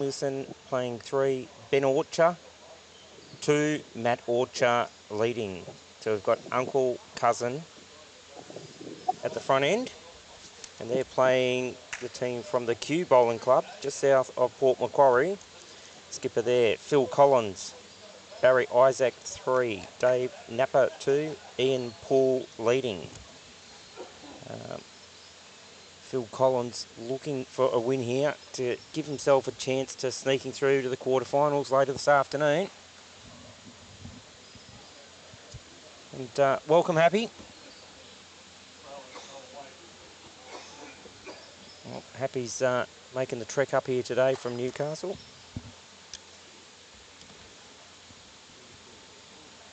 Wilson playing 3, Ben Orcher, 2, Matt Orcher leading. So we've got uncle, cousin at the front end, and they're playing the team from the Kew Bowling Club, just south of Port Macquarie. Skipper there, Phil Collins, Barry Isaac 3, Dave Napper 2, Ian Paul leading. Phil Collins looking for a win here to give himself a chance to sneaking through to the quarterfinals later this afternoon. And welcome, Happy. Well, Happy's making the trek up here today from Newcastle.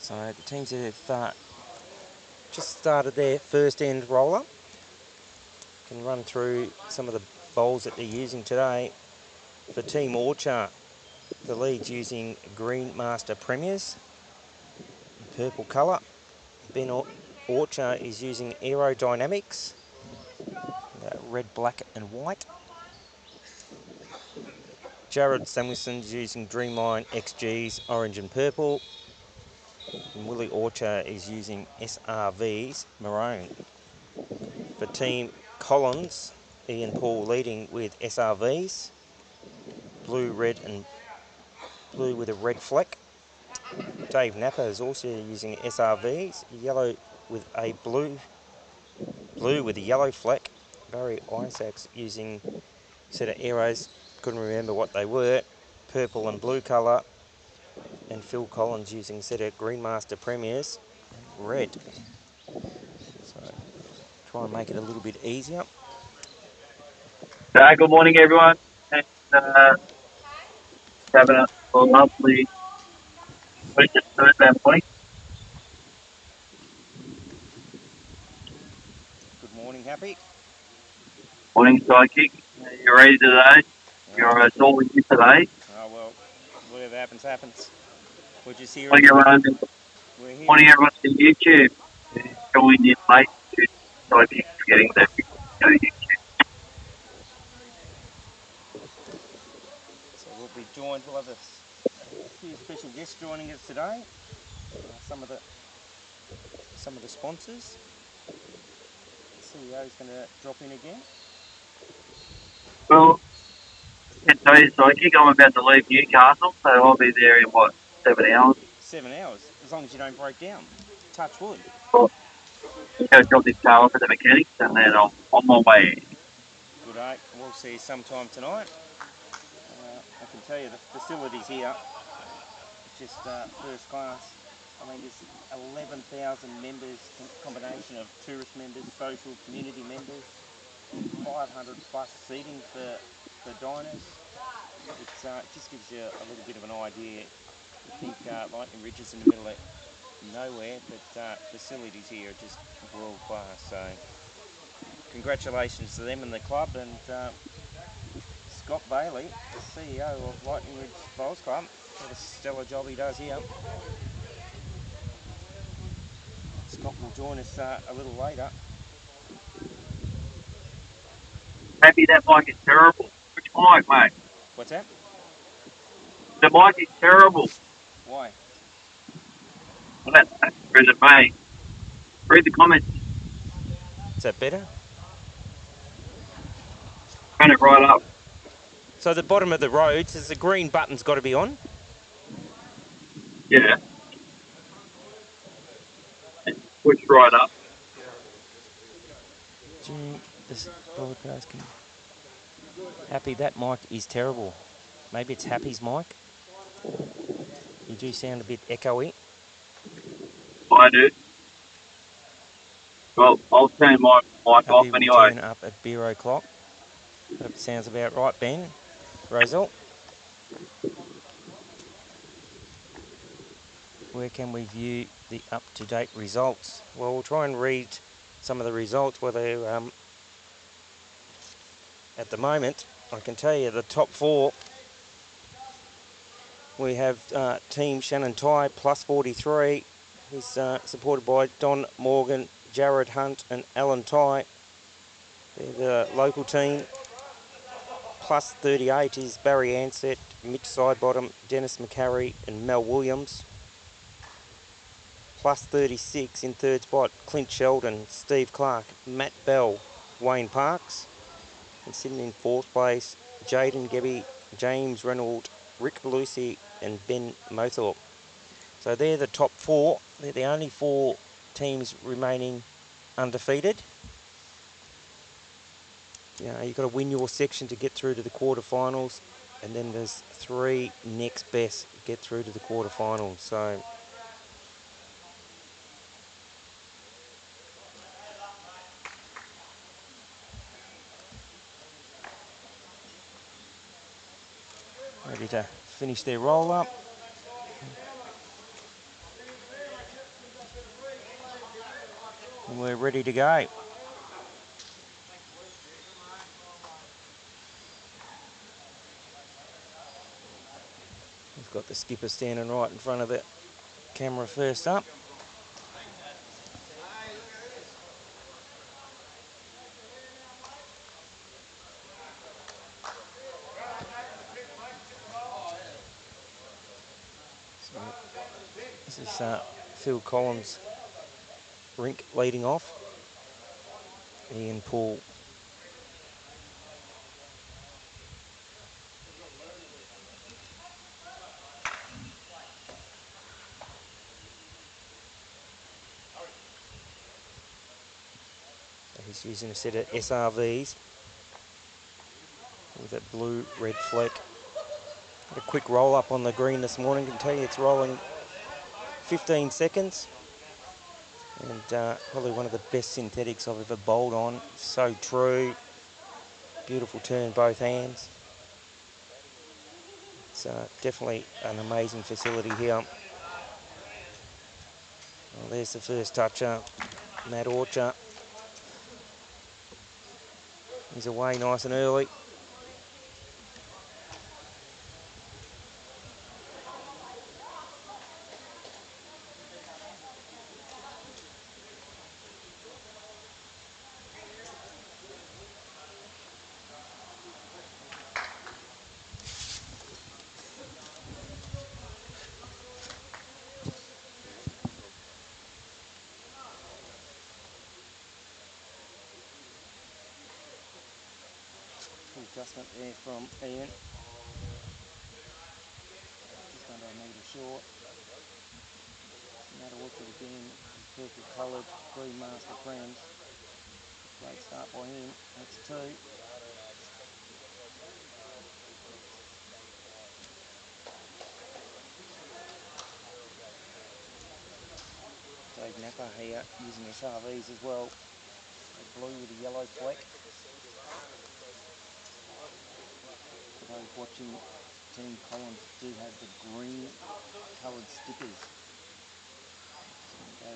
So the teams have just started their first end roller. Can run through some of the bowls that they're using today. For Team Orcher, the lead's using Green Master Premiers, purple colour. Ben Orcher is using Aerodynamics, red, black and white. Jared Samuelson's using Dreamline XG's orange and purple. And Willie Orcher is using SRV's maroon. For Team Collins, Ian Paul leading with SRVs, blue, red and blue with a red fleck. Dave Napper is also using SRVs, yellow with a blue with a yellow fleck. Barry Isaacs using a set of arrows, couldn't remember what they were, purple and blue colour. And Phil Collins using a set of Green Master Premiers, red. So try and make it a little bit easier. Good morning, everyone. And, having a lovely week at Thursday morning. Good morning, Happy. Morning, Psychic. You ready today? You're all in today. Oh, well, whatever happens, happens. We're just here. Morning, everyone. Morning, everyone to YouTube. Joined in late to Psychic getting that go YouTube. So we'll be joined, we'll have a few special guests joining us today. Some of the sponsors. The CEO is going to drop in again. Well, I can tell you, Psychic, I'm about to leave Newcastle, so I'll be there in, 7 hours? 7 hours, as long as you don't break down. Touch wood. Well, I'll go drop this car off at the mechanics, and then I'm on my way. Good day. We'll see you sometime tonight. I can tell you the facilities here, just first class. I mean, there's 11,000 members, combination of tourist members, social community members, 500 plus seating for diners. It just gives you a little bit of an idea. You think Lightning Ridge is in the middle of nowhere, but facilities here are just world class. So congratulations to them and the club, and Scott Bailey, the CEO of Lightning Ridge Bowls Club. What a stellar job he does here. Scott will join us a little later. Happy that mic is terrible. Which mic, mate? What's that? The mic is terrible. Why? Or is it me? Read the comments. Is that better? Turn it right up. So the bottom of the road says the green button's got to be on. Yeah. Push right up. This broadcast can... Happy, that mic is terrible. Maybe it's Happy's mic. You do sound a bit echoey. I do. Well, I'll turn my mic Happy off anyway. Turn up at beer o'clock. That sounds about right, Ben. Rosal. Where can we view the up-to-date results? Well, we'll try and read some of the results. Whether at the moment, I can tell you the top 4. We have Team Shannon Ty plus 43. He's supported by Don Morgan, Jared Hunt and Alan Ty. They're the local team. Plus 38 is Barry Ansett, Mitch Sidebottom, Dennis McCarry and Mel Williams. Plus 36 in third spot, Clint Sheldon, Steve Clark, Matt Bell, Wayne Parks. And sitting in fourth place, Jaden Gebby, James Reynolds, Rick Lucy and Ben Mothorpe. So they're the top four. They're the only four teams remaining undefeated. You know, you've got to win your section to get through to the quarterfinals, and then there's 3 next best get through to the quarterfinals. So ready to finish their roll up. And we're ready to go. We've got the skipper standing right in front of the camera first up. So this is Phil Collins, Rink leading off. Ian Paul. So he's using a set of SRVs with that blue red fleck. Had a quick roll up on the green this morning. I can tell you it's rolling 15 seconds. And probably one of the best synthetics I've ever bowled on. So true. Beautiful turn, both hands. It's definitely an amazing facility here. Well, there's the first toucher, Matt Orcher. He's away nice and early. Adjustment there from Ian. Just under a metre short. Matt Orchard again, purple coloured, green master crayons. Great start by him. That's 2. Dave Napper here using SRVs as well. The blue with the yellow fleck. For those watching, Team Collins do have the green coloured stickers. So go a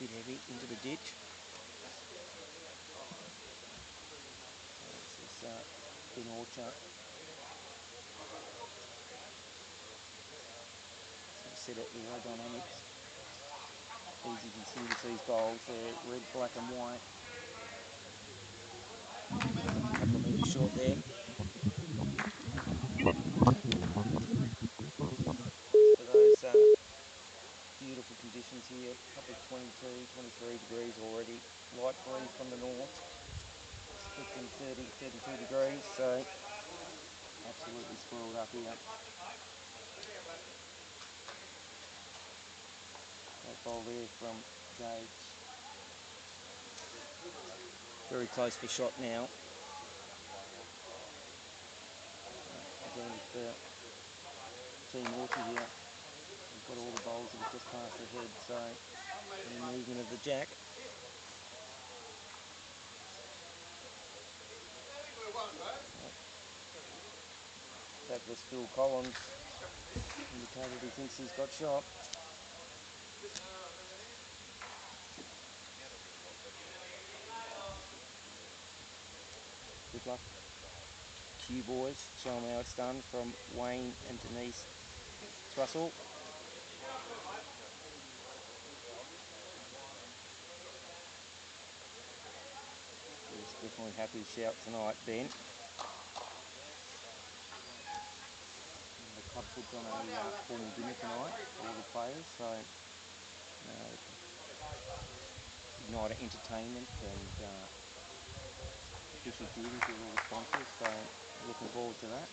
bit heavy into the ditch. This is Ben Orcher. So a set of aerodynamics. Easy to see with these bowls. They're red, black and white. A couple of metres short there. For those beautiful conditions here, probably 22, 23 degrees already. Light breeze from the north, expecting 30, 32 degrees, so absolutely swirled up here. That ball there from Gage. Very close for shot now. Again, for Team Orchard here, we've got all the bowls that have just passed their head, so any movement of the jack. Fabulous Phil Collins indicated he thinks he's got shot. Good luck, Q boys. Show them how it's done from Wayne and Denise Russell. He's definitely happy shout tonight, Ben. club puts on a formal dinner tonight for all the players, so night of entertainment and official duties with all the sponsors, so looking forward to that.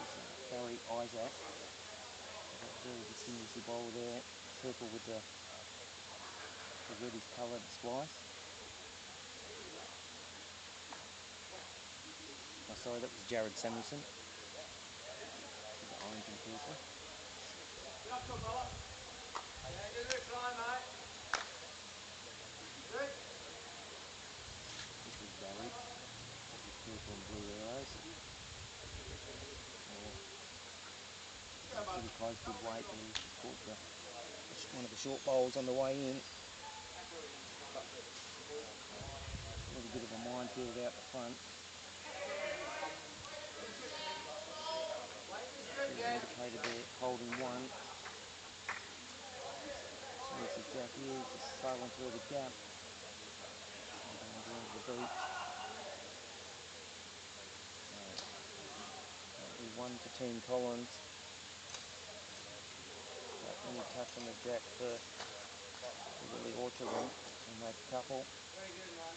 This is Barry Isaac, a very distinguished bowler there, purple with the reddish coloured splice. Oh, sorry, that was Jared Samuelson with the orange and purple. This is Barry with his purple and blue arrows. Pretty close, good weight there. He's caught one of the short bowls on the way in. A little bit of a minefield out the front. Indicated there, holding one. So this is Jack here, just sailing through the gap. And going down to the beach. Currently 1 for Team Collins. But any touch on the jack for the Willie Orcher ring will make a couple. Very good, man.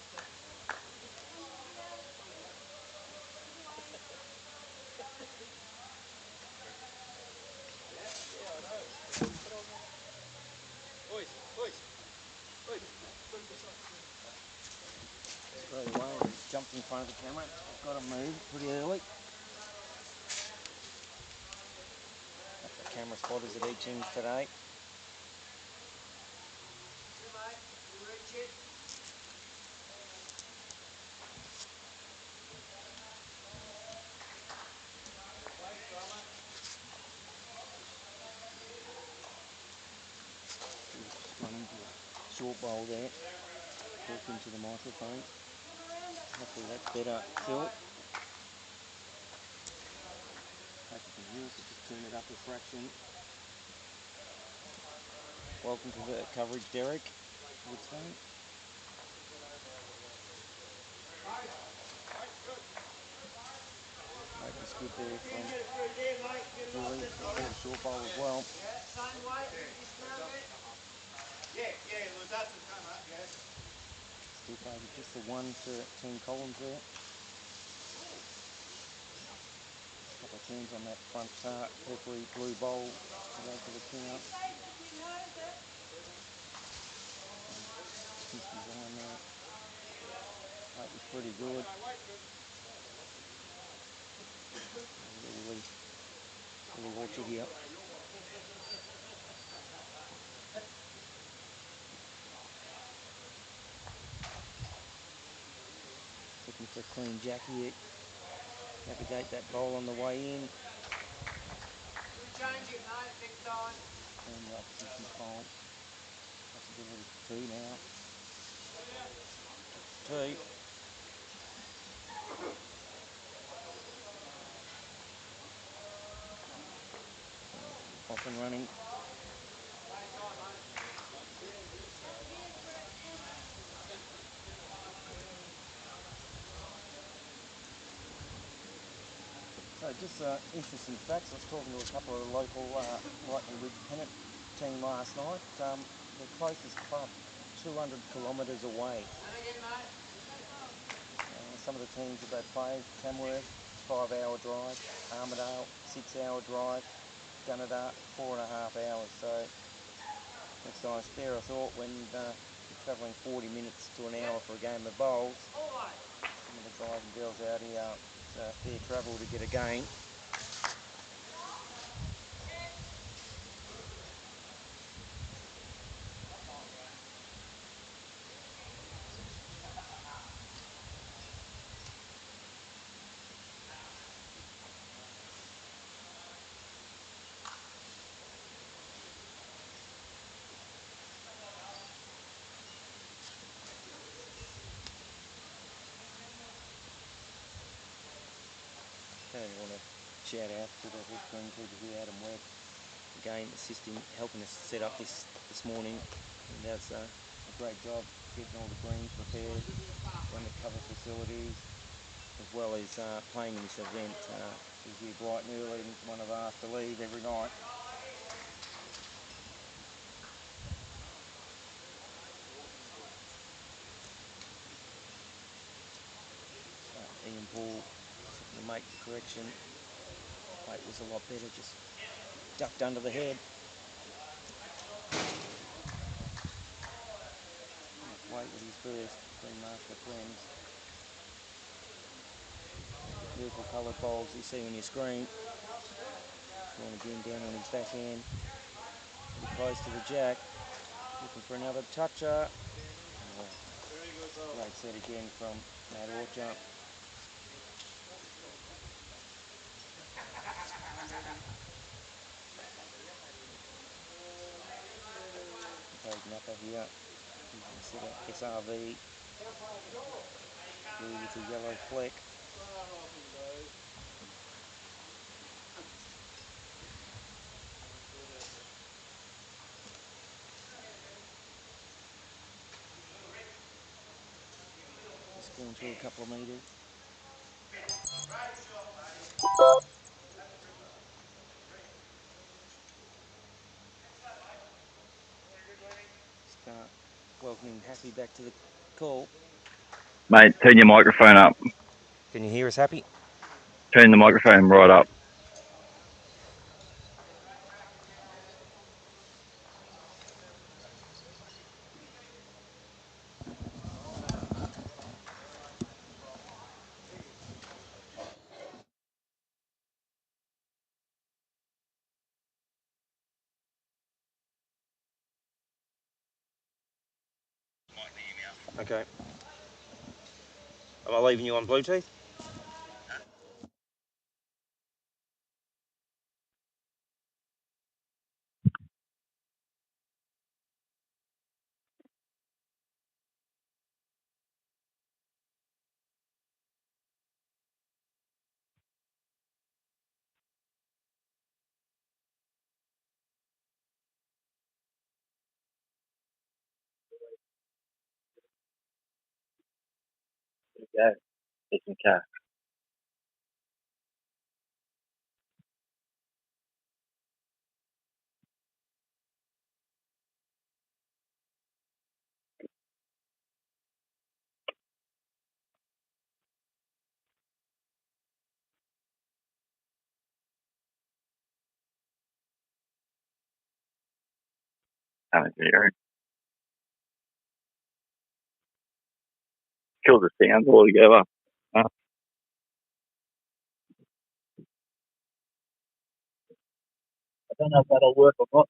Straight away, he's jumped in front of the camera. Got to move pretty early. That's the camera spotters at each end today. Hey, mate. You reach it? Just run into a short bowl there. Talk into the microphone. Hopefully that's better, Phil. Hope you can hear us, just turn it up a fraction. Welcome to the coverage, Derek Woodstone. Making us good there from Julie. He's got a short bowl as well. Yeah, same weight. Dismount it. Yeah, well, that's the time up, yeah. Still favourite just the 1 for Team Collins there. A couple of turns on that front purpley blue bowl to go to the count. He's behind there. That was pretty good. Willie Orcher here. Looking for a clean jack here. Navigate that bowl on the way in. You change it, mate, big time. And the opposition bowl. Possibility for 2 now. 2. Off and running. So just interesting facts. I was talking to a couple of the local Lightning Ridge pennant team last night. The closest club 200 kilometres away. Some of the teams that they play, Tamworth, 5-hour drive, Armidale, 6-hour drive, Gunnedah, 4.5 hours. So next time spare a thought when you're travelling 40 minutes to an hour for a game of bowls. Some of the guys and girls out here, it's fair travel to get a game. I want to shout out to the head greenkeeper here, Adam Webb, again assisting, helping us set up this morning. And that's a great job getting all the greens prepared, undercover facilities, as well as playing in this event. He's here bright and early and one of us to leave every night. Ian Paul to make the correction. Weight was a lot better, just ducked under the head. Weight with his first Grandmaster Cleanse. Purple coloured bowls you see on your screen. Going again down on his backhand. Pretty close to the jack. Looking for another toucher. Great set again from Matt Orcher. Big napper here. You can see that SRV. Blue with the yellow fleck. Just going through a couple of metres. Start welcoming Happy back to the call. Mate, turn your microphone up. Can you hear us, Happy? Turn the microphone right up. Okay. Am I leaving you on Bluetooth? Go. Get some cash. Kill the sound altogether. I don't know if that'll work or not.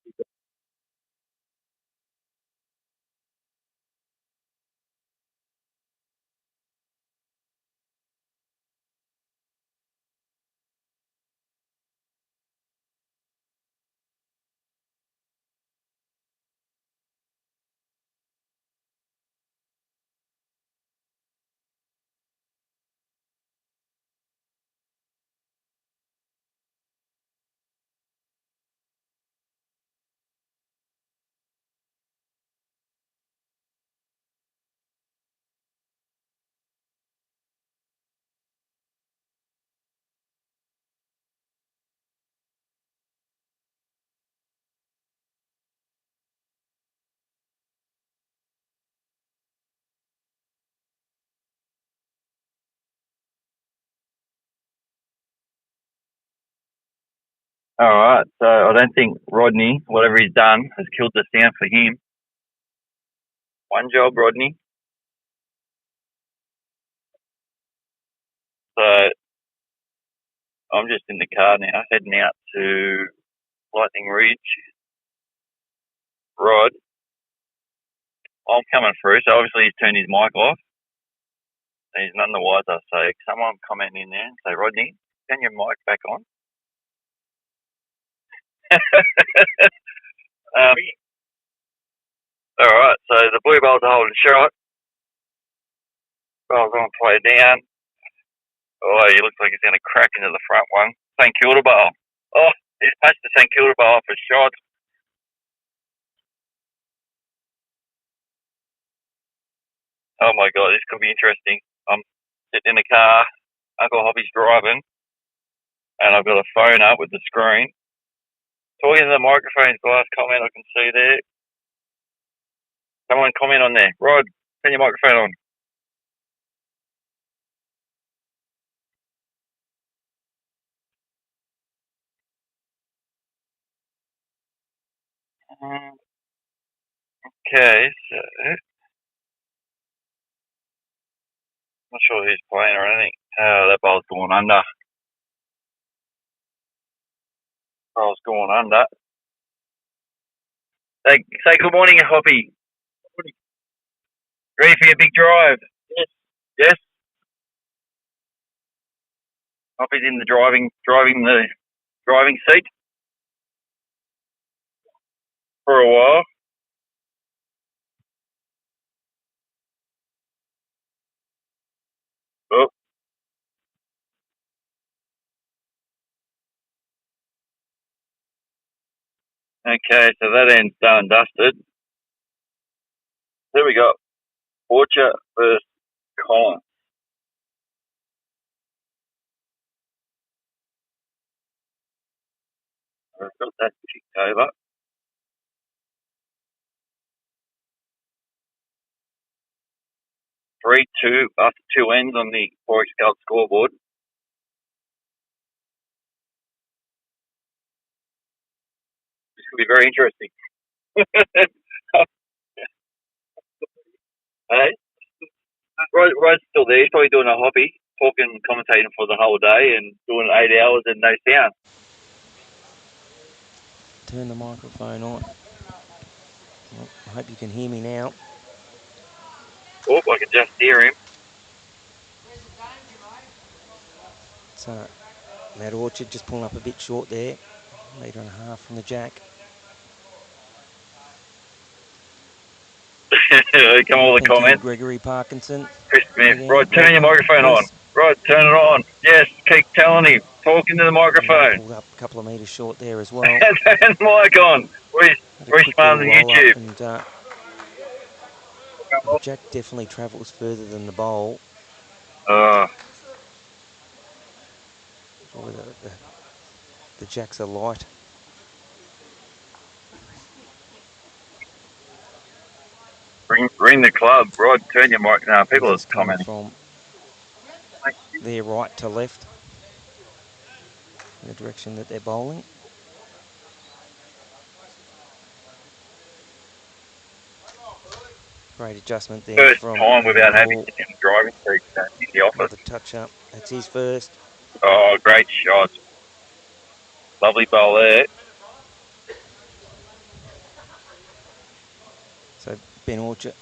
All right, so I don't think Rodney, whatever he's done, has killed the sound for him. One job, Rodney. So I'm just in the car now, heading out to Lightning Ridge. Rod, I'm coming through, so obviously he's turned his mic off. He's none the wiser, so someone comment in there and say, Rodney, turn your mic back on. All right, so the blue balls are holding shot. Ball's on play down. Oh, he looks like he's going to crack into the front one. St Kilda ball. Oh, he's patched the St Kilda ball for shot. Oh my God, this could be interesting. I'm sitting in the car. Uncle Hoppy's driving, and I've got a phone up with the screen. Talking to the microphone is the last comment I can see there. Someone comment on there. Rod, turn your microphone on. Okay, so not sure who's playing or anything. That ball's going under. Ball's going under. Say good morning, Hoppy. Ready for your big drive? Yes. Yes. Hoppy's in the driving seat for a while. Oh. Okay, so that end's done and dusted. There we go. Orcher versus Collins. I've got that kicked over. 3-2 after 2 ends on the Forex Scout scoreboard. This could be very interesting. Hey? Rod's still there. He's probably doing a hobby, talking, commentating for the whole day and doing 8 hours and no sound. Turn the microphone on. Well, I hope you can hear me now. Oh, I can just hear him. So, Matt Orchard just pulling up a bit short there. 1.5 metres from the jack. Come all the Thank comments. you, Gregory Parkinson. Chris Smith. Again, Rod, turn your microphone on. Rod, turn it on. Yes, keep telling him. Talking to the microphone. Pulled up a couple of metres short there as well. Turn the mic on. We're smarter than YouTube. And, the jack definitely travels further than the bowl. The jacks are light. Ring the club. Rod, turn your mic. No, people are commenting. From their right to left, in the direction that they're bowling. Great adjustment there. First from time without having him driving seat in the office. Another touch up. That's his first. Oh, great shot. Lovely bowl there. So Ben Orchard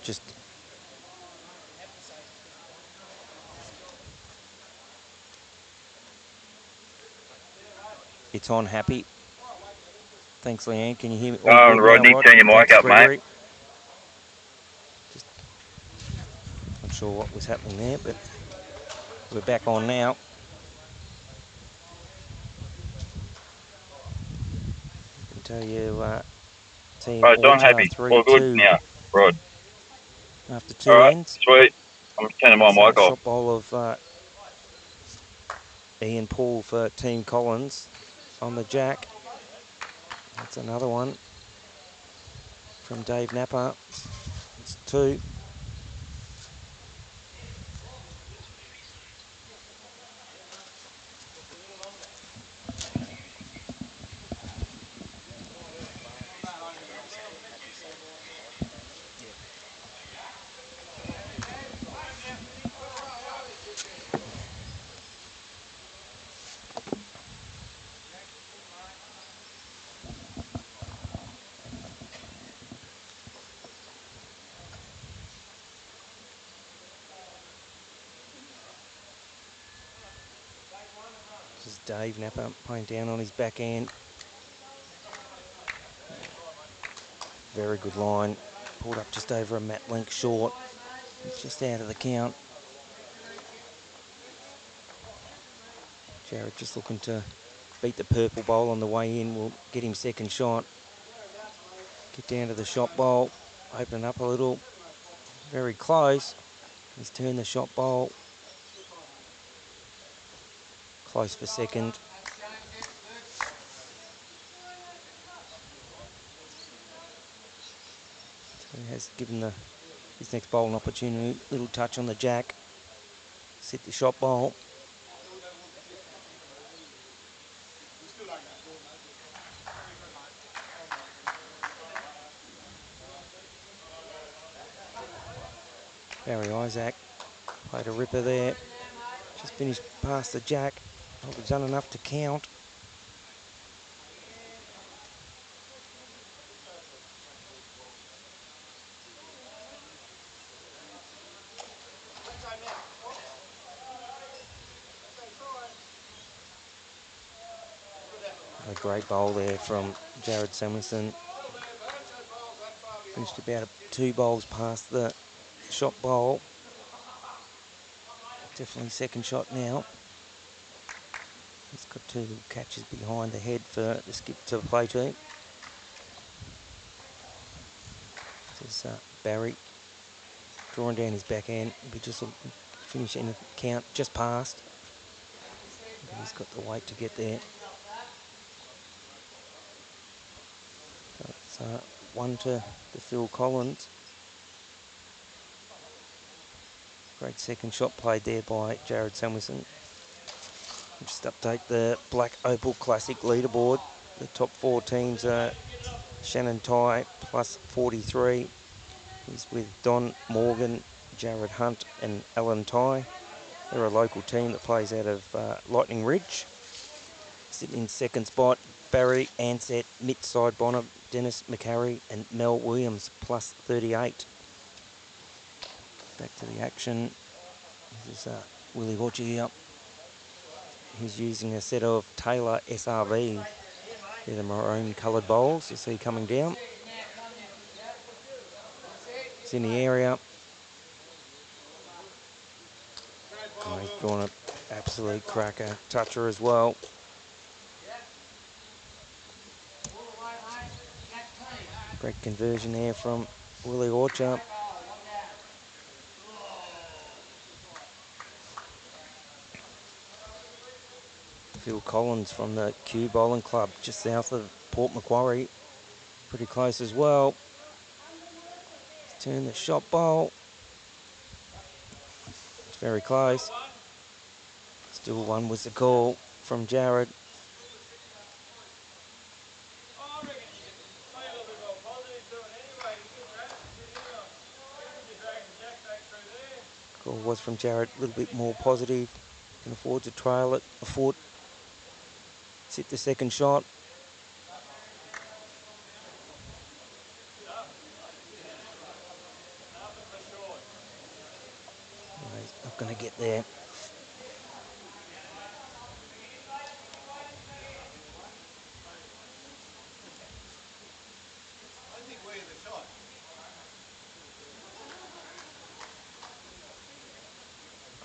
just it's on happy. Thanks, Leanne. Can you hear me? Rodney, Rod? turn your mic up, Gregory. mate. Not sure what was happening there, but we're back on now. I can tell you, team Right, so I'm happy. All good now, Rod. After 2 ends. Sweet. I'm turning my mic off. Shot bowl of Ian Paul for Team Collins on the jack. That's another one from Dave Napper. It's 2. This is Dave Napper playing down on his backhand. Very good line. Pulled up just over a mat length short. Just out of the count. Jared just looking to beat the purple bowl on the way in. We'll get him second shot. Get down to the shot bowl. Open up a little. Very close. He's turned the shot bowl. close for second. So he has given his next bowl an opportunity. Little touch on the jack. Set the shot bowl. Barry Isaac played a ripper there. Just finished past the jack. Not done enough to count. A great bowl there from Jared Samuelson. Finished about 2 bowls past the shot bowl. Definitely second shot now. He's got 2 little catches behind the head for the skip to the play team. This is Barry drawing down his backhand. He'll be just finishing the count just past. But he's got the weight to get there. So it's 1 to Phil Collins. Great second shot played there by Jared Samuelson. Just update the Black Opal Classic leaderboard. The top 4 teams are Shannon Ty plus 43. He's with Don Morgan, Jared Hunt and Alan Ty. They're a local team that plays out of Lightning Ridge. Sitting in second spot, Barry Ansett, Mitt Sidebonner, Dennis McCarry and Mel Williams plus 38. Back to the action. This is Willie Orcher here. He's using a set of Taylor SRV. They're the maroon coloured bowls. You see coming down. It's in the area. And he's drawn an absolute cracker. Toucher as well. Great conversion there from Willie Orcher. Phil Collins from the Q Bowling Club, just south of Port Macquarie. Pretty close as well. Turn the shot bowl. It's very close. Still 1 was the call from Jared. Call was from Jared, a little bit more positive. Can afford to trail it a foot. Sit the second shot. He's not going to get there.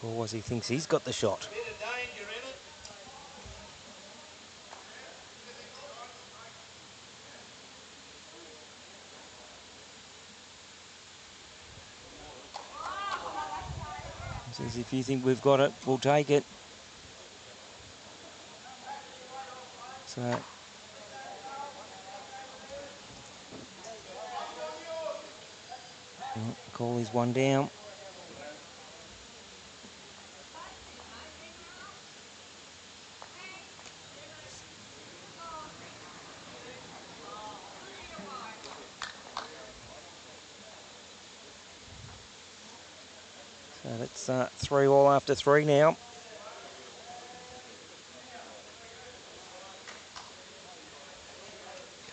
Call was he thinks he's got the shot. Says if you think we've got it, we'll take it. So call is 1 down. So that's 3 all after 3 now.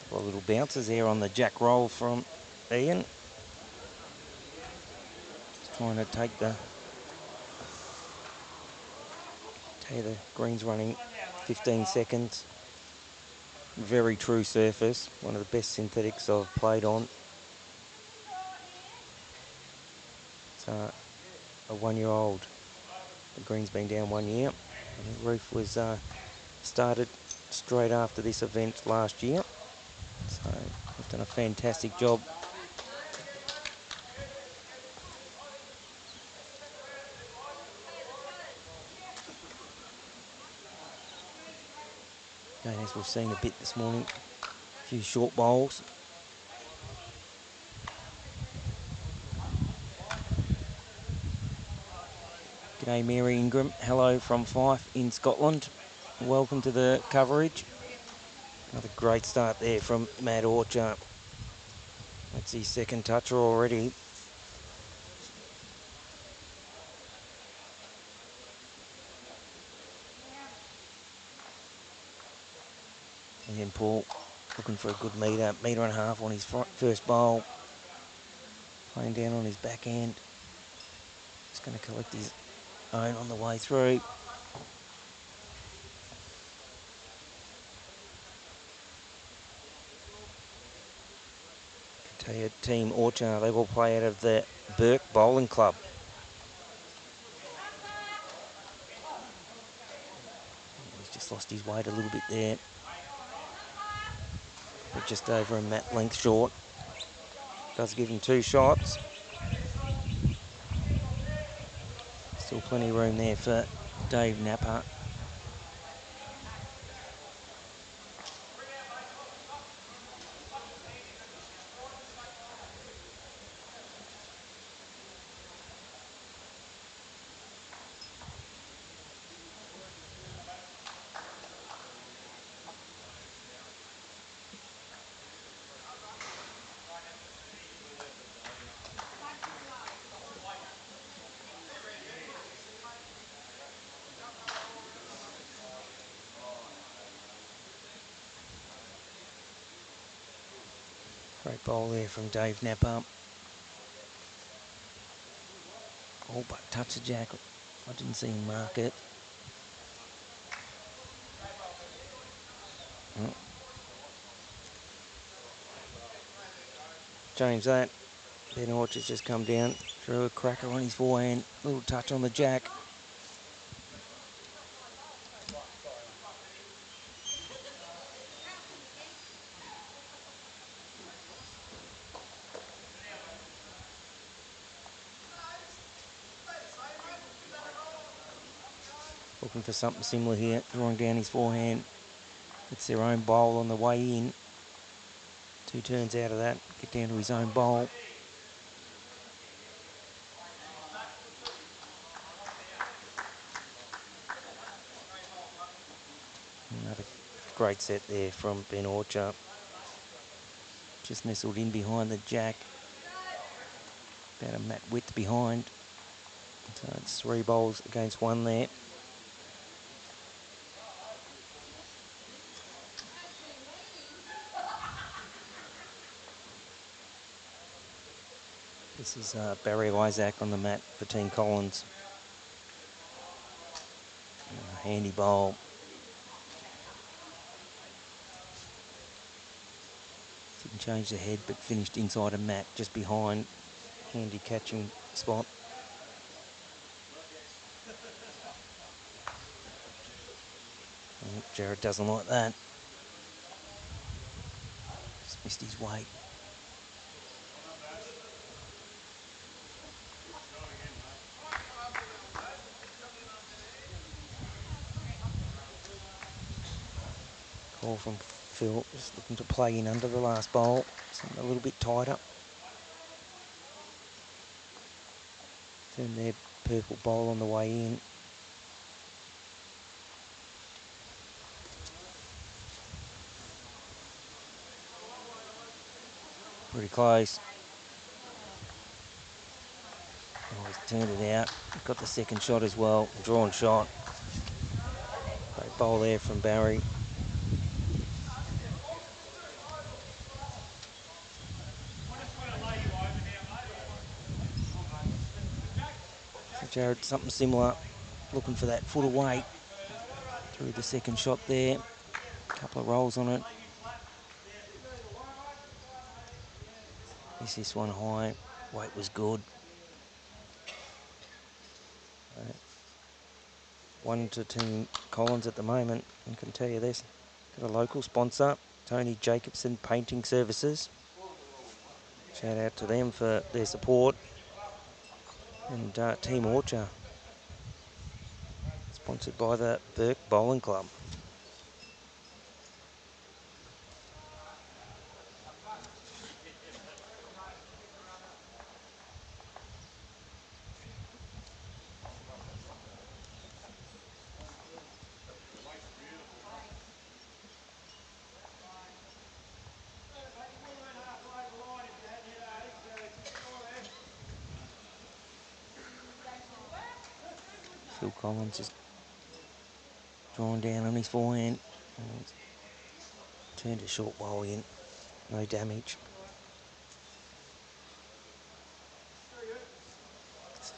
Couple of little bounces there on the jack roll from Ian. Just trying to take the greens running 15 seconds. Very true surface. One of the best synthetics I've played on. It's a 1-year-old. The green's been down 1 year. And the roof was started straight after this event last year. So we've done a fantastic job. Again, as we've seen a bit this morning, a few short bowls. G'day Mary Ingram, hello from Fife in Scotland. Welcome to the coverage. Another great start there from Matt Orcher. That's his second toucher already. And then Paul looking for a good metre and a half on his first bowl. Playing down on his backhand. Just going to collect his own on the way through. Tell you, Team Orchard, they will play out of the Burke Bowling Club. He's just lost his weight a little bit there. But just over a mat length short. Does give him 2 shots. Still plenty of room there for Dave Napper. Great bowl there from Dave Napper. Oh, but touch the jack. I didn't see him mark it. Oh. Change that. Ben Orchard's just come down, threw a cracker on his forehand. Little touch on the jack. Looking for something similar here, drawing down his forehand. It's their own bowl on the way in. 2 turns out of that, get down to his own bowl. Another great set there from Ben Orchard. Just nestled in behind the jack. About a mat width behind. So it's 3 bowls against 1 there. This is Barry Isaac on the mat for Team Collins. Handy bowl. Didn't change the head, but finished inside a mat just behind. Handy catching spot. Oh, Jared doesn't like that. Just missed his weight. Call from Phil, just looking to play in under the last bowl. Something a little bit tighter. Turn their purple bowl on the way in. Pretty close. Oh, he's turned it out. Got the second shot as well. Drawn shot. Great bowl there from Barry. So Jared, something similar. Looking for that foot of weight. Through the second shot there. Couple of rolls on it. Missed this one high. Weight was good. 1 to Team Collins at the moment. I can tell you this. Got a local sponsor, Tony Jacobson Painting Services. Shout out to them for their support. And Team Orchard, sponsored by the Burke Bowling Club. Phil Collins just drawing down on his forehand. Turned a short bowl in, no damage.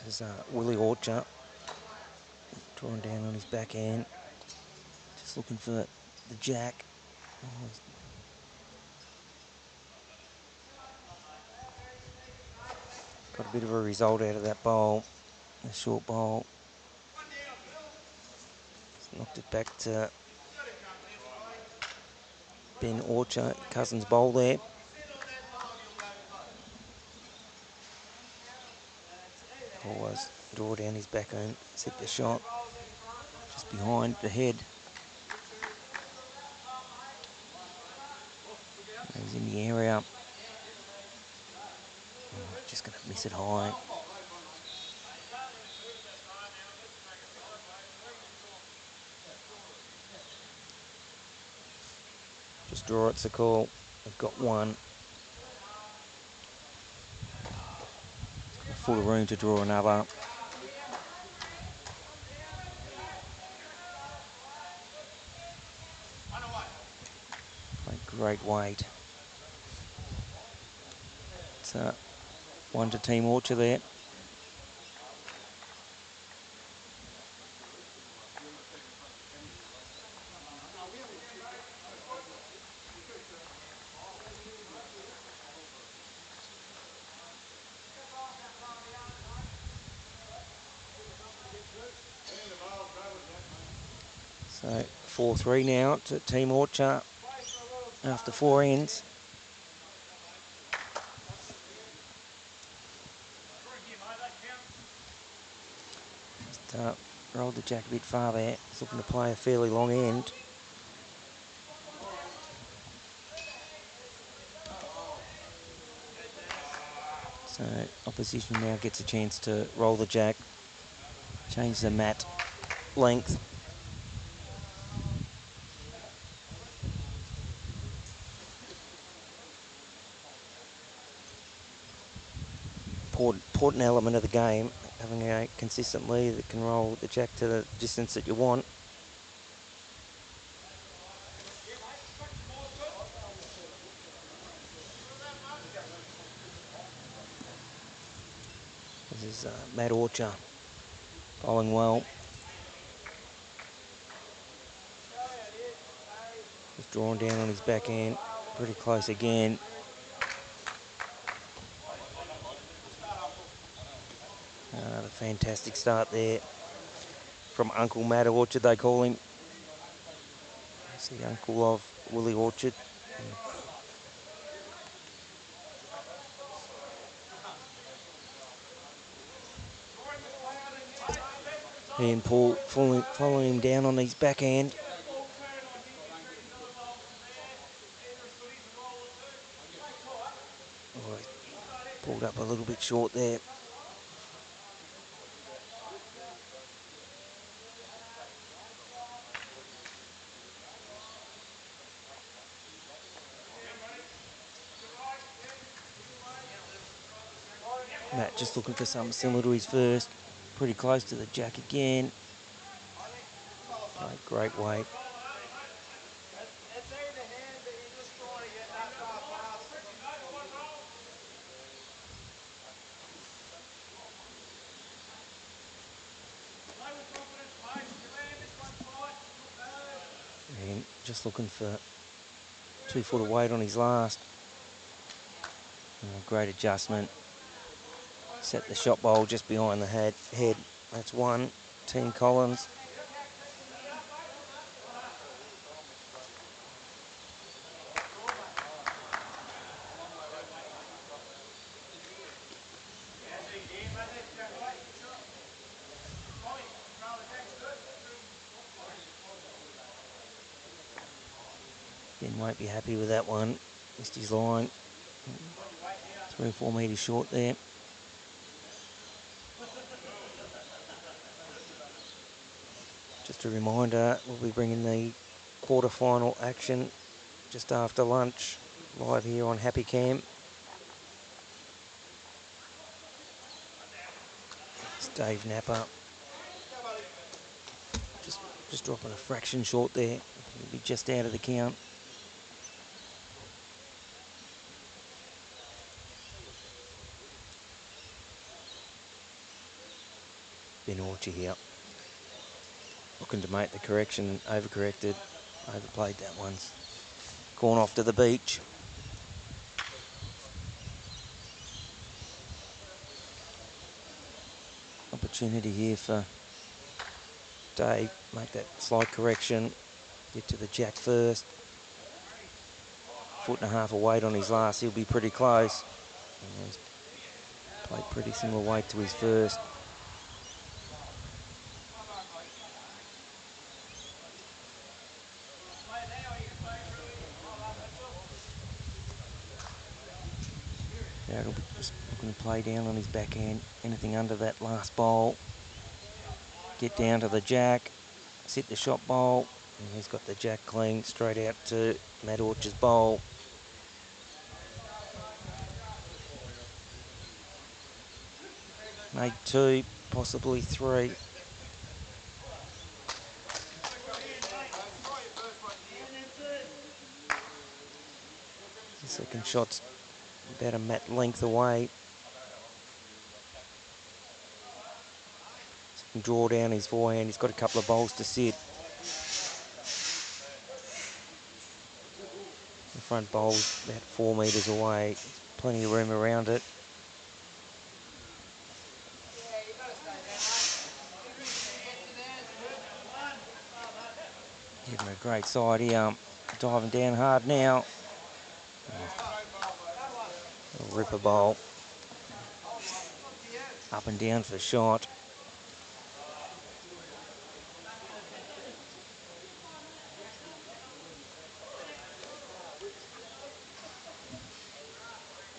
This is Willie Orcher drawing down on his backhand, just looking for the jack. Oh, got a bit of a result out of that bowl, a short bowl. Just knocked it back to Ben Orcher, Cousins' bowl there. Always draw down his backhand, set the shot just behind the head. He's in the area. Oh, just going to miss it high. Just draw it's a call. They've got one. Full of room to draw another. Great weight. It's one to Team Orcher there. So 4-3 now to Team Orcher after 4 ends. Just rolled the jack a bit far there. He's looking to play a fairly long end. So opposition now gets a chance to roll the jack, change the mat length. Important element of the game, having a consistent lead that can roll the jack to the distance that you want. This is Matt Orcher bowling well. He's drawn down on his backhand, pretty close again. A fantastic start there from Uncle Matt Orchard, they call him. He's the uncle of Willie Orchard. He and Paul following him down on his backhand. Oh, he pulled up a little bit short there. Matt just looking for something similar to his first. Pretty close to the jack again. Great weight. And just looking for 2 foot of weight on his last. Great adjustment. Set the shot bowl just behind the head. That's one. Team Collins. Ben won't be happy with that one. Missed his line. 3 or 4 metres short there. Just a reminder, we'll be bringing the quarter-final action just after lunch, live here on Happy Cam. It's Dave Napper. Just dropping a fraction short there. He'll be just out of the count. Ben Orcher here. Looking to make the correction, overcorrected, overplayed that once. Gone off to the beach. Opportunity here for Dave, make that slight correction, get to the jack first. 1.5 foot of weight on his last, he'll be pretty close. He's played pretty similar weight to his first. Now he'll be just looking to play down on his backhand, anything under that last bowl. Get down to the jack, sit the shot bowl, and he's got the jack clean straight out to Matt Orcher's bowl. Made 2, possibly 3. The second shot's about a mat length away. So he can draw down his forehand. He's got a couple of bowls to sit. The front bowl's about 4 metres away. Plenty of room around it. Giving a great side here. Diving down hard now. A ripper bowl. Up and down for shot.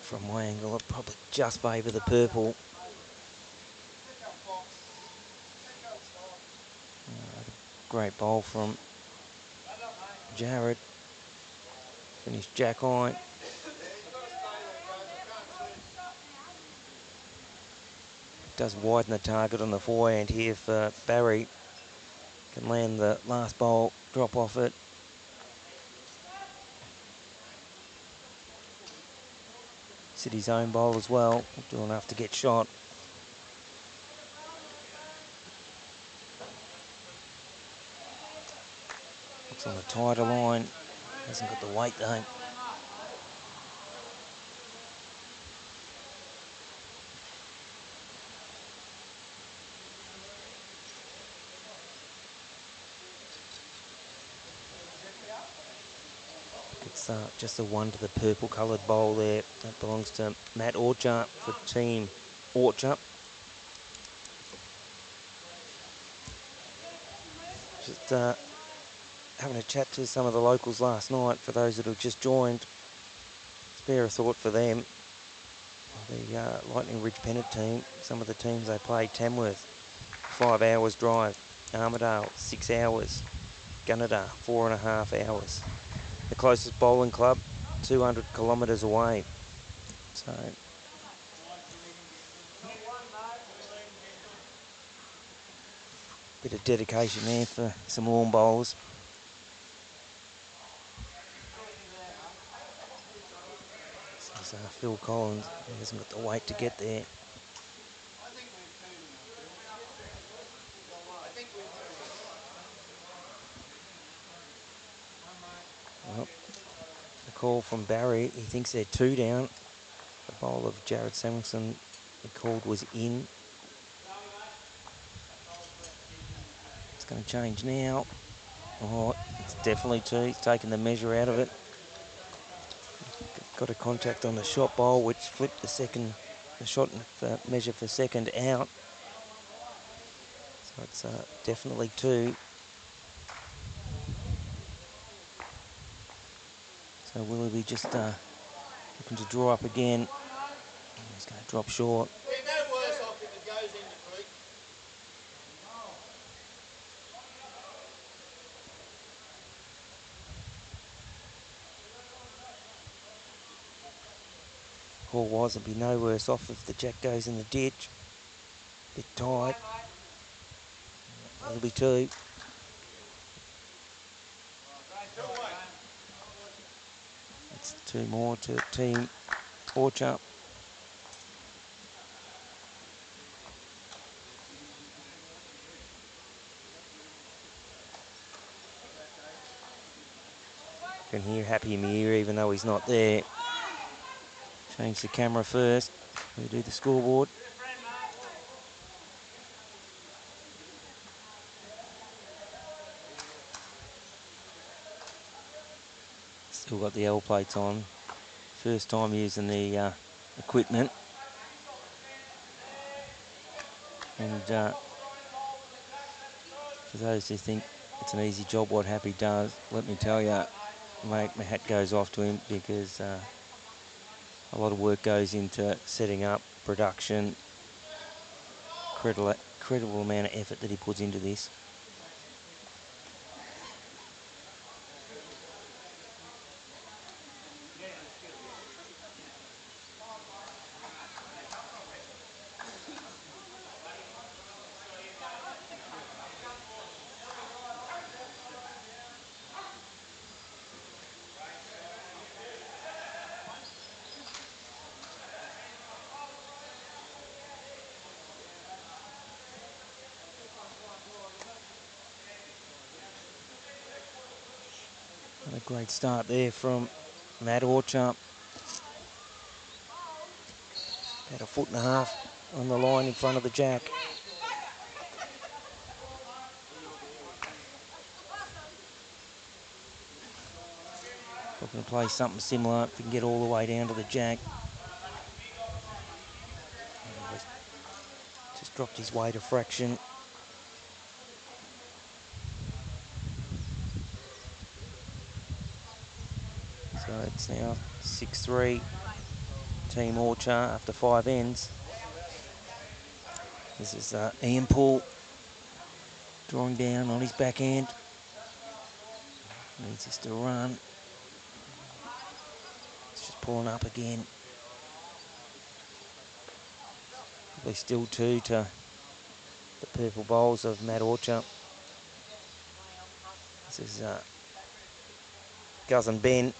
From my angle, I'll probably just favour the purple. Great bowl from Jared. Finished jack eye. Does widen the target on the forehand here for Barry. Can land the last bowl, drop off it. Sit his own bowl as well. Do enough to get shot. Looks on the tighter line. Hasn't got the weight though. It's just a 1 to the purple coloured bowl there. That belongs to Matt Orcher for Team Orcher. Just having a chat to some of the locals last night. For those that have just joined, spare a thought for them. The Lightning Ridge Pennant team, some of the teams they play: Tamworth, 5 hours drive; Armidale, 6 hours; Gunnedah, 4.5 hours. The closest bowling club, 200 kilometres away. So, bit of dedication there for some warm bowlers. This is Phil Collins. He hasn't got the weight to get there. Well, the call from Barry, he thinks they're 2 down. The bowl of Jared Samuelson, he called, was in. It's going to change now. Oh, it's definitely 2. He's taken the measure out of it. Got a contact on the shot bowl, which flipped the shot measure for second out. So it's definitely 2. So Willoughby just looking to draw up again. He's going to drop short. Call was, it'd be no worse off if the jack goes in the ditch. Bit tight. It'll be 2. That's 2 more to Team Orcher. You can hear Happy in my ear even though he's not there. Change the camera first. We do the scoreboard. Still got the L plates on. First time using the equipment. And for those who think it's an easy job what Happy does, let me tell you, mate, my hat goes off to him because a lot of work goes into setting up production. Incredible amount of effort that he puts into this. A great start there from Matt Orcher. About a foot and a half on the line in front of the jack. Looking to play something similar if we can get all the way down to the jack. Just dropped his weight a fraction. So it's now 6-3. Team Orcher after 5 ends. This is Ian Paul drawing down on his backhand. Needs us to run. It's just pulling up again. Probably still 2 to the purple bowls of Matt Orcher. This is cousin Ben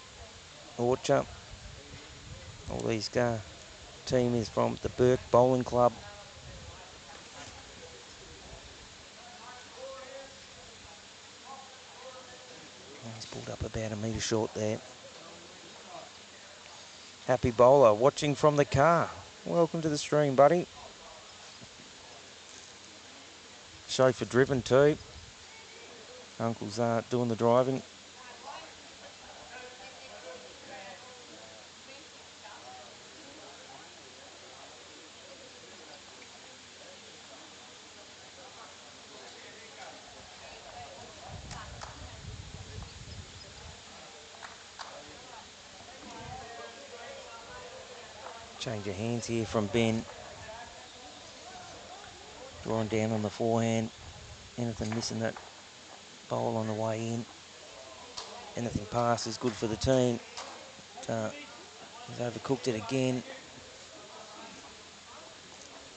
Orcher. All these team is from the Burke Bowling Club. He's pulled up about a metre short there. Happy bowler watching from the car. Welcome to the stream, buddy. Chauffeur driven too. Uncle's doing the driving. Change of hands here from Ben. Drawing down on the forehand. Anything missing that bowl on the way in. Anything past is good for the team. But, he's overcooked it again.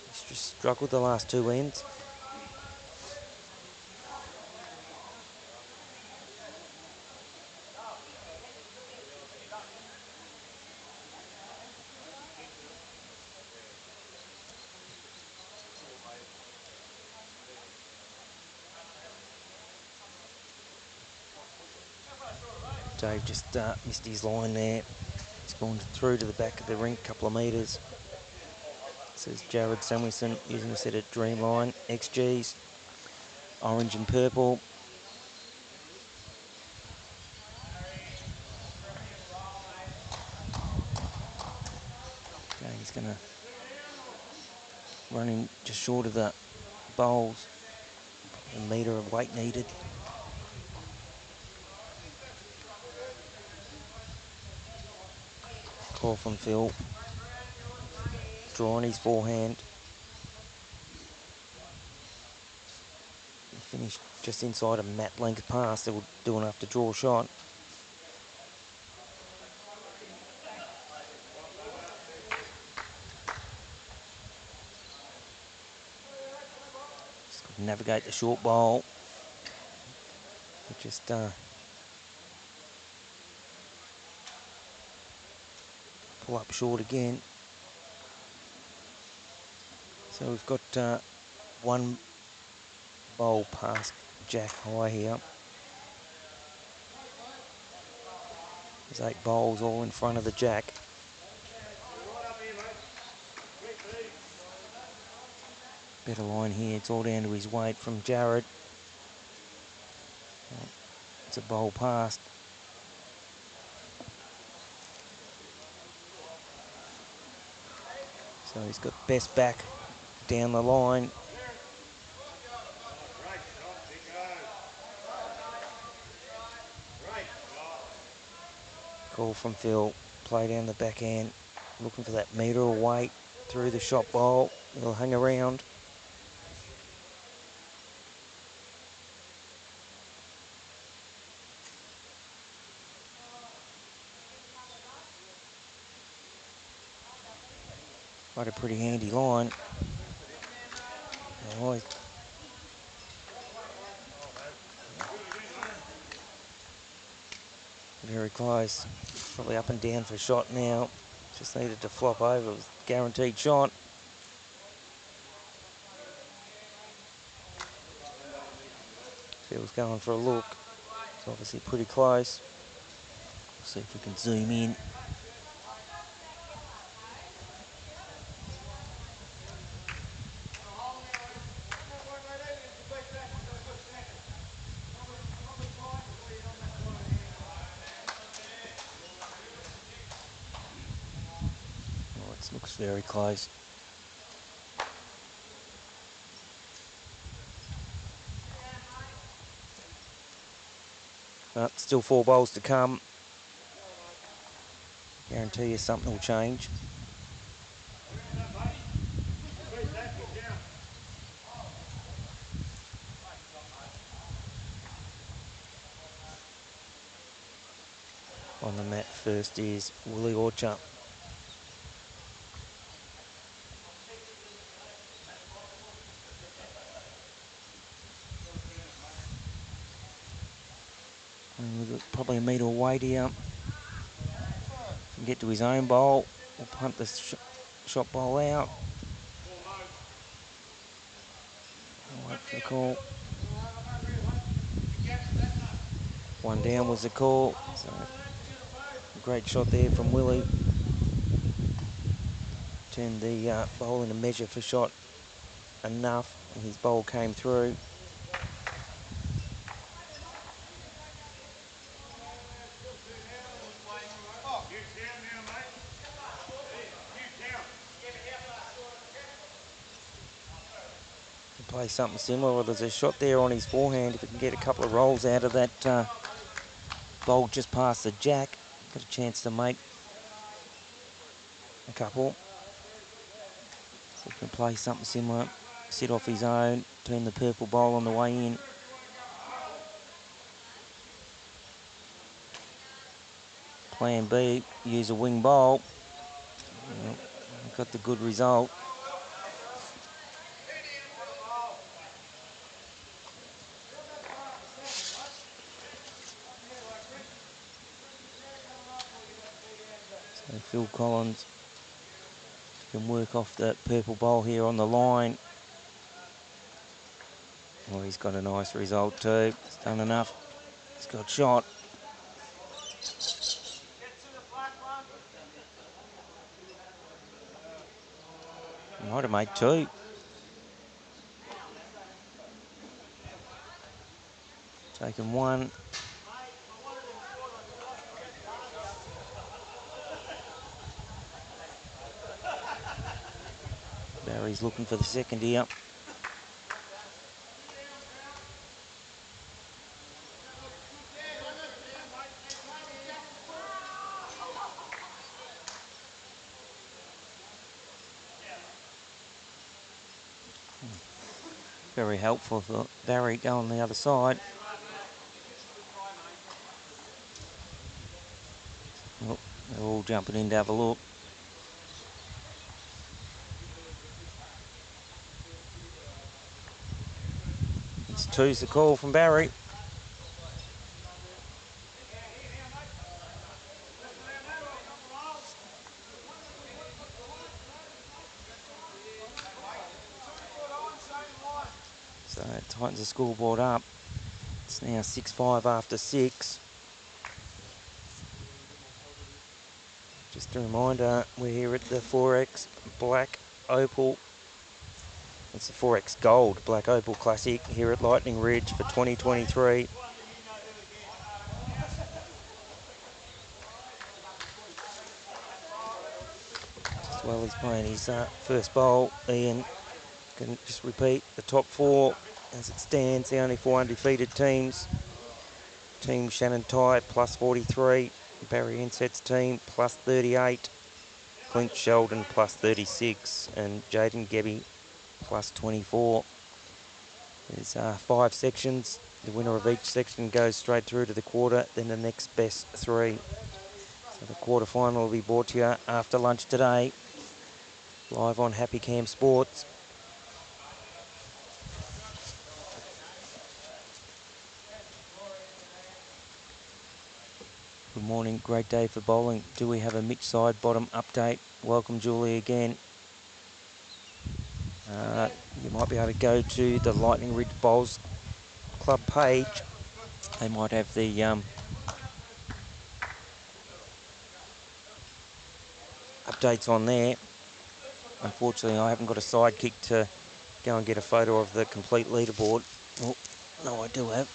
He's just struggled the last 2 ends. Dave just missed his line there. He's gone through to the back of the rink a couple of metres. This is Jared Samuelson using a set of Dreamline XGs. Orange and purple. Okay, he's going to run in just short of the bowls. A metre of weight needed. Call from Phil. Draw on his forehand. He finished just inside a mat length pass. They will do enough to draw a shot. Just got to navigate the short bowl. Just pull up short again. So we've got one bowl past Jack high here. There's 8 bowls all in front of the Jack. Better line here, it's all down to his weight from Jared. It's a bowl past. So he's got best back down the line. Call from Phil, play down the backhand, looking for that metre of weight through the shot bowl. He'll hang around. Quite a pretty handy line. Oh, very close. Probably up and down for shot now. Just needed to flop over. It was a guaranteed shot. Phil's going for a look. It's obviously pretty close. See if we can zoom in. Oh, it looks very close. But still 4 bowls to come. Guarantee you something will change. On the mat first is Willie Orcher. And we've got probably a metre of weight here. Can get to his own bowl. We'll punt the shot bowl out. I'll wait for the call. 1 down was the call. So great shot there from Willie. Turned the bowl in a measure for shot enough, and his bowl came through. Play something similar. Well, there's a shot there on his forehand. If he can get a couple of rolls out of that bowl just past the Jack, got a chance to make a couple. So he can play something similar, sit off his own, turn the purple bowl on the way in. Plan B, use a wing bowl. Well, got the good result. So Phil Collins can work off that purple bowl here on the line. Well, he's got a nice result too. He's done enough. He's got shot. Might have made 2. Taken 1. Barry's looking for the second here. Very helpful for Barry going the other side. Oh, they're all jumping in to have a look. It's 2's the call from Barry. That tightens the scoreboard up. It's now 6-5 after 6. Just a reminder, we're here at the 4X Black Opal. It's the 4X Gold Black Opal Classic here at Lightning Ridge for 2023. Just while he's playing his first bowl, Ian can just repeat the top 4 as it stands. The only 4 undefeated teams. Team Shannon Ty plus 43. Barry Inset's team plus 38. Clint Sheldon plus 36. And Jaden Gebby plus 24. There's 5 sections. The winner of each section goes straight through to the quarter, then the next best 3. So the quarter final will be brought to you after lunch today, live on Happy Cam Sports. Good morning, great day for bowling. Do we have a Mitch side bottom update? Welcome, Julie, again. You might be able to go to the Lightning Ridge Bowls Club page. They might have the updates on there. Unfortunately, I haven't got a sidekick to go and get a photo of the complete leaderboard. Oh, no, I do have.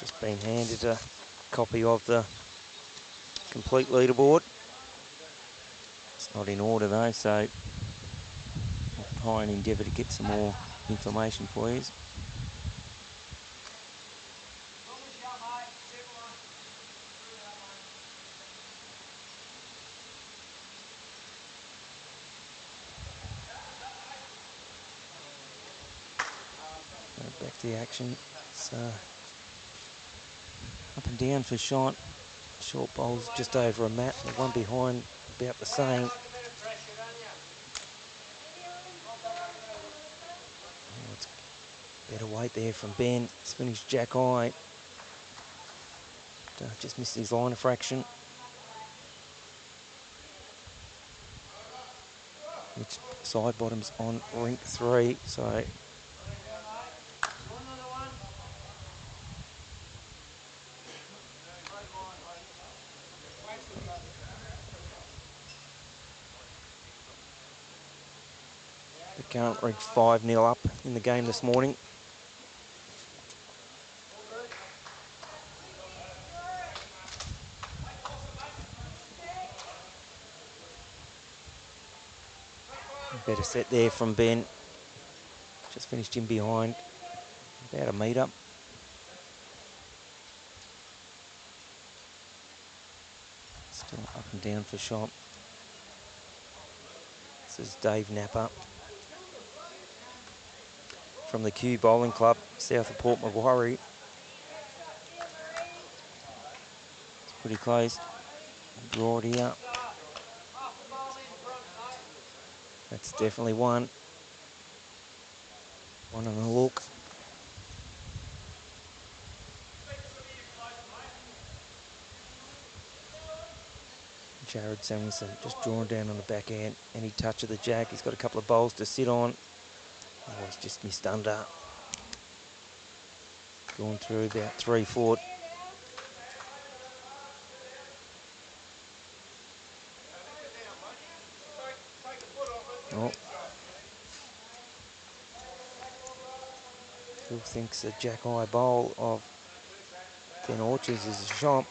Just been handed a copy of the complete leaderboard. It's not in order though, so I'll try and endeavour to get some more information for you. Back to the action. It's up and down for Short. Short bowls just over a mat. The one behind about the same. Oh, it's better weight there from Ben. It's finished Jack Eye. Just missed his line of fraction. Which side bottoms on rink 3, so the current rink 5-0 up in the game this morning. Better set there from Ben. Just finished him behind. About a metre. Still up and down for Shot. This is Dave Napper from the Kew Bowling Club, south of Port Macquarie. It's pretty close. Broad here. That's definitely one. One on the look. Jared Samuelson just drawn down on the backhand. Any touch of the jack. He's got a couple of bowls to sit on. Oh, he's just missed under. Gone through about 3 foot. Oh. Phil thinks a jack eye bowl of 10 Orchers is a shot.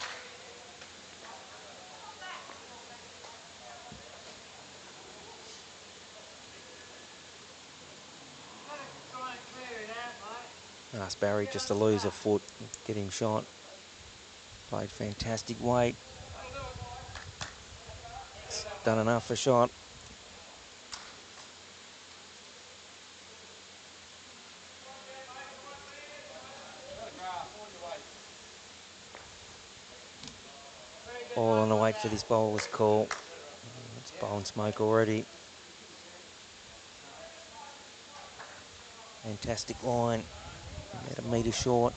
Ask Barry just to lose a foot, get him shot. Played fantastic weight. It's done enough for Shot. All on the wait for this bowler's call. It's bowl and smoke already. Fantastic line. About a metre short.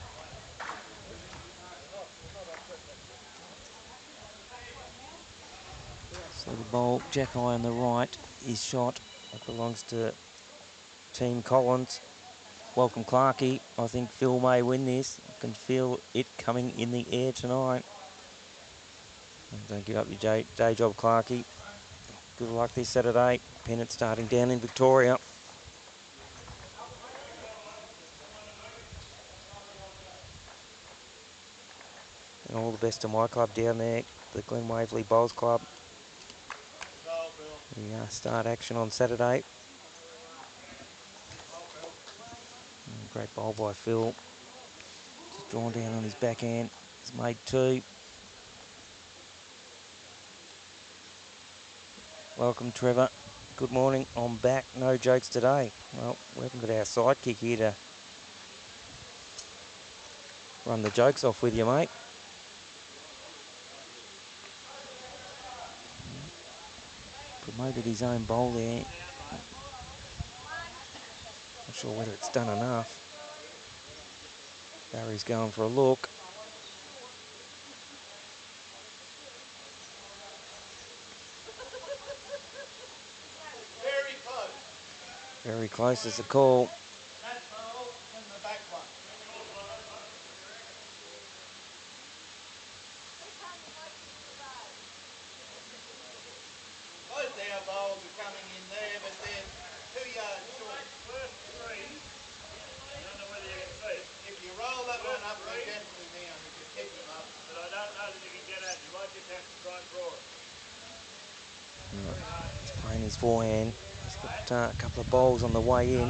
So the bowl, Jack Eye on the right, is shot. It belongs to Team Collins. Welcome Clarkey. I think Phil may win this. I can feel it coming in the air tonight. Don't give up your day job, Clarkey. Good luck this Saturday. Pennant starting down in Victoria. And all the best to my club down there, the Glen Waverley Bowls Club. We start action on Saturday. Great bowl by Phil. Just drawn down on his backhand. He's made two. Welcome, Trevor. Good morning. I'm back. No jokes today. Well, we haven't got our sidekick here to run the jokes off with you, mate. Promoted his own bowl there. Not sure whether it's done enough. Barry's going for a look. Very close. Very close as the call. That bowl and the back one. Both our bowls are coming in there, but they're 2 yards short. First three, I don't know whether you can see. If you roll that one up, they're definitely down. If you pick them up. But I don't know that you can get at it. You might just have to try and draw it. He's playing his forehand. He's got a couple of bowls on the way in.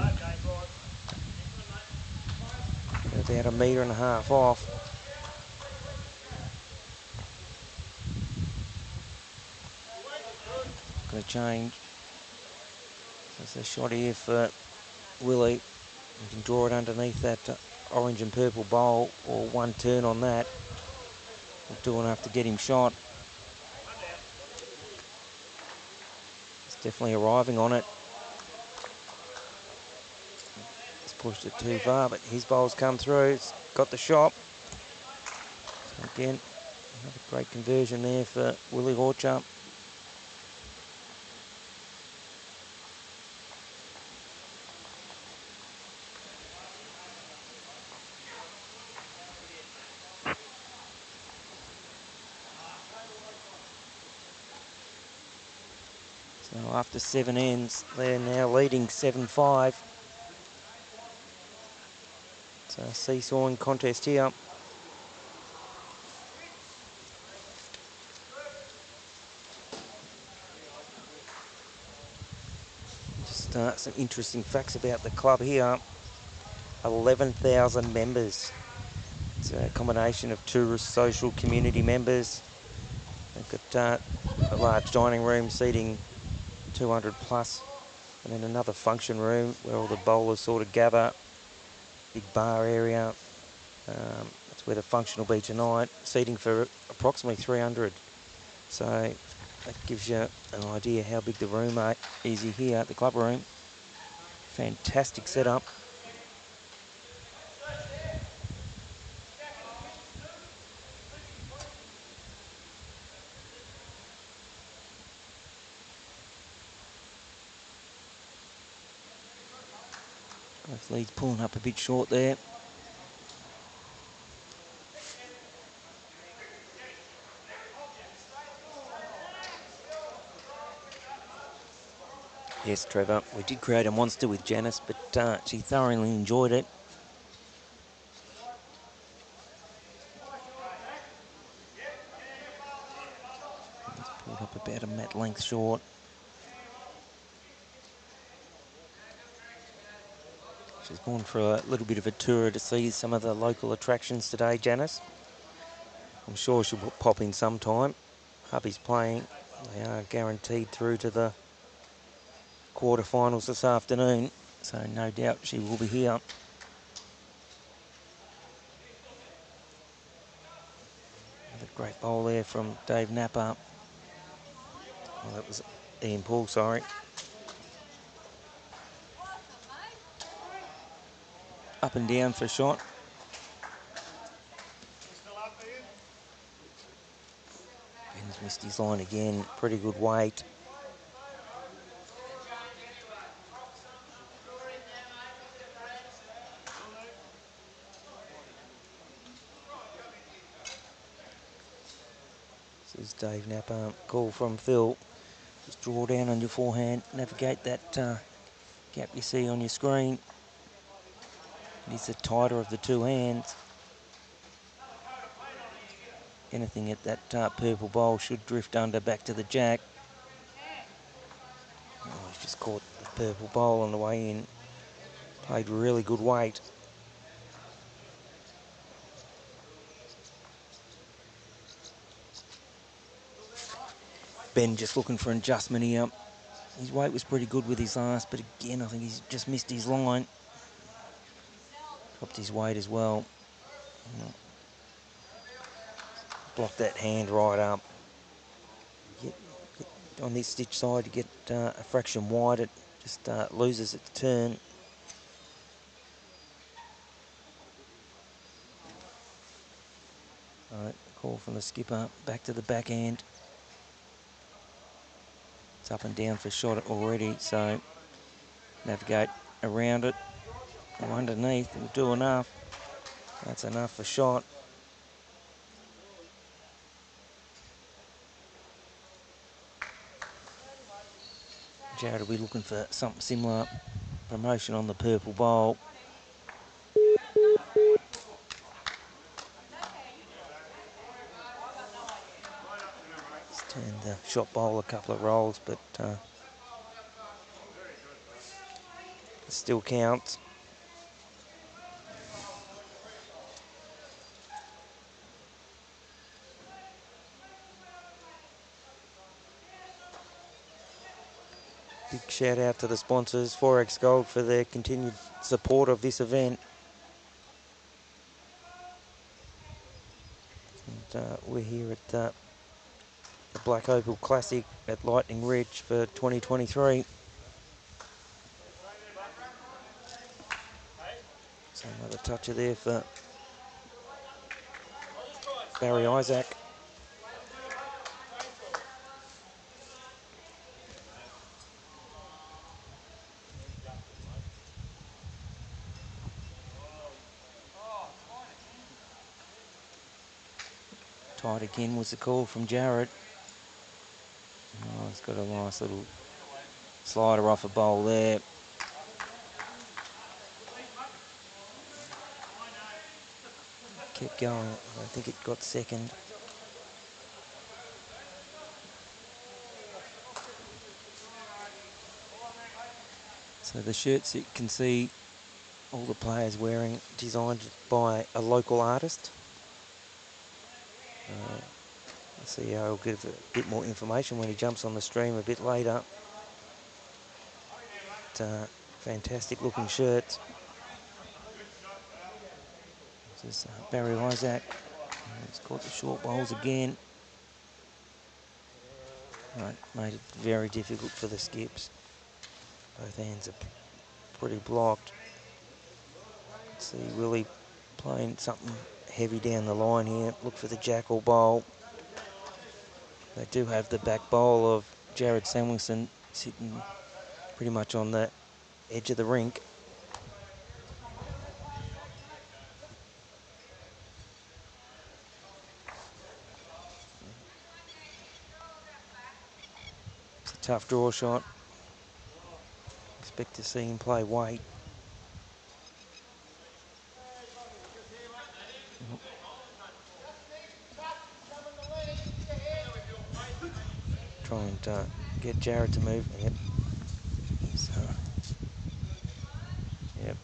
They're about 1.5 meters off. Going to change. So it's a shot here for Willie. You can draw it underneath that orange and purple bowl, or one turn on that will do enough to get him shot. He's definitely arriving on it. He's pushed it too far, but his bowl's come through. It's got the shot. So again, another great conversion there for Willie Orcher. So after 7 ends, they're now leading 7-5. So a seesawing contest here. Just some interesting facts about the club here. 11,000 members. It's a combination of tourist, social, community members. They've got a large dining room seating 200 plus, and then another function room where all the bowlers sort of gather. Big bar area. That's where the function will be tonight. Seating for approximately 300. So that gives you an idea how big the room is here at the club room. Fantastic setup. Both leads pulling up a bit short there. Yes, Trevor, we did create a monster with Janice, but she thoroughly enjoyed it. It's pulled up about a mat length short. She's gone for a little bit of a tour to see some of the local attractions today, Janice. I'm sure she'll pop in sometime. Hubby's playing. They are guaranteed through to the quarterfinals this afternoon, so no doubt she will be here. Another great bowl there from Dave Napper. Oh, that was Ian Paul, sorry. Up and down for a shot. Missed his line again. Pretty good weight. This is Dave Napa. Call from Phil. Just draw down on your forehand. Navigate that gap you see on your screen. It's the tighter of the two hands. Anything at that purple bowl should drift under back to the jack. Oh, he's just caught the purple bowl on the way in. Played really good weight. Ben just looking for an adjustment here. His weight was pretty good with his last, but again, I think he's just missed his line. Dropped his weight as well. Block that hand right up. Get on this stitch side, you get a fraction wide, it just loses its turn. Right, call from the skipper, back to the backhand. It's up and down for shot already, so navigate around it or underneath will do enough. That's enough for shot. Jared will be looking for something similar. Promotion on the purple bowl. Just turned the shot bowl a couple of rolls, but it still counts. Big shout out to the sponsors, Forex Gold, for their continued support of this event. And we're here at the Black Opal Classic at Lightning Ridge for 2023. So another toucher there for Barry Isaac. Tight again was the call from Jarrett. Oh, he's got a nice little slider off a bowl there. Kept going. I think it got second. So the shirts you can see all the players wearing, designed by a local artist. The CEO will give a bit more information when he jumps on the stream a bit later. But, fantastic looking shirts. This is Barry Isaac. He's caught the short bowls again. Right, made it very difficult for the skips. Both hands are pretty blocked. See Willie playing something heavy down the line here. Look for the jackal bowl. They do have the back bowl of Jared Samuelson sitting pretty much on the edge of the rink. It's a tough draw shot. Expect to see him play weight. Try and get Jared to move. Yep. So, yep.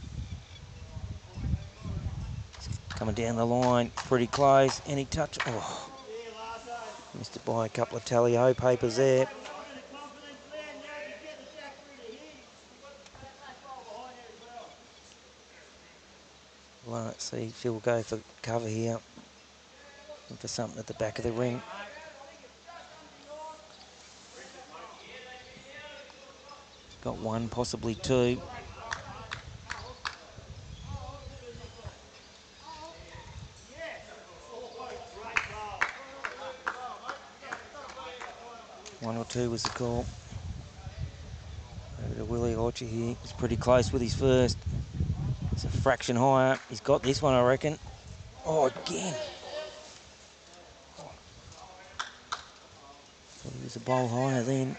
Coming down the line, pretty close. Any touch? Oh, missed it by a couple of tally-ho papers there. Well, let's see, Phil go for cover here. Looking for something at the back of the ring. Got one, possibly two. 1 or 2 was the call. Over to Willie Orcher here. He's pretty close with his first. It's a fraction higher. He's got this one, I reckon. Oh, again. Thought he was a bowl higher then.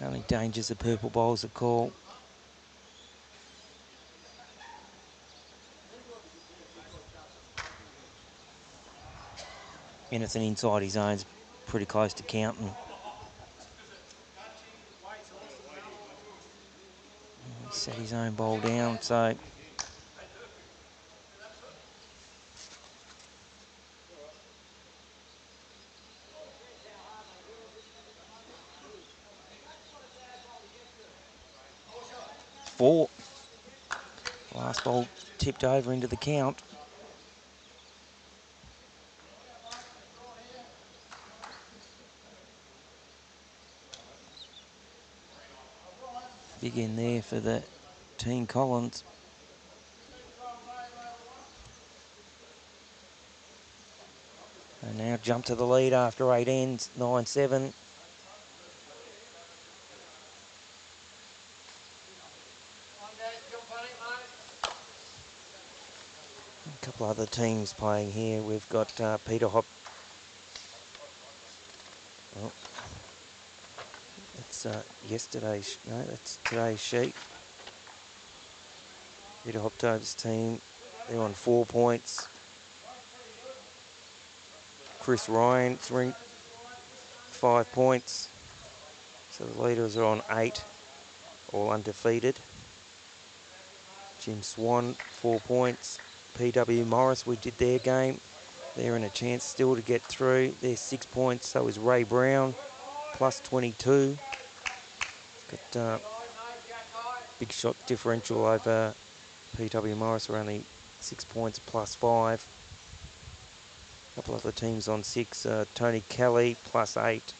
Only dangers the purple bowls a call. Anything inside his own's pretty close to counting. He set his own bowl down, so four. Last ball tipped over into the count. Big in there for the Team Collins. And now jump to the lead after 8 ends, 9-7. A couple other teams playing here. We've got Peter Hop. Oh, that's yesterday's. No, that's today's sheet. Peter Hoptove's team. They're on 4 points. Chris Ryan's ranked 5 points. So the leaders are on 8, all undefeated. Jim Swan, 4 points. PW Morris, we did their game. They're in a chance still to get through. They're 6 points. So is Ray Brown, plus 22. Got big shot differential over PW Morris. Are only 6 points plus 5. A couple other teams on 6. Tony Kelly, plus 8.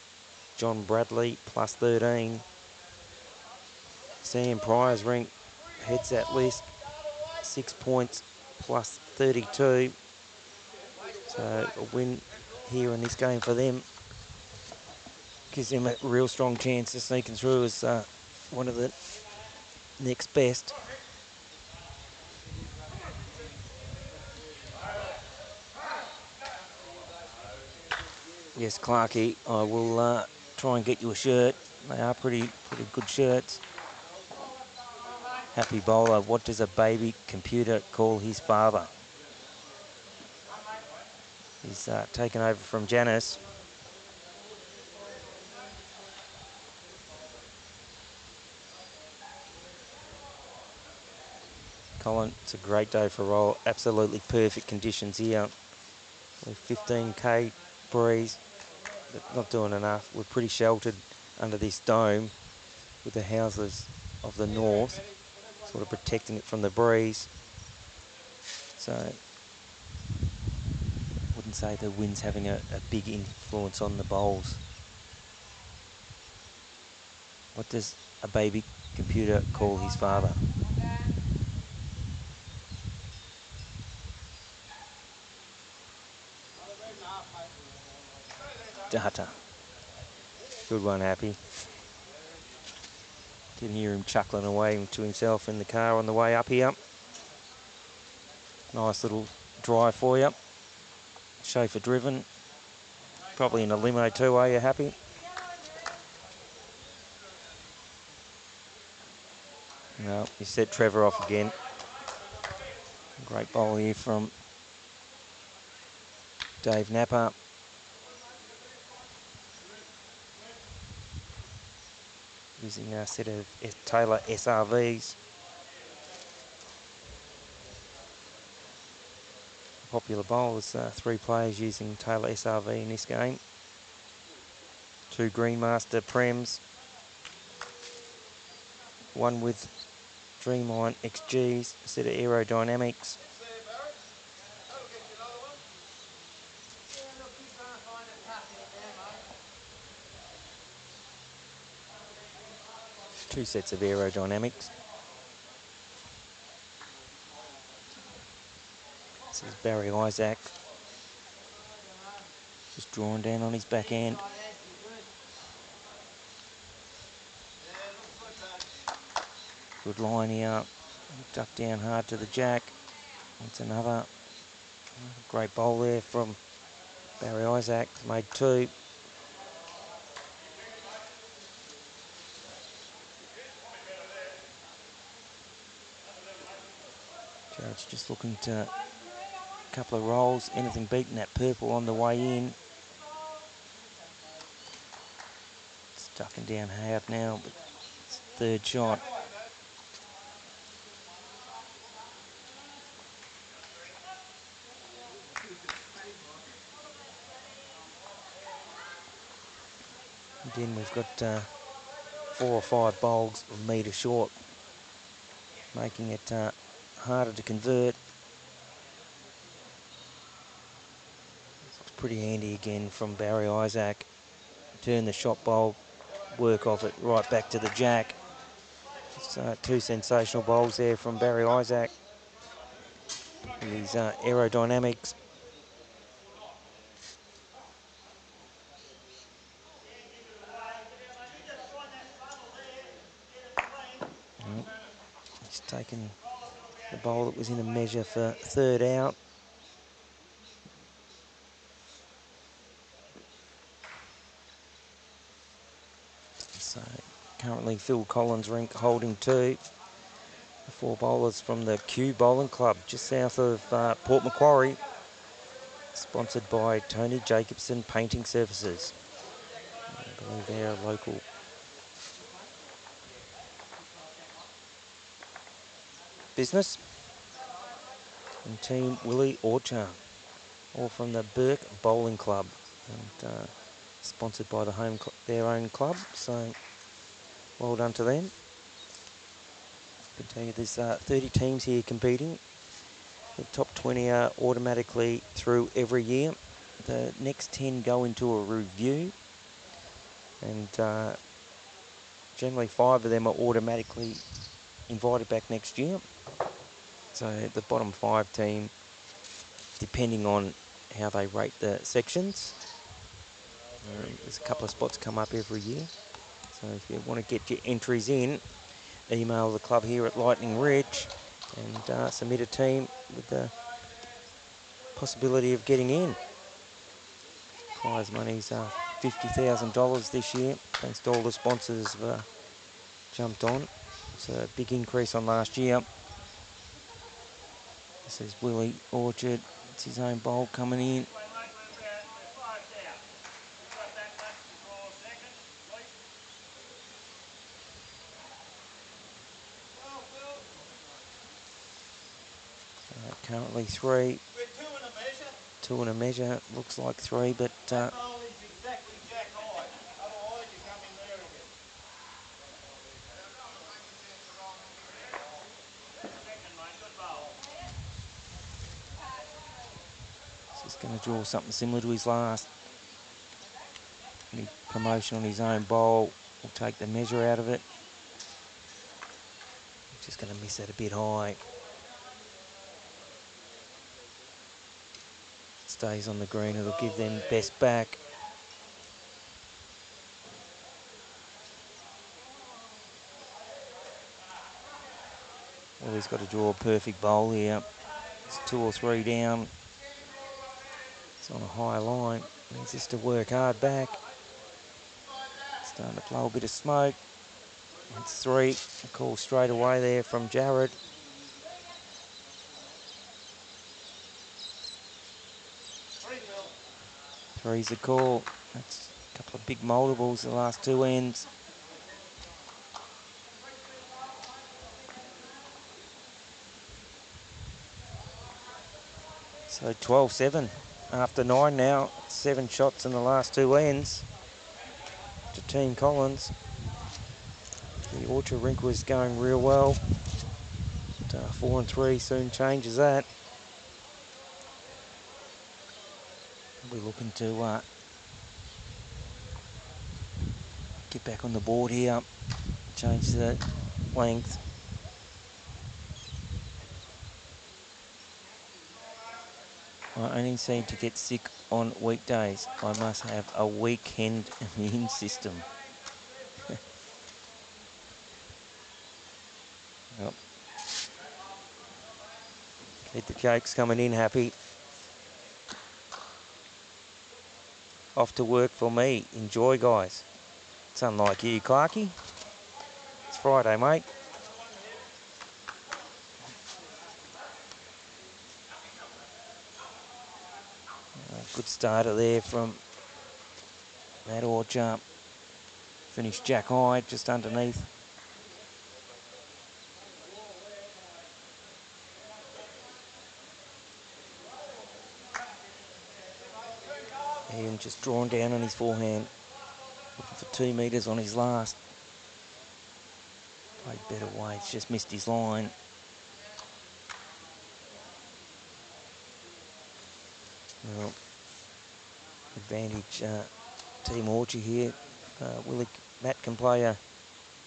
John Bradley, plus 13. Sam Pryor's ranked, heads that list. 6 points plus 32. So a win here in this game for them gives them a real strong chance of sneaking through as one of the next best. Yes, Clarkie, I will try and get you a shirt. They are pretty good shirts. Happy bowler, what does a baby computer call his father? He's taken over from Janice. Colin, it's a great day for a roll. Absolutely perfect conditions here. 15k breeze, but not doing enough. We're pretty sheltered under this dome with the houses of the north, sort of protecting it from the breeze. So wouldn't say the wind's having a big influence on the bowls. What does a baby computer call his father? Data. Good one, Happy. Can hear him chuckling away to himself in the car on the way up here. Nice little drive for you. Chauffeur driven. Probably in a limo too, are you, Happy? No, he set Trevor off again. Great bowl here from Dave Napper. Using a set of Taylor SRVs. Popular bowlers, 3 players using Taylor SRV in this game. 2 Greenmaster Prems. 1 with Dreamline XGs, a set of aerodynamics. Two sets of aerodynamics. This is Barry Isaac Just drawing down on his backhand. Good line here. Duck down hard to the jack. That's another great bowl there from Barry Isaac. Made 2. Jared's just looking to a couple of rolls. Anything beating that purple on the way in. It's ducking down hard now, but it's 3rd shot. Again, we've got 4 or 5 bowls a metre short, making it harder to convert. It's pretty handy again from Barry Isaac. Turn the shot bowl, work off it right back to the jack. It's 2 sensational bowls there from Barry Isaac. His aerodynamics. He's taken the bowl that was in a measure for 3rd out. So currently Phil Collins rink holding 2. The 4 bowlers from the Q Bowling Club just south of Port Macquarie, sponsored by Tony Jacobson Painting Services. I believe they're a local business. And Team Willie Orcher, all from the Burke Bowling Club, and sponsored by their own club. So well done to them. I can tell you there's 30 teams here competing. The top 20 are automatically through every year. The next 10 go into a review, and generally 5 of them are automatically invited back next year. So the bottom 5 team, depending on how they rate the sections, there's a couple of spots come up every year. So if you want to get your entries in, email the club here at Lightning Ridge and submit a team with the possibility of getting in. Prize money's $50,000 this year, thanks to all the sponsors who have jumped on. It's a big increase on last year. This is Willie Orchard. It's his own bowl coming in. Currently 3. 2 and a measure. Looks like 3, but he's going to draw something similar to his last. Any promotion on his own bowl will take the measure out of it. Just going to miss that a bit high. Stays on the green, it'll give them best back. Well, he's got to draw a perfect bowl here. It's 2 or 3 down. It's on a high line. Needs just to work hard back. Starting to blow a bit of smoke. It's 3. A call straight away there from Jared. Three's the call. That's a couple of big multiples the last 2 ends. So 12-7 after 9 now. 7 shots in the last 2 ends to Team Collins. The Orchard rink was going real well. But, 4 and 3 soon changes that. We're looking to get back on the board here. Change the length. I only seem to get sick on weekdays. I must have a weekend immune system. Well, keep the jokes coming in, Happy. Off to work for me. Enjoy, guys. It's unlike you, Clarkie. It's Friday, mate. Good starter there from that orcher. Finished jack high just underneath. And just drawn down on his forehand. Looking for 2 metres on his last. Played better weights, just missed his line. Well, advantage Team Orchard here. Willie Matt can play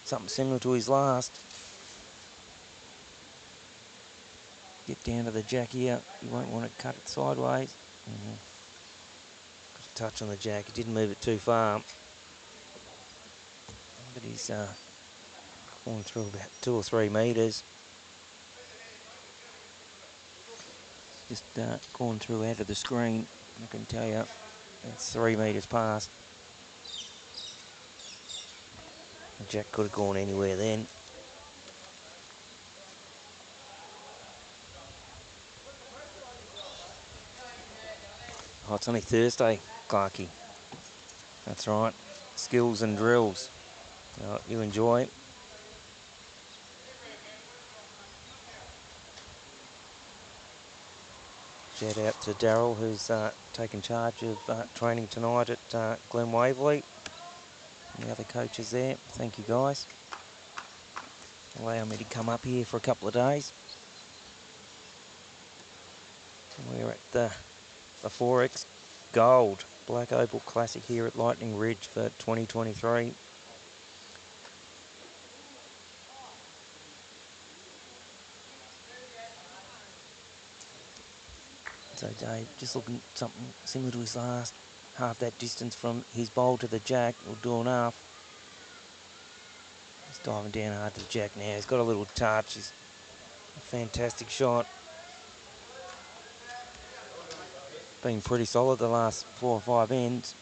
something similar to his last. Get down to the jack here. You won't want to cut it sideways. Got a touch on the jack. He didn't move it too far. But he's gone through about 2 or 3 metres. Just gone through out of the screen. I can tell you, it's 3 metres past. The jack could have gone anywhere then. Oh, it's only Thursday, Clarkie. That's right. Skills and drills. You enjoy. Shout out to Daryl, who's taken charge of training tonight at Glen Waverley. And the other coaches there. Thank you, guys. Allow me to come up here for a couple of days. We're at the 4X Gold Black Opal Classic here at Lightning Ridge for 2023. So Dave, just looking at something similar to his last. Half that distance from his bowl to the jack will do enough. He's diving down hard to the jack now. He's got a little touch. He's a fantastic shot. Been pretty solid the last 4 or 5 ends.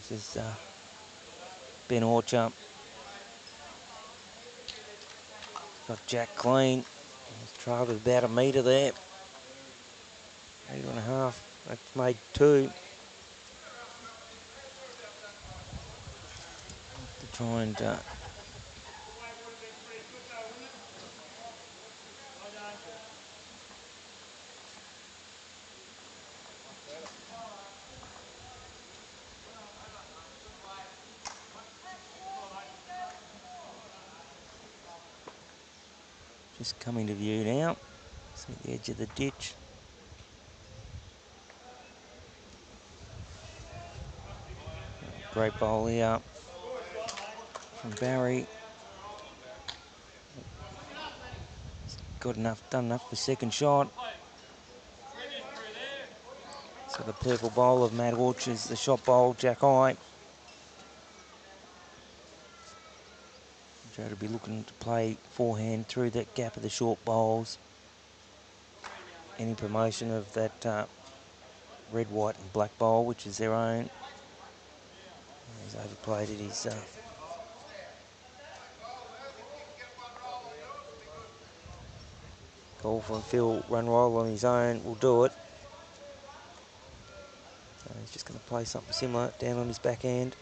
This is Ben Orcher. Got jack clean. He's trailed it about 1 metre there. 8.5. That's made 2. To try and just coming to view now. See the edge of the ditch. Great bowl here from Barry. Got enough, done enough for second shot. So the purple bowl of Matt Orchard's the shot bowl, jack high. Joe to be looking to play forehand through that gap of the short bowls. Any promotion of that red, white and black bowl, which is their own. He's overplayed it. He's golf and Phil run roll on his own will do it. So he's just going to play something similar down on his backhand.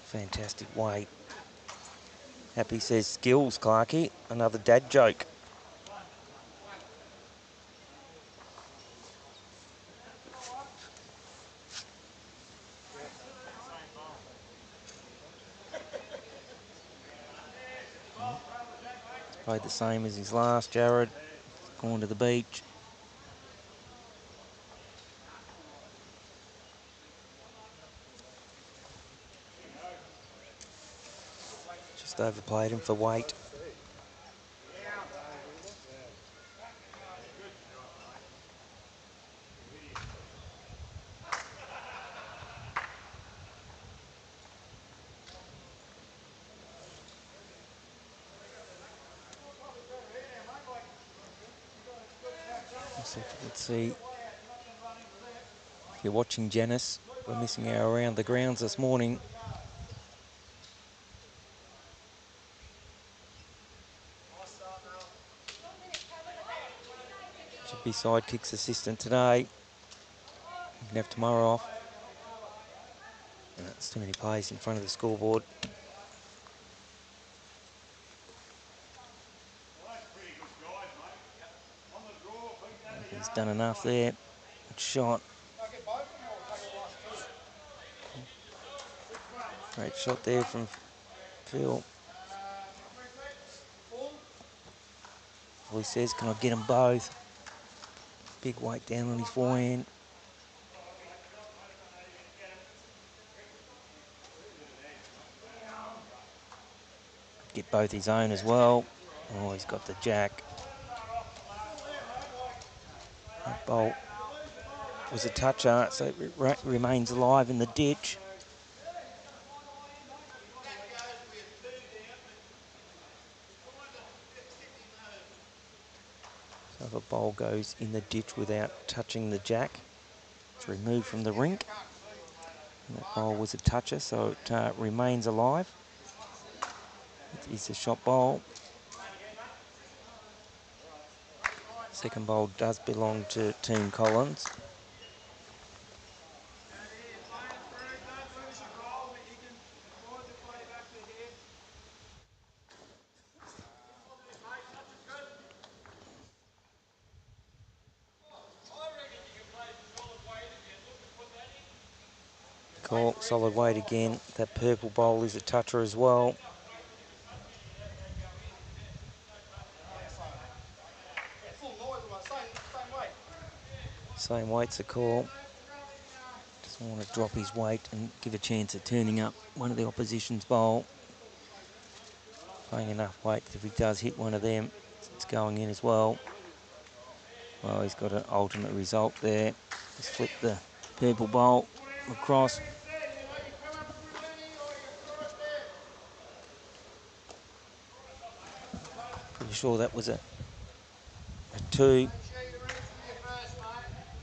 Fantastic weight. Happy says skills, Clarkie. Another dad joke. Played the same as his last, Jared. Gone to the beach. Just overplayed him for weight. Let's see. If you're watching Janice, we're missing our around the grounds this morning. Should be sidekicks assistant today. You can have tomorrow off. And that's too many plays in front of the scoreboard. He's done enough there. Good shot. Great shot there from Phil. All he says, can I get them both? Big weight down on his forehand. Get both his own as well. Oh, he's got the jack. That bolt was a toucher, so it remains alive in the ditch. So if a bowl goes in the ditch without touching the jack, it's removed from the rink. And that bowl was a toucher, so it remains alive. It is a shot bowl. Second bowl does belong to Team Collins. Call, solid weight again. That purple bowl is a toucher as well. Same weight's a call. Doesn't want to drop his weight and give a chance of turning up one of the opposition's bowl. Playing enough weight that if he does hit one of them, it's going in as well. Well, he's got an ultimate result there. He's flipped the purple bowl across. Pretty sure that was a 2.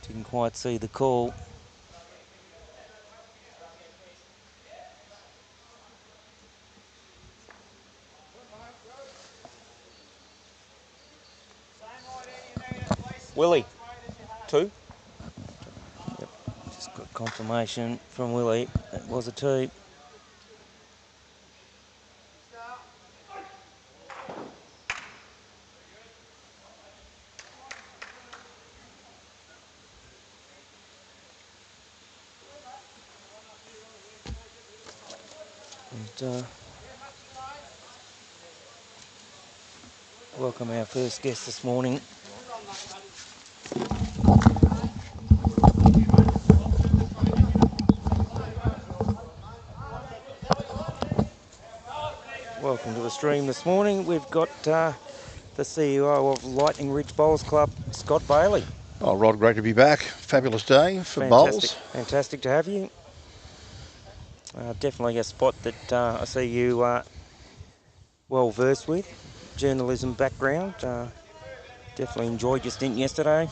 Didn't quite see the call. Willie, 2. Yep, just got confirmation from Willie. That was a 2. And welcome our first guest this morning. Welcome to the stream this morning. We've got the CEO of Lightning Ridge Bowls Club, Scott Bailey. Oh, Rod, great to be back. Fabulous day for bowls. Fantastic to have you. Definitely a spot that I see you well versed with. Journalism background. Definitely enjoyed your stint yesterday.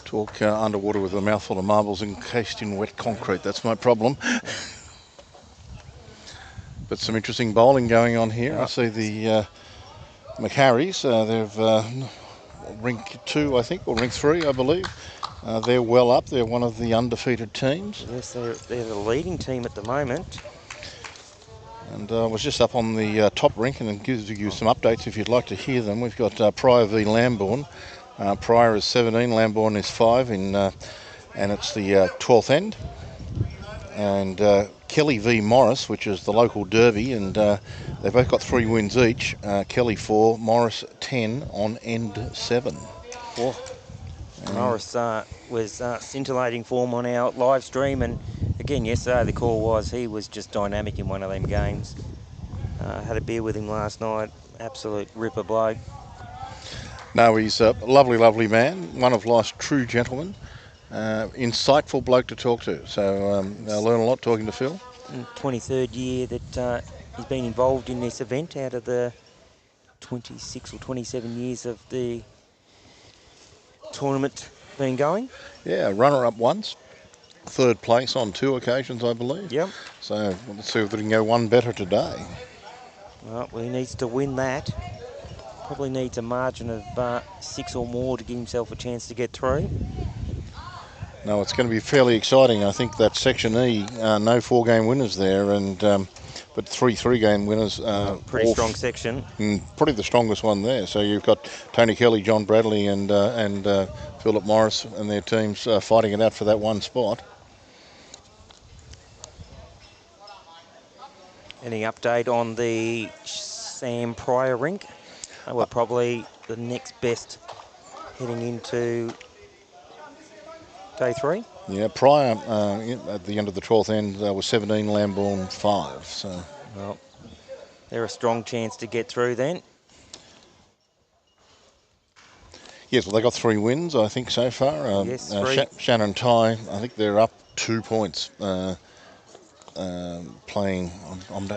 Talk underwater with a mouthful of marbles encased in wet concrete. That's my problem. But some interesting bowling going on here. I see the McHarrys. They've rink 2, I think, or rink 3, I believe. They're well up. They're one of the undefeated teams. Yes, they're the leading team at the moment. And I was just up on the top rink and gives you some updates if you'd like to hear them. We've got Pryor v Lambourne. Pryor is 17, Lambourne is 5, and it's the 12th end. and Kelly v Morris, which is the local derby, and they've both got 3 wins each. Kelly 4, Morris 10 on end 7. Oh, Morris was scintillating form on our live stream, and again yesterday the call was he was just dynamic in one of them games. Had a beer with him last night, absolute ripper bloke. No, he's a lovely, lovely man, one of life's true gentlemen. Insightful bloke to talk to, so I'll learn a lot talking to Phil. 23rd year that he's been involved in this event out of the 26 or 27 years of the tournament been going. Yeah, runner-up once, 3rd place on 2 occasions, I believe. Yep. So let's see if we can go one better today. Well, he needs to win that. Probably needs a margin of 6 or more to give himself a chance to get through. No, it's going to be fairly exciting. I think that Section E, no 4-game winners there, and but 3 3-game winners. Pretty strong section. Probably the strongest one there. So you've got Tony Kelly, John Bradley, and Philip Morris and their teams fighting it out for that one spot. Any update on the Sam Pryor rink? We're probably the next best heading into day 3. Yeah, Pryor at the end of the 12th end was 17, Lambourne 5. So, well, they're a strong chance to get through then. Yes, well, they got 3 wins, I think, so far. Yes, 3. Shannon Ty, I think they're up 2 points playing.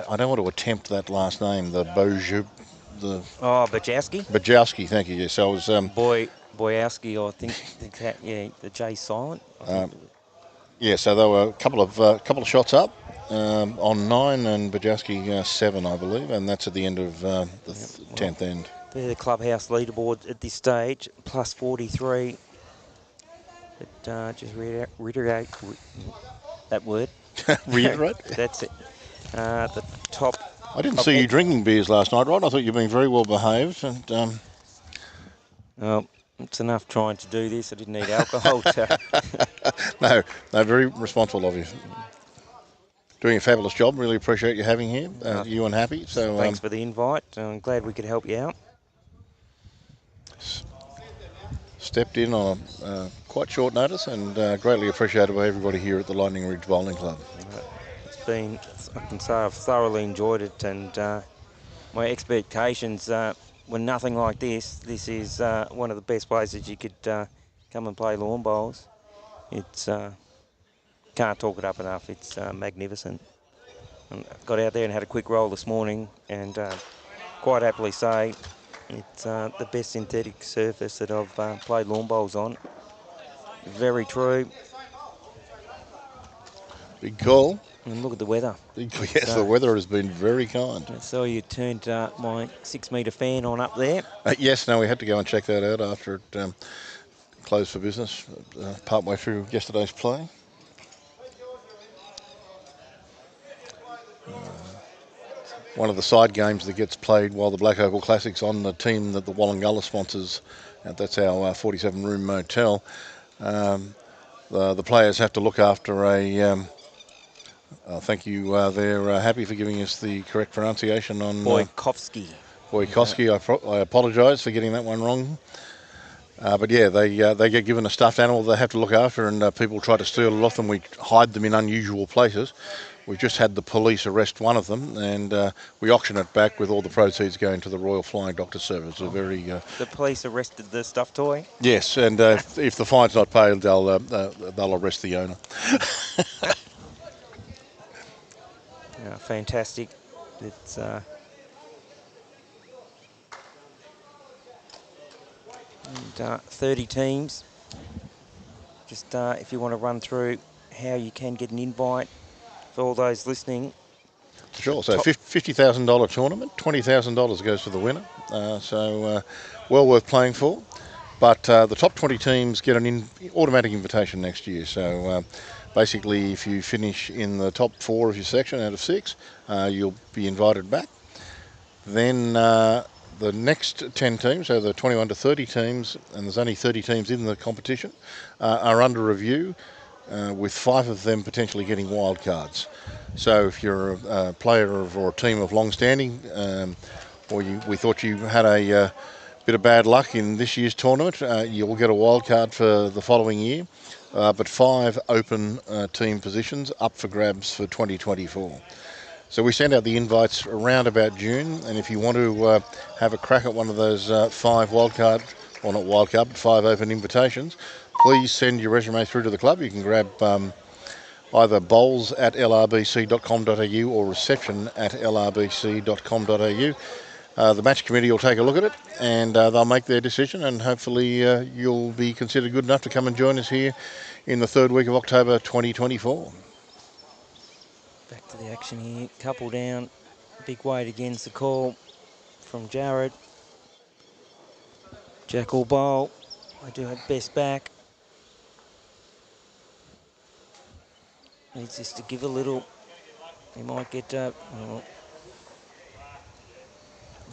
I don't want to attempt that last name, the Bojub. Bajowski? Bajowski, thank you. Yes, I was. Boyowski, I think that, yeah, the J silent. Yeah, so they were a couple of shots up on 9 and Bajowski 7, I believe, and that's at the end of the 10th end. They're the clubhouse leaderboard at this stage, plus 43. But just reiterate that word. Reiterate? That's it. The top. I didn't see you drinking beers last night, Rod. I thought you've been very well behaved. And well, it's enough trying to do this. I didn't need alcohol. No, very responsible of you. Doing a fabulous job. Really appreciate you having here, you and Happy. So thanks for the invite. I'm glad we could help you out. Stepped in on quite short notice, and greatly appreciated by everybody here at the Lightning Ridge Bowling Club. It's been, I can say I've thoroughly enjoyed it, and my expectations were nothing like this. This is one of the best places you could come and play lawn bowls. It's can't talk it up enough. It's magnificent. And I got out there and had a quick roll this morning, and quite happily say it's the best synthetic surface that I've played lawn bowls on. Very true. Big call. And look at the weather. Yes, the weather has been very kind. I saw you turned my 6-metre fan on up there. Yes, no, we had to go and check that out after it closed for business partway through yesterday's play. One of the side games that gets played while the Black Opal Classic's on, the team that the Wollongullah sponsors, that's our 47-room motel. The players have to look after a... thank you. They're happy for giving us the correct pronunciation on... Boykovsky. Boykovsky. I apologise for getting that one wrong. But yeah, they get given a stuffed animal they have to look after, and people try to steal it off them. We hide them in unusual places. We just had the police arrest one of them, and we auction it back with all the proceeds going to the Royal Flying Doctor Service. A very the police arrested the stuffed toy? Yes, and if the fine's not paid, they'll arrest the owner. Yeah, fantastic. It's and 30 teams. Just if you want to run through how you can get an invite for all those listening. Sure, so $50,000 tournament, $20,000 goes to the winner, so well worth playing for. But the top 20 teams get an automatic invitation next year, so basically if you finish in the top 4 of your section out of 6, you'll be invited back. Then the next 10 teams, so the 21 to 30 teams, and there's only 30 teams in the competition, are under review. with 5 of them potentially getting wild cards. So if you're a player or a team of long-standing, or we thought you had a bit of bad luck in this year's tournament, you'll get a wild card for the following year. But 5 open team positions up for grabs for 2024. So we send out the invites around about June, and if you want to have a crack at one of those 5 wildcard, or not wildcard, but 5 open invitations, please send your resume through to the club. You can grab either bowls@lrbc.com.au or reception@lrbc.com.au. The match committee will take a look at it, and they'll make their decision, and hopefully you'll be considered good enough to come and join us here in the 3rd week of October 2024. Back to the action here. Couple down. Big weight against the call from Jared. Jack or bowl. I do have best back. Needs just to give a little. He might get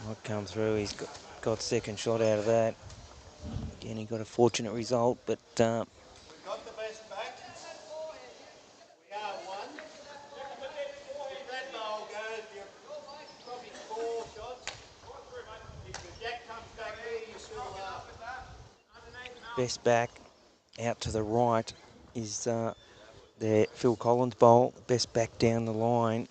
might come through. He's got second shot out of that. Again, he got a fortunate result, but We've got the best back. We are 1. If that bowl goes, you're probably 4 shots. If the jack comes back here, you still are. best back out to the right is their Phil Collins bowl. Best back down the line.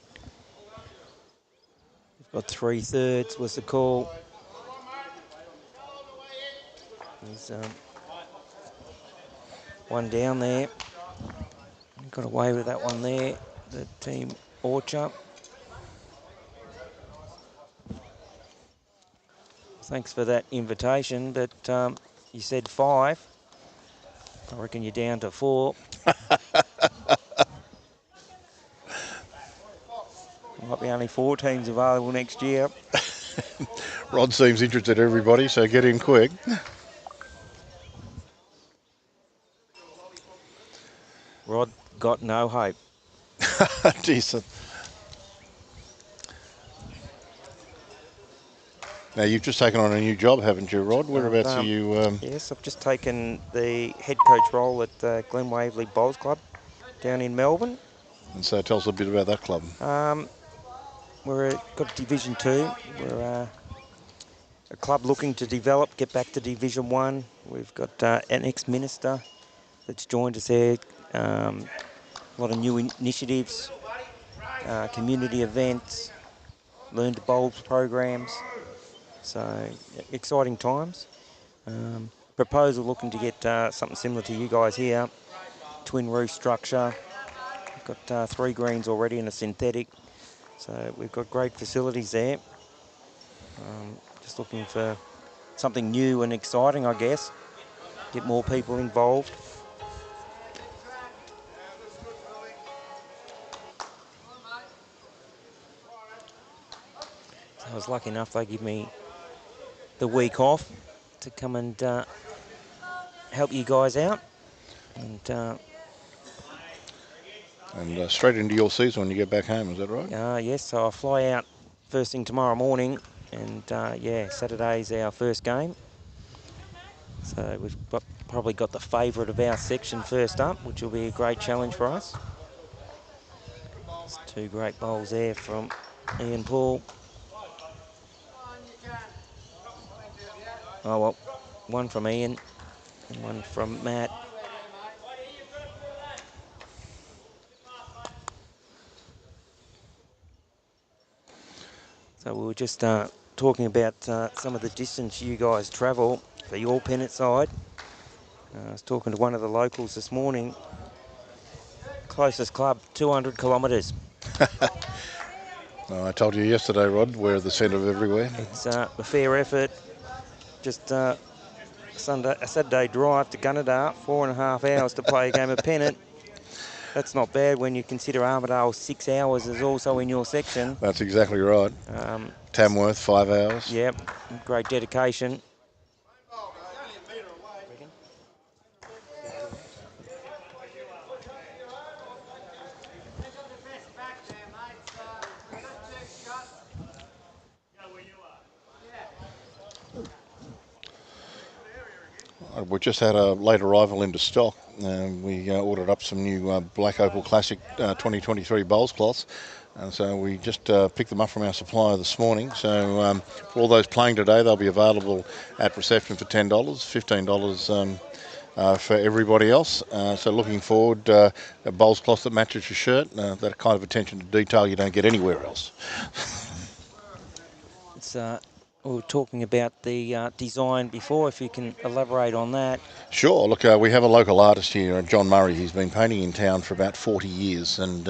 We've got 3/3 was the call. There's one down there. Got away with that one there. The team Orcher. Thanks for that invitation, but you said 5. I reckon you're down to 4. Might be only 4 teams available next year. Rod seems interested, everybody, so get in quick. Rod got no hope. Decent. Now, you've just taken on a new job, haven't you, Rod? Whereabouts are you? Yes, I've just taken the head coach role at Glen Waverley Bowls Club down in Melbourne. And so tell us a bit about that club. Got Division 2. We're a club looking to develop, get back to Division 1. We've got an ex-minister that's joined us there. A lot of new initiatives, community events, learn to bowls programs. So exciting times. Proposal looking to get something similar to you guys here. Twin roof structure. We've got 3 greens already and a synthetic. So we've got great facilities there. Just looking for something new and exciting, I guess. Get more people involved. So I was lucky enough they give me the week off to come and help you guys out. And straight into your season when you get back home, is that right? Yes, so I fly out first thing tomorrow morning, and Saturday's our first game. So we've probably got the favourite of our section first up, which will be a great challenge for us. There's 2 great bowls there from Ian Paul. Oh well, one from Ian and one from Matt. So we were just talking about some of the distance you guys travel for your pennant side. I was talking to one of the locals this morning. Closest club, 200 kilometres. I told you yesterday, Rod, we're the centre of everywhere. It's a fair effort. Just a Saturday drive to Gunnedah, 4.5 hours to play a game of pennant. That's not bad when you consider Armidale 6 hours is also in your section. That's exactly right. Tamworth, 5 hours. Yep, great dedication. We just had a late arrival into stock. We ordered up some new Black Opal Classic 2023 bowls cloths. And so we just picked them up from our supplier this morning. So for all those playing today, they'll be available at reception for $10, $15 for everybody else. So looking forward, a bowls cloth that matches your shirt, that kind of attention to detail you don't get anywhere else. It's, we were talking about the design before, if you can elaborate on that. Sure. Look, we have a local artist here, John Murray. He's been painting in town for about 40 years, and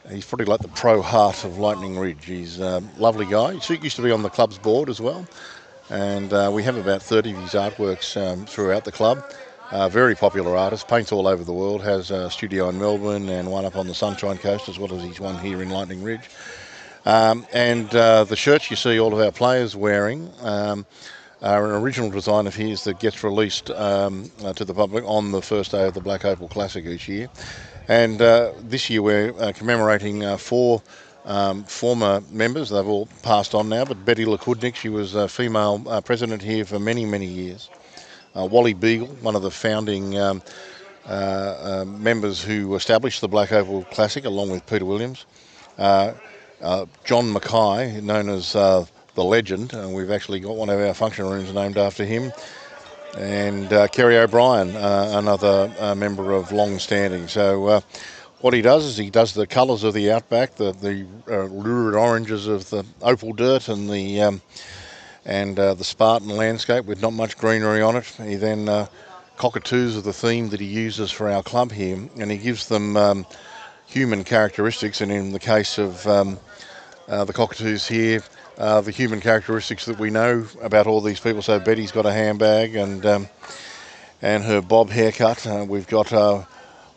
he's probably like the pro heart of Lightning Ridge. He's a lovely guy. He used to be on the club's board as well, and we have about 30 of his artworks throughout the club. Very popular artist, paints all over the world, has a studio in Melbourne and one up on the Sunshine Coast, as well as his one here in Lightning Ridge. And the shirts you see all of our players wearing are an original design of his that gets released to the public on the first day of the Black Opal Classic each year. And this year we're commemorating 4 former members. They've all passed on now, but Betty Lakudnik, she was a female president here for many, many years. Wally Beagle, one of the founding members who established the Black Opal Classic, along with Peter Williams. John Mackay, known as the Legend, and we've actually got one of our function rooms named after him. And Kerry O'Brien, another member of long standing. So what he does is he does the colours of the outback, the lurid oranges of the opal dirt and the Spartan landscape with not much greenery on it. He then cockatoos are the theme that he uses for our club here, and he gives them human characteristics. And in the case of the cockatoos here, the human characteristics that we know about all these people. So Betty's got a handbag and her bob haircut. We've got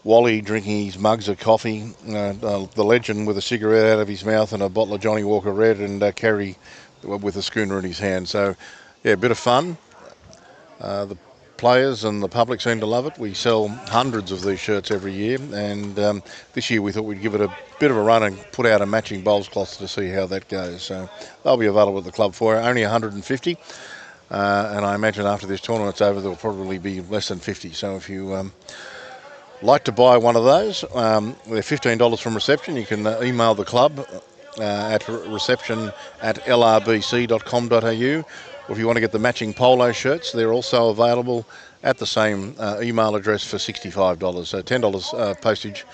Wally drinking his mugs of coffee, the Legend with a cigarette out of his mouth and a bottle of Johnny Walker Red, and Kerry with a schooner in his hand. So, yeah, a bit of fun. The players and the public seem to love it. We sell hundreds of these shirts every year, and this year we thought we'd give it a bit of a run and put out a matching bowls cloth to see how that goes. So they'll be available at the club for only 150, and I imagine after this tournament's over there'll probably be less than 50. So if you like to buy one of those, they're $15 from reception. You can email the club at reception@lrbc.com.au. Or if you want to get the matching polo shirts, they're also available at the same email address for $65. So $10 postage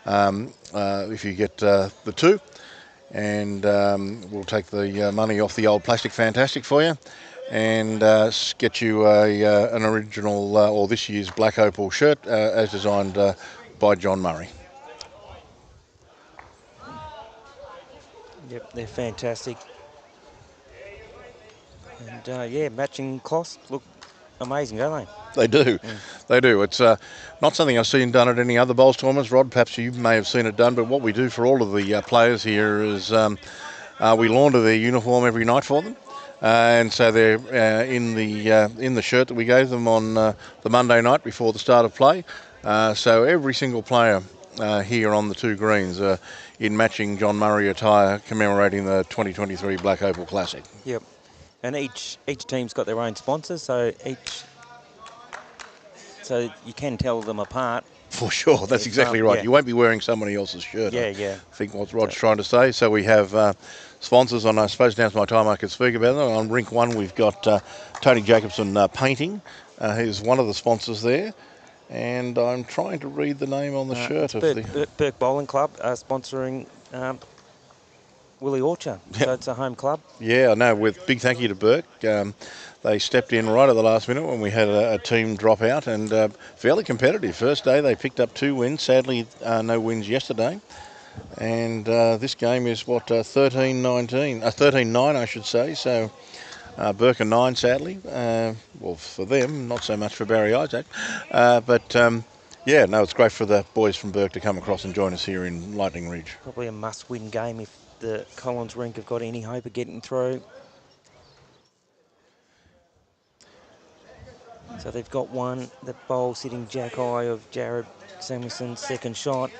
if you get the two. And we'll take the money off the old Plastic Fantastic for you and get you an original or this year's Black Opal shirt as designed by John Murray. Yep, they're fantastic. And yeah, matching cloths look amazing, don't they? They do. They do. It's not something I've seen done at any other bowls tournaments. Rod, perhaps you may have seen it done, but what we do for all of the players here is we launder their uniform every night for them. And so they're in the shirt that we gave them on the Monday night before the start of play. So every single player here on the two greens in matching John Murray attire commemorating the 2023 Black Opal Classic. Yep. And each team's got their own sponsors, so you can tell them apart. For sure, that's exactly right. Yeah. You won't be wearing somebody else's shirt. Yeah, I think what Rod's trying to say. So we have sponsors on, I suppose now's my time I could speak about them. On rink one, we've got Tony Jacobson Painting, who's one of the sponsors there. And I'm trying to read the name on the shirt of Burke Bowling Club sponsoring Willie Orcher. Yep. So it's a home club. Yeah, I know. With big thank you to Burke. They stepped in right at the last minute when we had a team drop out, and fairly competitive. First day they picked up 2 wins. Sadly, no wins yesterday. And this game is 13-9 I should say. So Burke a 9 sadly. Well, for them, not so much for Barry Isaac. Yeah, no, it's great for the boys from Burke to come across and join us here in Lightning Ridge. Probably a must-win game if the Collins rink have got any hope of getting through. So they've got one, the bowl sitting jack eye of Jared Samuelson's second shot. 2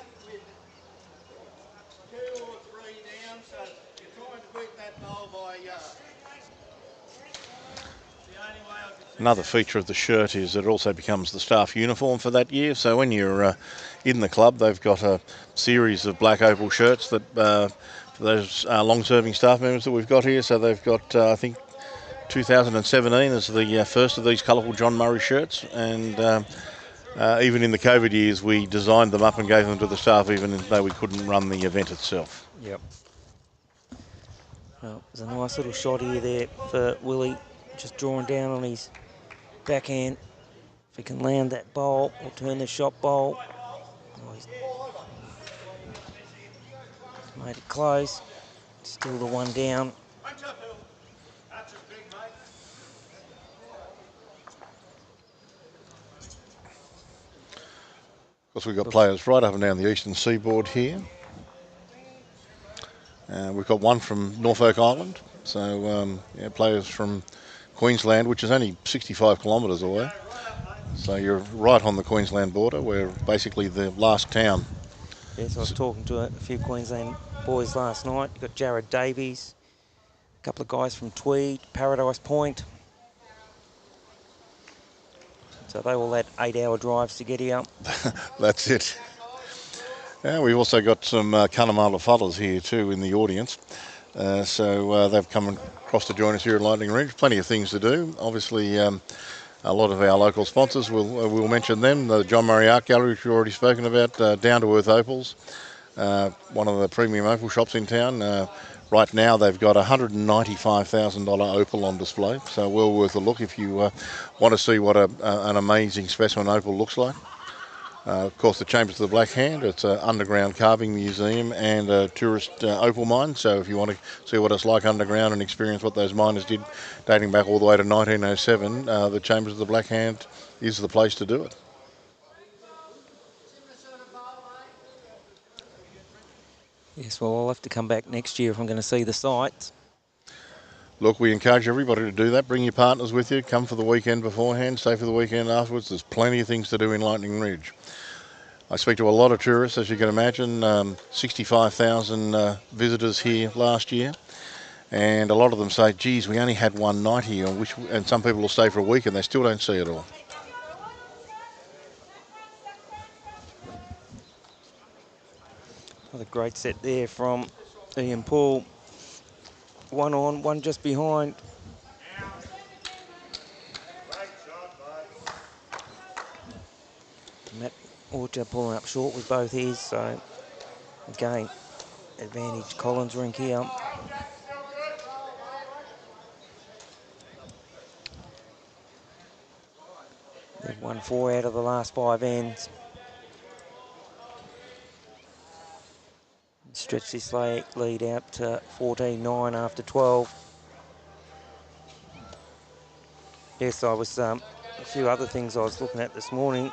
or 3 down, so you're trying to beat that bowl by the Another feature of the shirt is that it also becomes the staff uniform for that year. So when you're in the club, they've got a series of Black Opal shirts that for those long-serving staff members that we've got here. So they've got, I think, 2017 is the first of these colourful John Murray shirts, and even in the COVID years, we designed them up and gave them to the staff, even though we couldn't run the event itself. Yep. Well, there's a nice little shot here there for Willie, just drawing down on his backhand. If he can land that bowl or turn the shot bowl. Oh, he's made it close. Still the one down. Of course, we've got players right up and down the eastern seaboard here. We've got one from Norfolk Island, so yeah, players from Queensland, which is only 65 kilometres away. So you're right on the Queensland border. We're basically the last town. Yes, I was talking to a few Queensland boys last night. You've got Jared Davies, a couple of guys from Tweed, Paradise Point. So they all had 8-hour drives to get here. That's it. Yeah, we've also got some Cunnamulla fellas here too in the audience. So they've come across to join us here at Lightning Ridge. Plenty of things to do. Obviously, a lot of our local sponsors, we'll mention them. The John Murray Art Gallery, which we've already spoken about. Down to Earth Opals, one of the premium opal shops in town. Right now, they've got a $195,000 opal on display. So well worth a look if you want to see what an amazing specimen opal looks like. Of course, the Chambers of the Black Hand, it's an underground carving museum and a tourist opal mine. So if you want to see what it's like underground and experience what those miners did dating back all the way to 1907, the Chambers of the Black Hand is the place to do it. Yes, well, I'll have to come back next year if I'm going to see the sites. Look, we encourage everybody to do that. Bring your partners with you. Come for the weekend beforehand. Stay for the weekend afterwards. There's plenty of things to do in Lightning Ridge. I speak to a lot of tourists, as you can imagine. 65,000 visitors here last year. And a lot of them say, geez, we only had one night here. And some people will stay for a week and they still don't see it all. Another great set there from Ian Paul. One on, one just behind. Matt Orcher pulling up short with both his, so again, advantage Collins rink here. They've won 4 out of the last 5 ends. Stretch this lead out to 14-9 after 12. Yes, I was a few other things I was looking at this morning.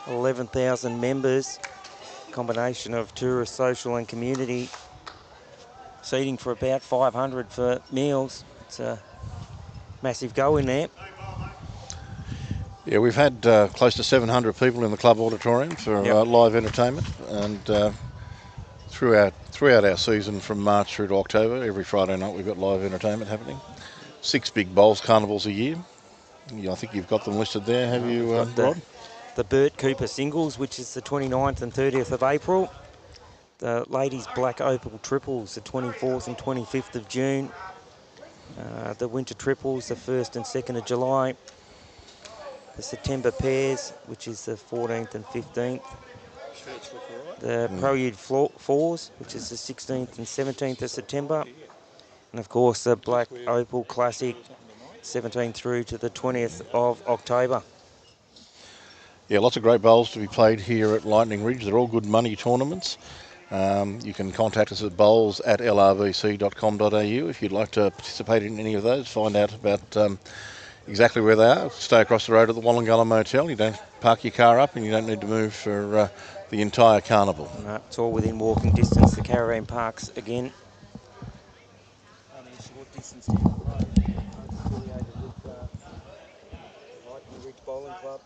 11,000 members, combination of tourist, social and community. Seating for about 500 for meals. It's a massive go in there. Yeah, we've had close to 700 people in the club auditorium for live entertainment, and throughout our season from March through to October, every Friday night we've got live entertainment happening. 6 big bowls carnivals a year. I think you've got them listed there, have you, Rod? The Bert Cooper Singles, which is the 29th and 30th of April. The Ladies Black Opal Triples, the 24th and 25th of June. The Winter Triples, the 1st and 2nd of July. The September Pairs, which is the 14th and 15th. The Prelude Fours, which is the 16th and 17th of September. And of course the Black Opal Classic, 17th through to the 20th of October. Yeah, lots of great bowls to be played here at Lightning Ridge. They're all good money tournaments. You can contact us at bowls@lrvc.com.au if you'd like to participate in any of those, find out about exactly where they are. Stay across the road at the Wollongullo Motel. You don't park your car up and you don't need to move for the entire carnival. No, it's all within walking distance. The caravan parks again. Only a short distance down the road. Affiliated with Lightning Ridge Bowling Club.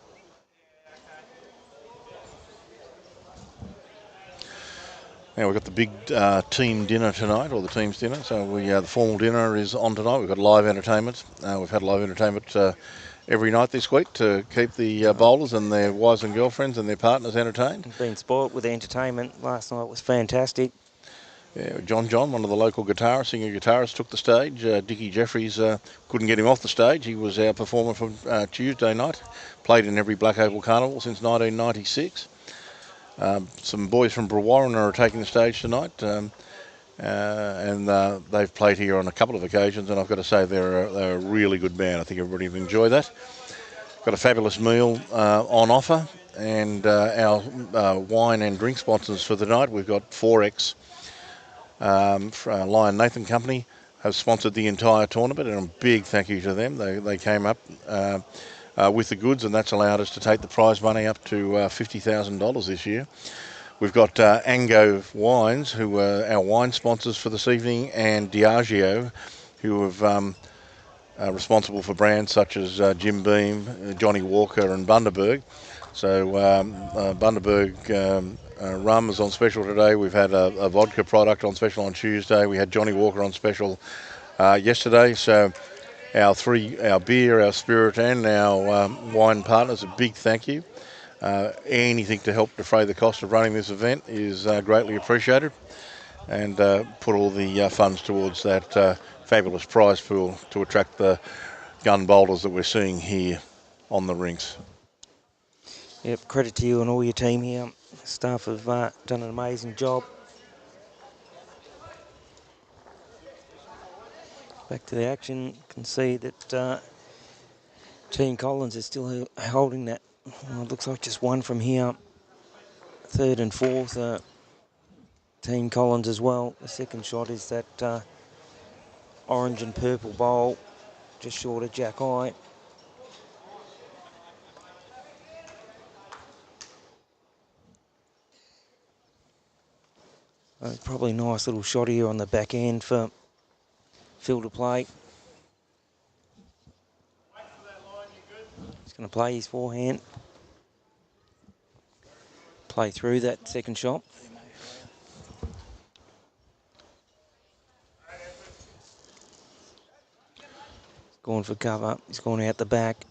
Now we've got the big team dinner tonight, or the team's dinner. So the formal dinner is on tonight. We've got live entertainment. We've had live entertainment every night this week to keep the bowlers and their wives and girlfriends and their partners entertained. Been spoilt with the entertainment. Last night was fantastic. Yeah, John, one of the local singer guitarists, took the stage. Dickie Jeffries couldn't get him off the stage. He was our performer from Tuesday night. Played in every Black Opal Carnival since 1996. Some boys from Brewarrina are taking the stage tonight, and they've played here on a couple of occasions, and I've got to say they're a really good band. I think everybody will enjoy that. Got a fabulous meal on offer, and our wine and drink sponsors for the night, we've got 4X Lion Nathan Company have sponsored the entire tournament, and a big thank you to them. They came up with the goods, and that's allowed us to take the prize money up to $50,000 this year. We've got Ango Wines, who are our wine sponsors for this evening, and Diageo, who have responsible for brands such as Jim Beam, Johnny Walker and Bundaberg. So Bundaberg rum is on special today. We've had a vodka product on special on Tuesday. We had Johnny Walker on special yesterday. So our beer, our spirit and our wine partners, a big thank you. Anything to help defray the cost of running this event is greatly appreciated, and put all the funds towards that fabulous prize pool to attract the gun bowlers that we're seeing here on the rinks. Yep, credit to you and all your team here. Staff have done an amazing job. Back to the action, you can see that Team Collins is still holding that. Well, it looks like just one from here. Third and fourth, Team Collins as well. The second shot is that orange and purple bowl, just short of Jack Eye. Probably a nice little shot here on the back end for Phil to play. He's going to play his forehand. Play through that second shot. He's going for cover. He's going out the back.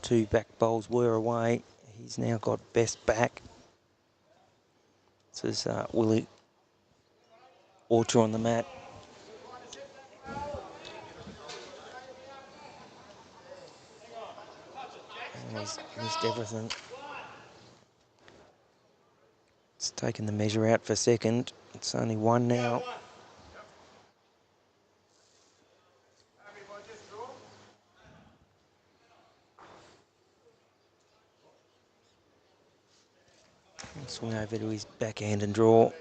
Two back bowls were away. He's now got best back. This is Willie Orcher on the mat. And he's missed everything. It's taken the measure out for second. It's only one now. Swing over to his backhand and draw.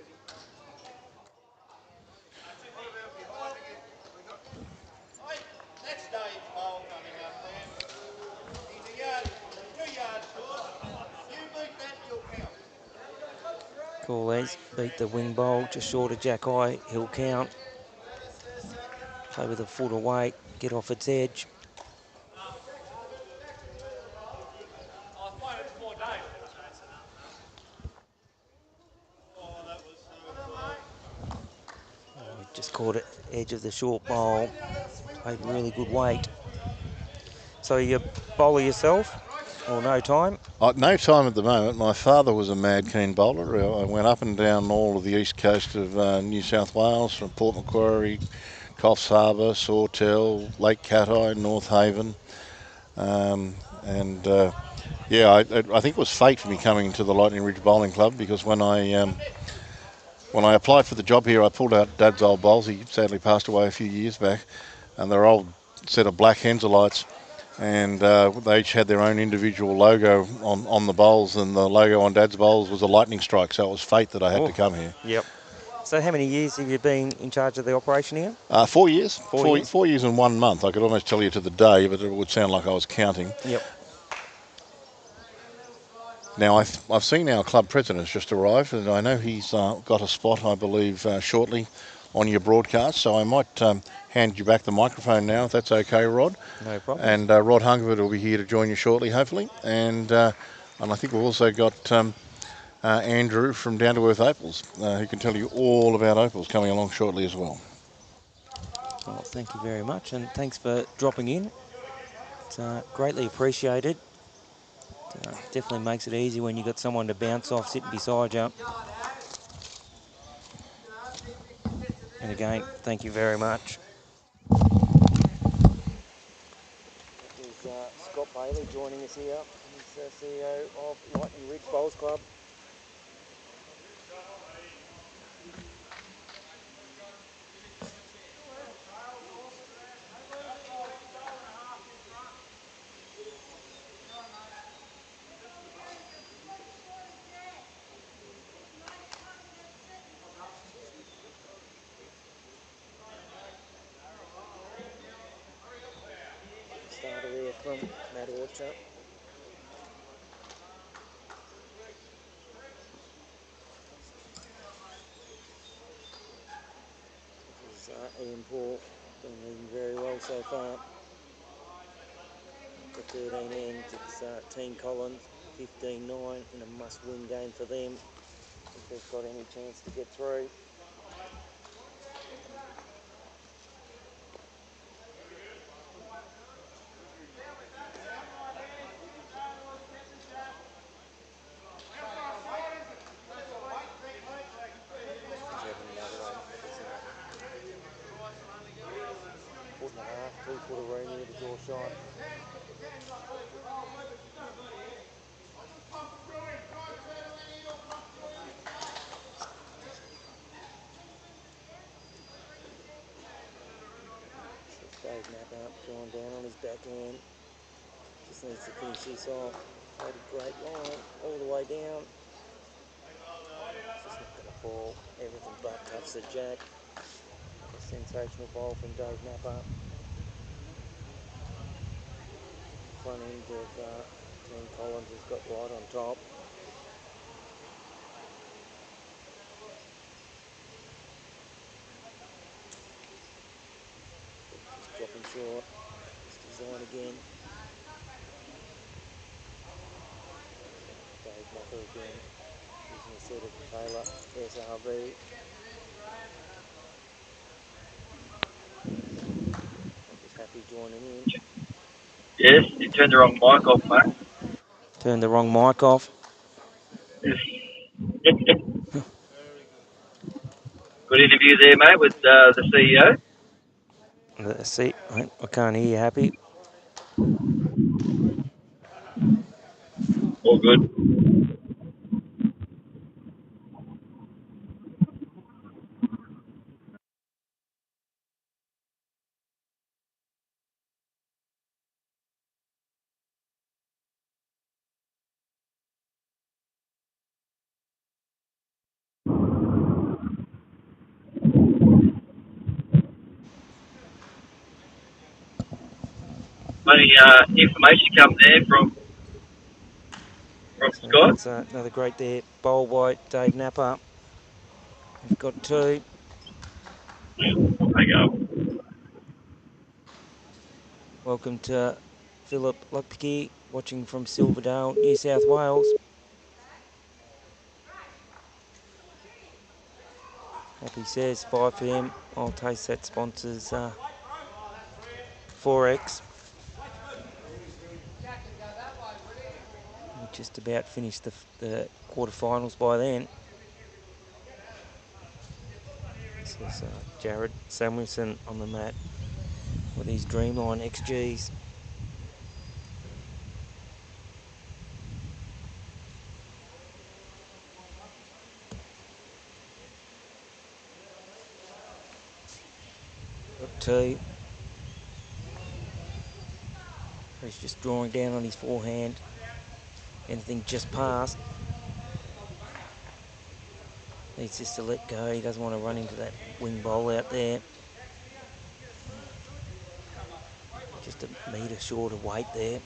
Call these, beat the wing bowl, just short of Jack Eye, he'll count. Play with a foot away, get off its edge. Just caught it edge of the short bowl. Played really good weight. So you bowler yourself, or no time? No time at the moment. My father was a mad keen bowler. I went up and down all of the east coast of New South Wales, from Port Macquarie, Coffs Harbour, Sawtell, Lake Cat-Eye, North Haven. I think it was fate for me coming to the Lightning Ridge Bowling Club, because when I applied for the job here, I pulled out Dad's old bowls. He sadly passed away a few years back, and they're old set of black Henselites, and they each had their own individual logo on the bowls, and the logo on Dad's bowls was a lightning strike, so it was fate that I had to come here. Yep. So how many years have you been in charge of the operation here? 4 years. 4 years? 4 years and 1 month. I could almost tell you to the day, but it would sound like I was counting. Yep. Now, I've seen our club president has just arrived, and I know he's got a spot, I believe, shortly on your broadcast. So I might hand you back the microphone now, if that's okay, Rod. No problem. And Rod Hungerford will be here to join you shortly, hopefully. And I think we've also got Andrew from Down to Earth Opals, who can tell you all about opals, coming along shortly as well. Well, thank you very much, and thanks for dropping in. It's greatly appreciated. It definitely makes it easy when you've got someone to bounce off sitting beside you. And again, thank you very much. There's Scott Bailey joining us here. He's CEO of Lightning Ridge Bowls Club. Starter there from Matt Orcher. This is Ian Paul, been leading very well so far. The 13 ends, it's Team Collins, 15-9 in a must-win game for them if they've got any chance to get through. Foot and a half, 3-footer room here to draw shot. Dave Napper going down on his backhand. Just needs to finish this off. Played a great line all the way down. It's just not going to fall. Everything but touch the jack. A sensational bowl from Dave Napper. Front end of Team Collins has got right on top. Just dropping short. Just design again. Dave Napper again. Using a set of Taylor SRV. Just happy joining in. Yes, you turned the wrong mic off, mate. Turned the wrong mic off. Good interview there, mate, with the CEO. See, I can't hear you, Happy. All good. Any information come there from Scott? That's another great there. Bowl by Dave Napper. We've got two. There you go. Welcome to Philip Lockpicky, watching from Silverdale, New South Wales. Happy says 5 PM. I'll taste that sponsors 4X. We just about finished the quarterfinals by then. This is Jared Samuelson on the mat with his Dreamline XGs. Got two. He's just drawing down on his forehand. Anything just past. Needs just to let go. He doesn't want to run into that wing bowl out there. Just a metre short of weight there.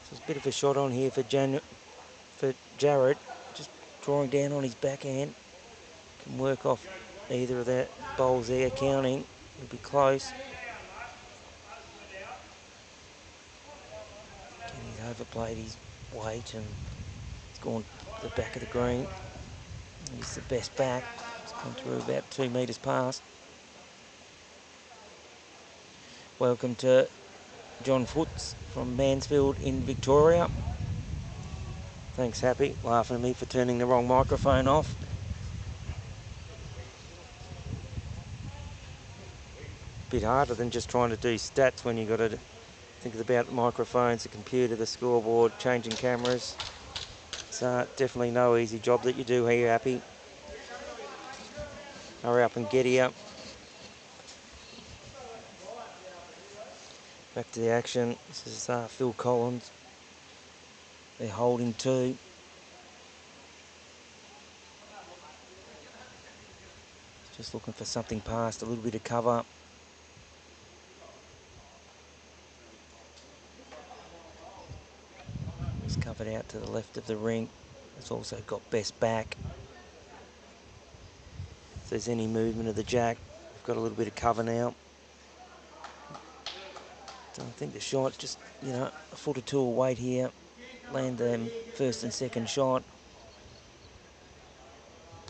So it's a bit of a shot on here for Jared. Just drawing down on his backhand. Can work off either of that bowls there, counting. It'll be close. Again, he's overplayed his weight and it's gone to the back of the green. He's the best back. It's gone through about 2 metres past. Welcome to John Foots from Mansfield in Victoria. Thanks, Happy, laughing at me for turning the wrong microphone off. Bit harder than just trying to do stats when you've got to think about the microphones, the computer, the scoreboard, changing cameras. It's definitely no easy job that you do here, Happy. Hurry up and get here. Back to the action. This is Phil Collins. They're holding 2. Just looking for something past, a little bit of cover. He's covered out to the left of the ring. It's also got best back. If there's any movement of the jack, we've got a little bit of cover now. Don't think the shot's just, you know, a foot or 2 of weight here. Land them first and second shot.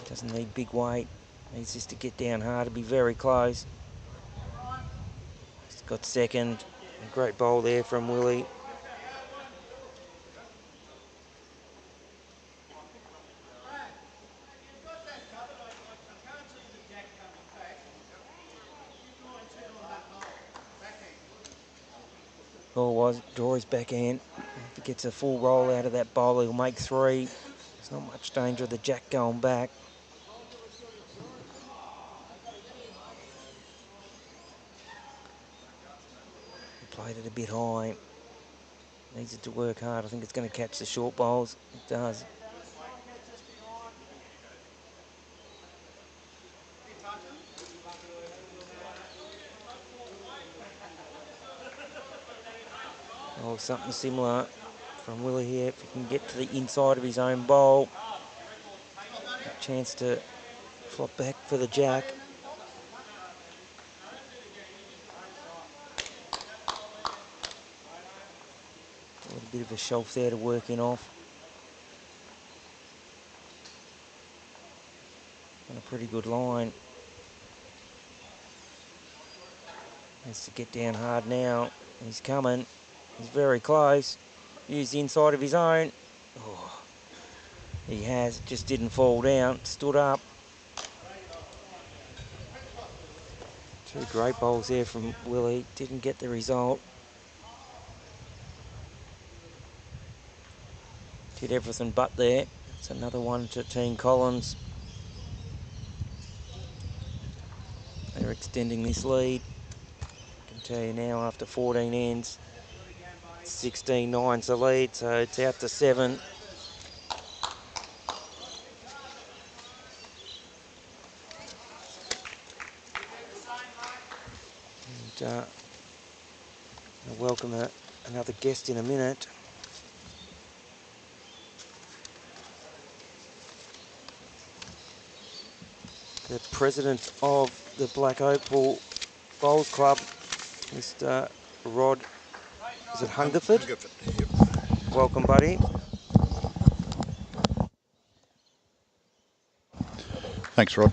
Doesn't need big weight. Needs just to get down hard to be very close. He's got second. A great bowl there from Willie. All was draw his backhand. If he gets a full roll out of that bowl, he'll make 3. There's not much danger of the jack going back. He played it a bit high. Needs it to work hard. I think it's going to catch the short bowls. It does. Oh, something similar from Willie here. If he can get to the inside of his own bowl, a chance to flop back for the jack. A little bit of a shelf there to work in off. And a pretty good line. Has to get down hard now. He's coming. He's very close. Use the inside of his own. Oh, he has. Just didn't fall down. Stood up. 2 great bowls there from Willie. Didn't get the result. Did everything but there. It's another one to Team Collins. They're extending this lead. I can tell you now after 14 ends, 16-9's the lead, so it's out to 7. And I'll welcome another guest in a minute. The president of the Black Opal Bowls Club, Mr. Rod, is it Hungerford? Hungerford, yep. Welcome, buddy. Thanks, Rod.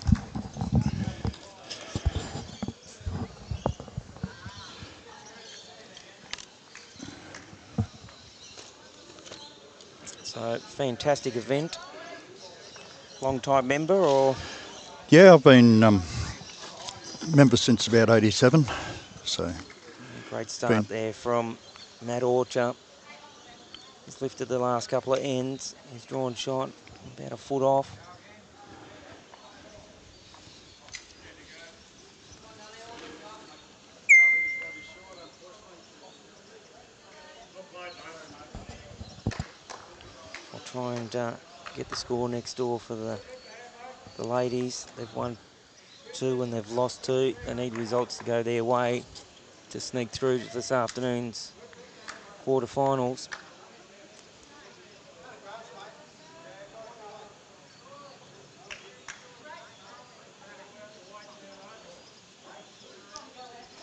So, fantastic event. Long-time member, or? Yeah, I've been member since about 87, so. Great start there from Matt Orcher. He's lifted the last couple of ends. He's drawn shot about a foot off. I'll try and get the score next door for the ladies. They've won 2 and they've lost 2. They need results to go their way to sneak through to this afternoon's quarterfinals.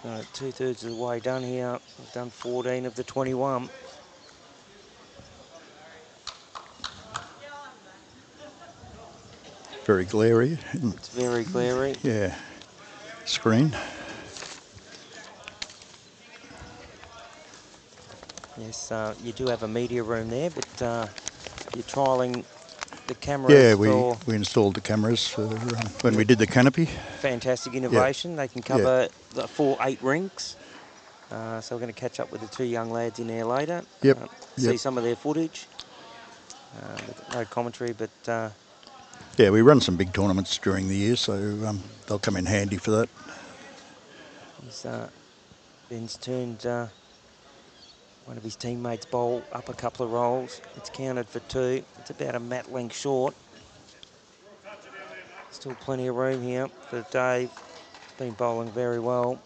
2/3 of the way done here. We've done 14 of the 21. Very glary. It's very glary. Yeah. Screen. Yes, you do have a media room there, but you're trialling the cameras. Yeah, for we installed the cameras for when we did the canopy. fantastic innovation. They can cover the 8 rinks. So we're going to catch up with the 2 young lads in there later. Yep. See some of their footage. No commentary, but yeah, we run some big tournaments during the year, so they'll come in handy for that. Ben's turned one of his teammates' bowl up a couple of rolls. It's counted for 2. It's about a mat length short. Still plenty of room here for Dave. Been bowling very well.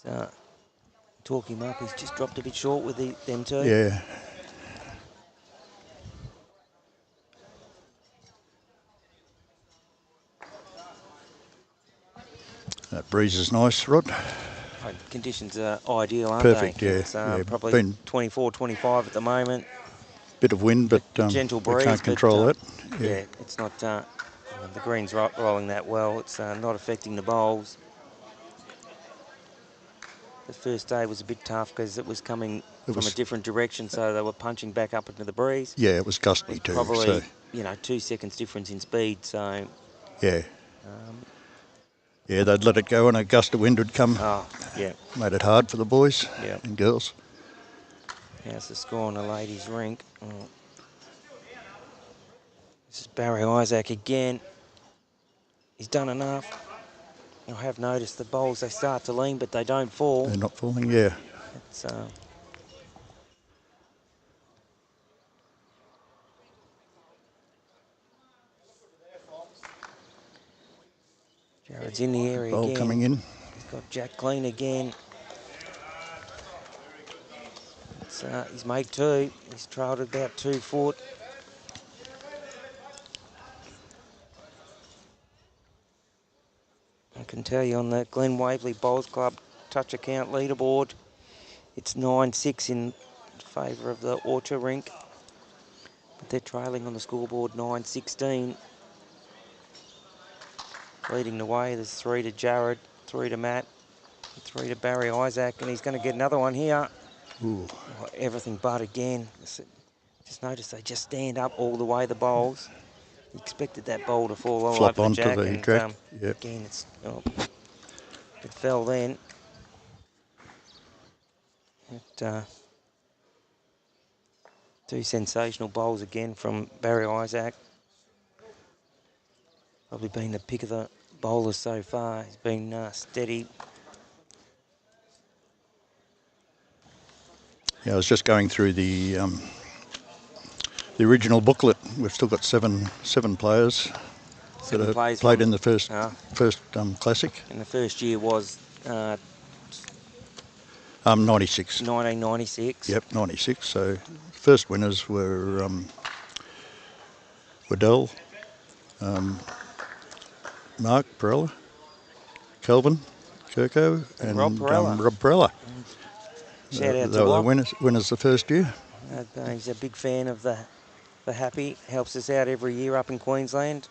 He's talk him up. He's just dropped a bit short with them 2. Yeah. That breeze is nice, Rod. Conditions are ideal, aren't Perfect, they? yeah. It's probably been 24, 25 at the moment. Bit of wind, but gentle breeze, we can't control that. Yeah, it's not. The green's rolling that well. It's not affecting the bowls. The first day was a bit tough because it was coming from a different direction, so they were punching back up into the breeze. Yeah, it was gusty too. Probably, so. 2 seconds difference in speed. So yeah. Yeah, they'd let it go and a gust of wind would come. Oh, yeah. Made it hard for the boys and girls. How's the score on the ladies' rink? This is Barry Isaac again. He's done enough. I have noticed the bowls, they start to lean, but they don't fall. They're not falling, yeah. It's, Jared's in the area Bowl again. coming in. He's got Jack clean again. He's made 2. He's trailed about 2 foot. I can tell you on the Glen Waverley Bowls Club touch account leaderboard, it's 9-6 in favour of the Orcher rink. But they're trailing on the scoreboard 9-16. Leading the way, there's 3 to Jared, 3 to Matt, 3 to Barry Isaac, and he's going to get another one here. Ooh. Oh, everything but again. Just notice they just stand up all the way, the bowls. You expected that bowl to fall all Flop over the onto Jack. the track. Again, it fell then. 2 sensational bowls again from Barry Isaac. Probably been the pick of the bowlers so far. He's been steady. Yeah, I was just going through the original booklet. We've still got seven players that have played in the first classic. And the first year was 96. 1996. Yep, 96. So first winners were Waddell, Mark Perella, Kelvin Kirko, and Rob Perella. Shout out they to were Rob. the winners the first year. He's a big fan of the Happy. Helps us out every year up in Queensland.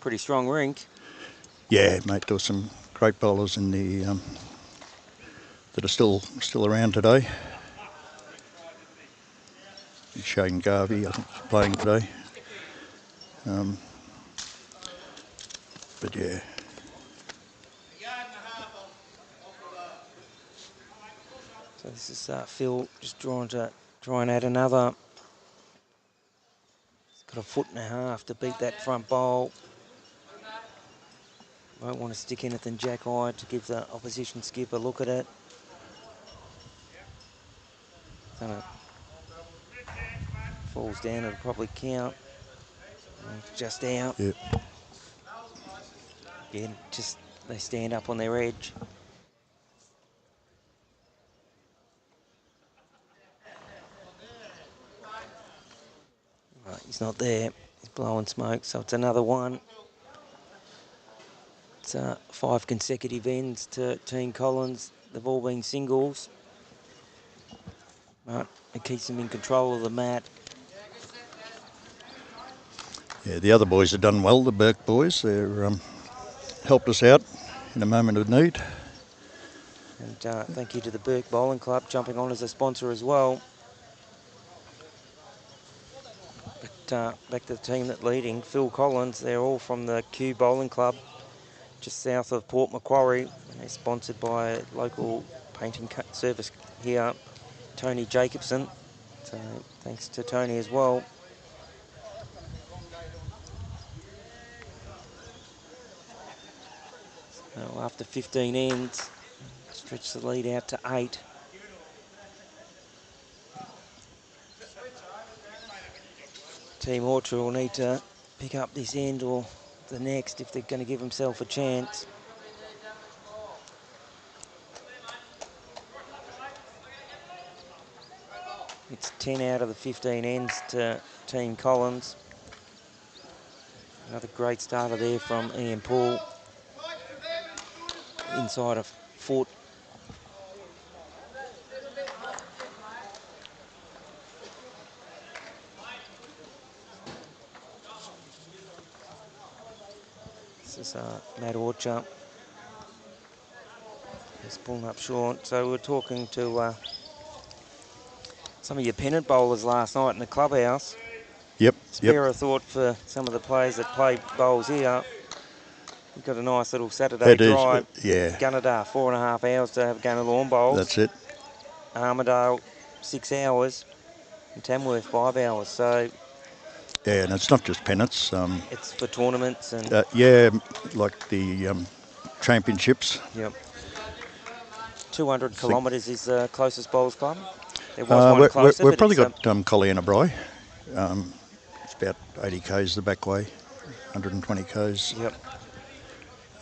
Pretty strong rink. Yeah, mate, there were some great bowlers in the that are still around today. Shane Garvey, I think, is playing today. But yeah. So this is Phil just trying out another. He's got 1.5 foot to beat that front bowl. Won't want to stick anything jack eye to give the opposition skip a look at it. Falls down, it'll probably count. It's just out. Yep. Again, just they stand up on their edge. Right, he's not there. He's blowing smoke, so it's another one. It's 5 consecutive ends to Team Collins. They've all been singles. But it keeps them in control of the mat. Yeah, the other boys have done well, the Burke boys. They're helped us out in a moment of need. And thank you to the Burke Bowling Club jumping on as a sponsor as well. But back to the team that's leading, Phil Collins. They're all from the Kew Bowling Club, just south of Port Macquarie. And they're sponsored by a local painting service here, Tony Jacobson. So thanks to Tony as well. So after 15 ends, stretch the lead out to 8. Team Orcher will need to pick up this end or the next if they're going to give themselves a chance. It's 10 out of the 15 ends to Team Collins. Another great starter there from Ian Paul. Inside of foot. This is Matt Orcher. He's pulling up short. So we're talking to some of your pennant bowlers last night in the clubhouse. Yep. Spare a thought for some of the players that play bowls here. We've got a nice little Saturday drive. Yeah. Gunnedah, 4.5 hours to have a game of lawn bowls. That's it. Armidale, 6 hours. And Tamworth, 5 hours. So yeah, and it's not just pennants. It's for tournaments and yeah, like the championships. Yep. 200 kilometres is the closest bowls club. There was one closer. We've probably got Colliana Bry. It's about 80 k's the back way, 120 k's. Yep.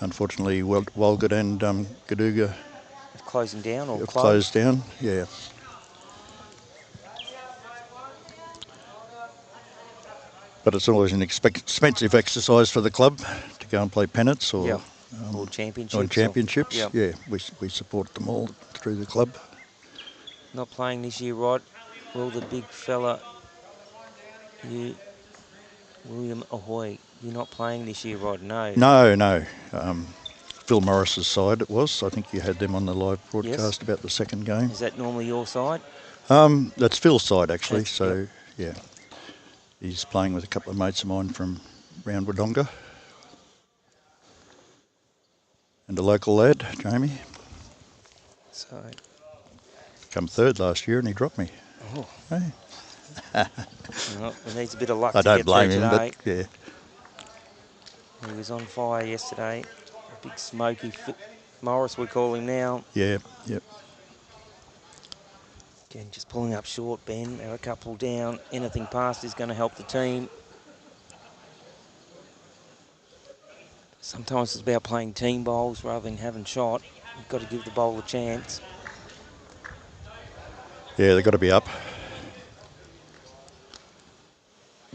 Unfortunately, Walgett and Gaduga closing down or closed down. Yeah. But it's always an expensive exercise for the club to go and play pennants or championships. Yep. Yeah, we support them all through the club. Not playing this year, Rod. Will the big fella, William Ahoy, you're not playing this year, Rod? No. No. Phil Morris's side it was. I think you had them on the live broadcast about the second game. Is that normally your side? That's Phil's side actually. Yeah. He's playing with a couple of mates of mine from round Wodonga. And a local lad, Jamie. So. Come third last year and he dropped me. Oh. Hey. Well, it needs a bit of luck I to don't get blame through him, today. but yeah. He was on fire yesterday. A big smoky Morris, we call him now. Yeah, yep. Again, just pulling up short, Ben. They're a couple down. Anything past is going to help the team. Sometimes it's about playing team bowls rather than having shot. You've got to give the bowl a chance. Yeah, they've got to be up.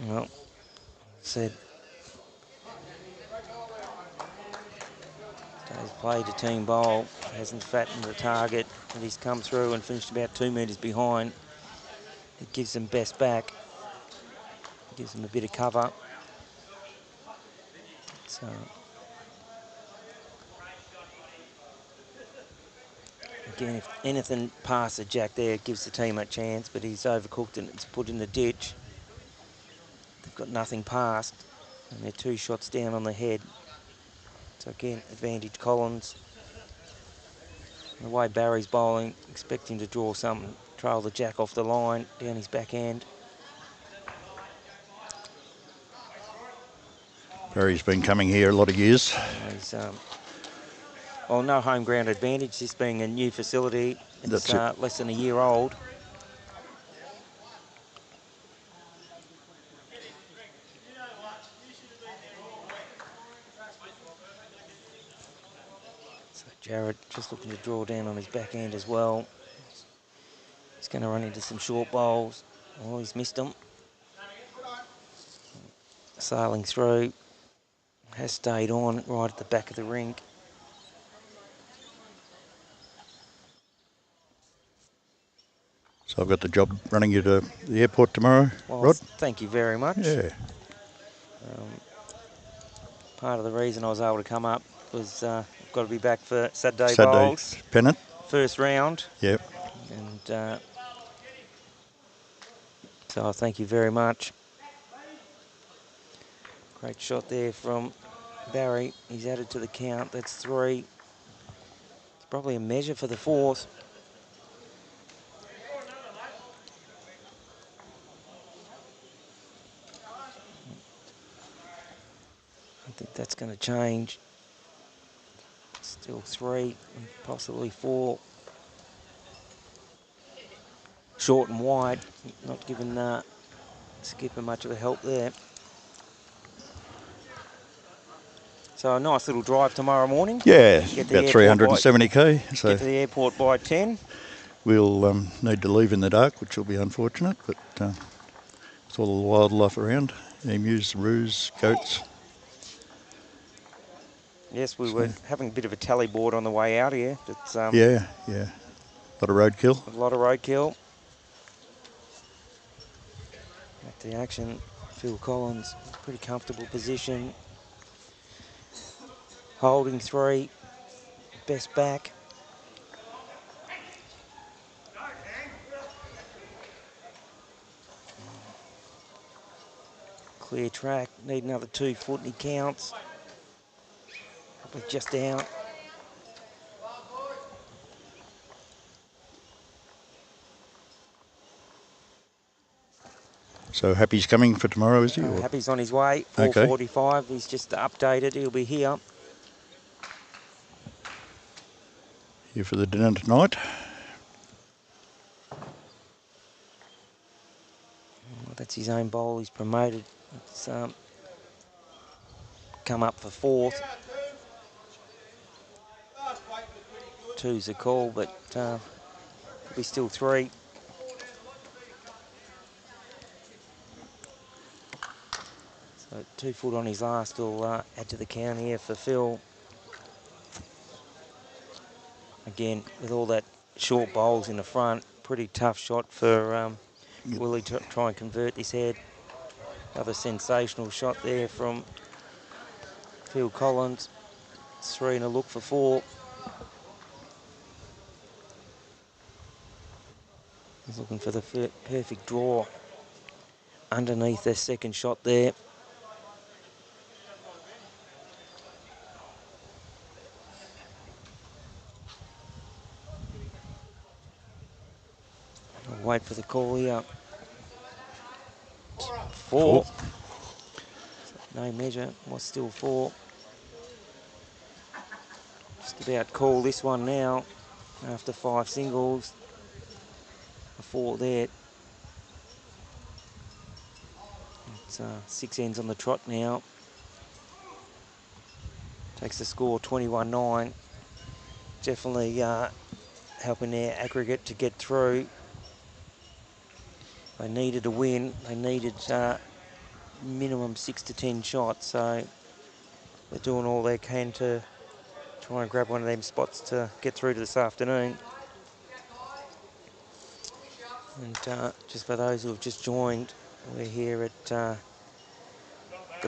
Well, said he's played a team bowl, hasn't fattened the target, and he's come through and finished about 2 metres behind. It gives them best back, gives them a bit of cover. So again, if anything past the jack there, it gives the team a chance, but he's overcooked and it's put in the ditch. They've got nothing past, and they're 2 shots down on the head. So again, advantage Collins. The way Barry's bowling, expect him to draw something, trail the jack off the line, down his backhand. Barry's been coming here a lot of years. He's, well, no home ground advantage, this being a new facility. It's less than a year old. Jared just looking to draw down on his backhand as well. He's going to run into some short bowls. Oh, he's missed them. sailing through, has stayed on right at the back of the rink. So I've got the job running you to the airport tomorrow, Well, Rod? thank you very much. Yeah. Part of the reason I was able to come up was got to be back for Saturday Saturday's bowls. pennant. First round. Yep. And so I thank you very much. Great shot there from Barry. He's added to the count. That's 3. It's probably a measure for the 4th. I think that's going to change. Still 3, and possibly 4. Short and wide, not giving Skipper much of a help there. So a nice little drive tomorrow morning. Yeah, Get to about the 370k. So get to the airport by 10. we'll need to leave in the dark, which will be unfortunate, but with all the wildlife around, emus, roos, goats. Yes, we were having a bit of a tally board on the way out here. It's, yeah. A lot of roadkill. A lot of roadkill. Back to the action. Phil Collins, pretty comfortable position. Holding 3. Best back. Clear track. Need another 2 foot and he counts. Probably just out. So Happy's coming for tomorrow, is he? Happy's on his way, Okay. 4:45. He's just updated. He'll be here. Here for the dinner tonight. Well, that's his own bowl. He's promoted. It's come up for 4th. 2's a call, but could be still 3. So 2 foot on his last will add to the count here for Phil. Again, with all that short bowls in the front, pretty tough shot for Willie to try and convert this head. Another sensational shot there from Phil Collins. 3 and a look for 4. He's looking for the perfect draw underneath their second shot there. I'll wait for the call here. 4. No measure, was still 4. Just about call this one now after 5 singles. A 4 there. It's 6 ends on the trot now. Takes the score 21-9. Definitely helping their aggregate to get through. They needed a win. They needed minimum 6 to 10 shots. So they're doing all they can to try and grab one of them spots to get through to this afternoon. And just for those who have just joined, we're here at the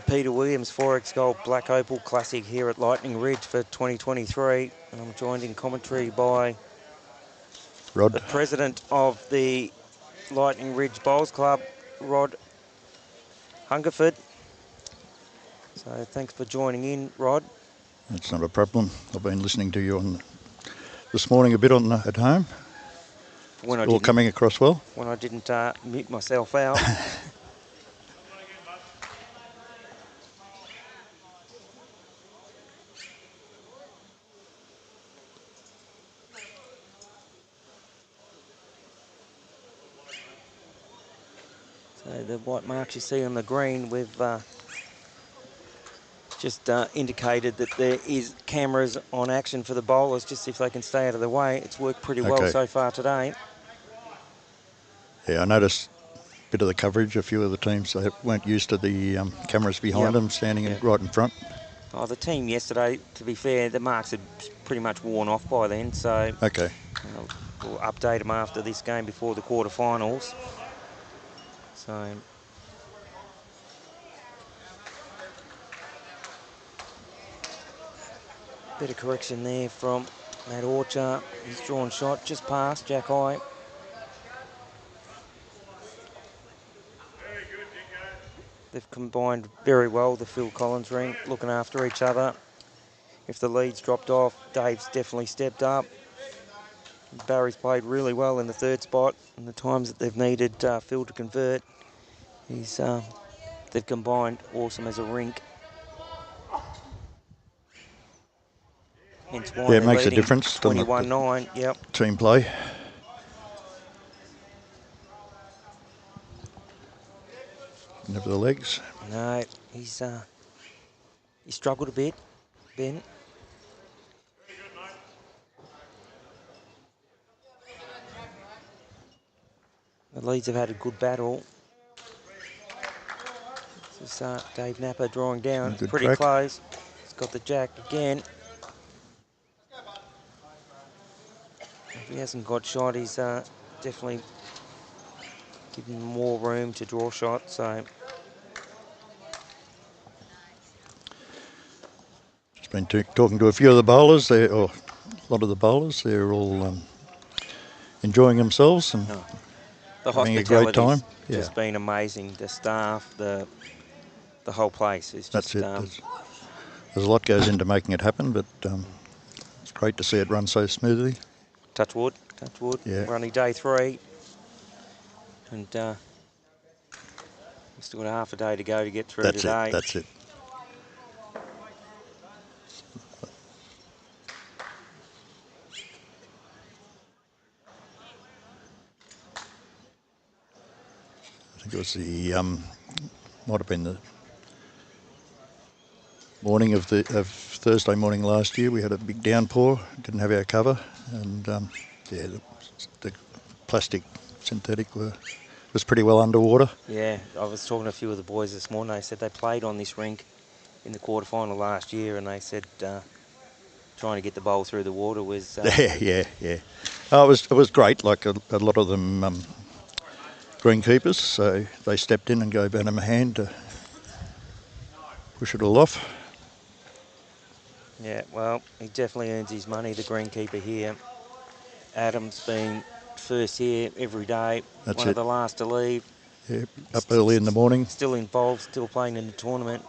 Peter Williams 4X Gold Black Opal Classic here at Lightning Ridge for 2023. And I'm joined in commentary by Rod, the president of the Lightning Ridge Bowls Club, Rod Hungerford. So thanks for joining in, Rod. that's not a problem. I've been listening to you this morning a bit at home. When all coming across well. When I didn't mute myself out. So the white marks you see on the green, we've just indicated that there is cameras on action for the bowlers, just if they can stay out of the way. It's worked pretty well so far today. Yeah, I noticed bit of the coverage. A few of the teams, they weren't used to the cameras behind them, standing right in front. Oh, the team yesterday, to be fair, the marks had pretty much worn off by then, so Okay. we'll update them after this game before the quarterfinals. So bit of correction there from Matt Orcher. He's drawn shot just past Jack High. They've combined very well, the Phil Collins ring, looking after each other. If the lead's dropped off, Dave's definitely stepped up. Barry's played really well in the third spot, and the times that they've needed Phil to convert, they've combined awesome as a rink. Hence why It makes a difference. 21-9, yep. Team play. Never the legs. No, he struggled a bit, Ben. The Leeds have had a good battle. This is Dave Napper drawing down, pretty track. close. He's got the jack again. If he hasn't got shot, he's definitely given more room to draw shots. So Just been talking to a few of the bowlers there, or a lot of the bowlers. They're all enjoying themselves and the having a great time. Just been amazing. The staff, the whole place is just. That's it. There's a lot goes into making it happen, but it's great to see it run so smoothly. Touch wood. Yeah. We're only day 3, and we've still got half a day to go to get through today. That's it. I think it was the might have been the morning of Thursday morning last year. We had a big downpour, didn't have our cover, and the plastic synthetic was pretty well underwater. Yeah, I was talking to a few of the boys this morning. They said they played on this rink in the quarterfinal last year, and they said trying to get the bowl through the water was. Yeah. Oh, it was great. Like a lot of them greenkeepers, so they stepped in and gave them a hand to push it all off. Yeah, well, he definitely earns his money, the greenkeeper here. Adam's been first here every day, one of the last to leave. Yeah, up early in the morning. Still involved, still playing in the tournament.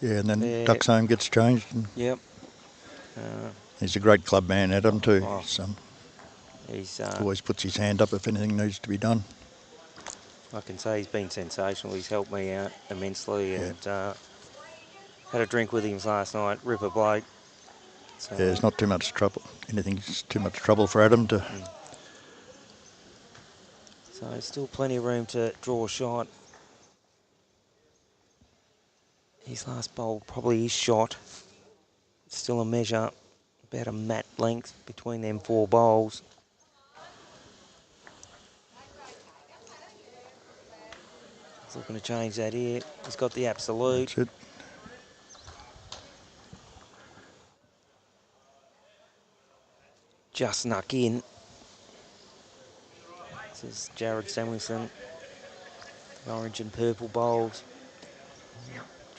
Yeah, and then Ducks Home gets changed. And yep. He's a great club man, Adam, too. Oh, he's always puts his hand up if anything needs to be done. I can say he's been sensational. He's helped me out immensely, and had a drink with him last night. Ripper bloke. So, yeah, it's not too much trouble. Anything's too much trouble for Adam to. So still plenty of room to draw a shot. His last bowl probably is shot. Still a measure, about a mat length between them 4 bowls. He's looking to change that here. He's got the absolute. That's it. Just snuck in. This is Jared Samuelson. The orange and purple bowls.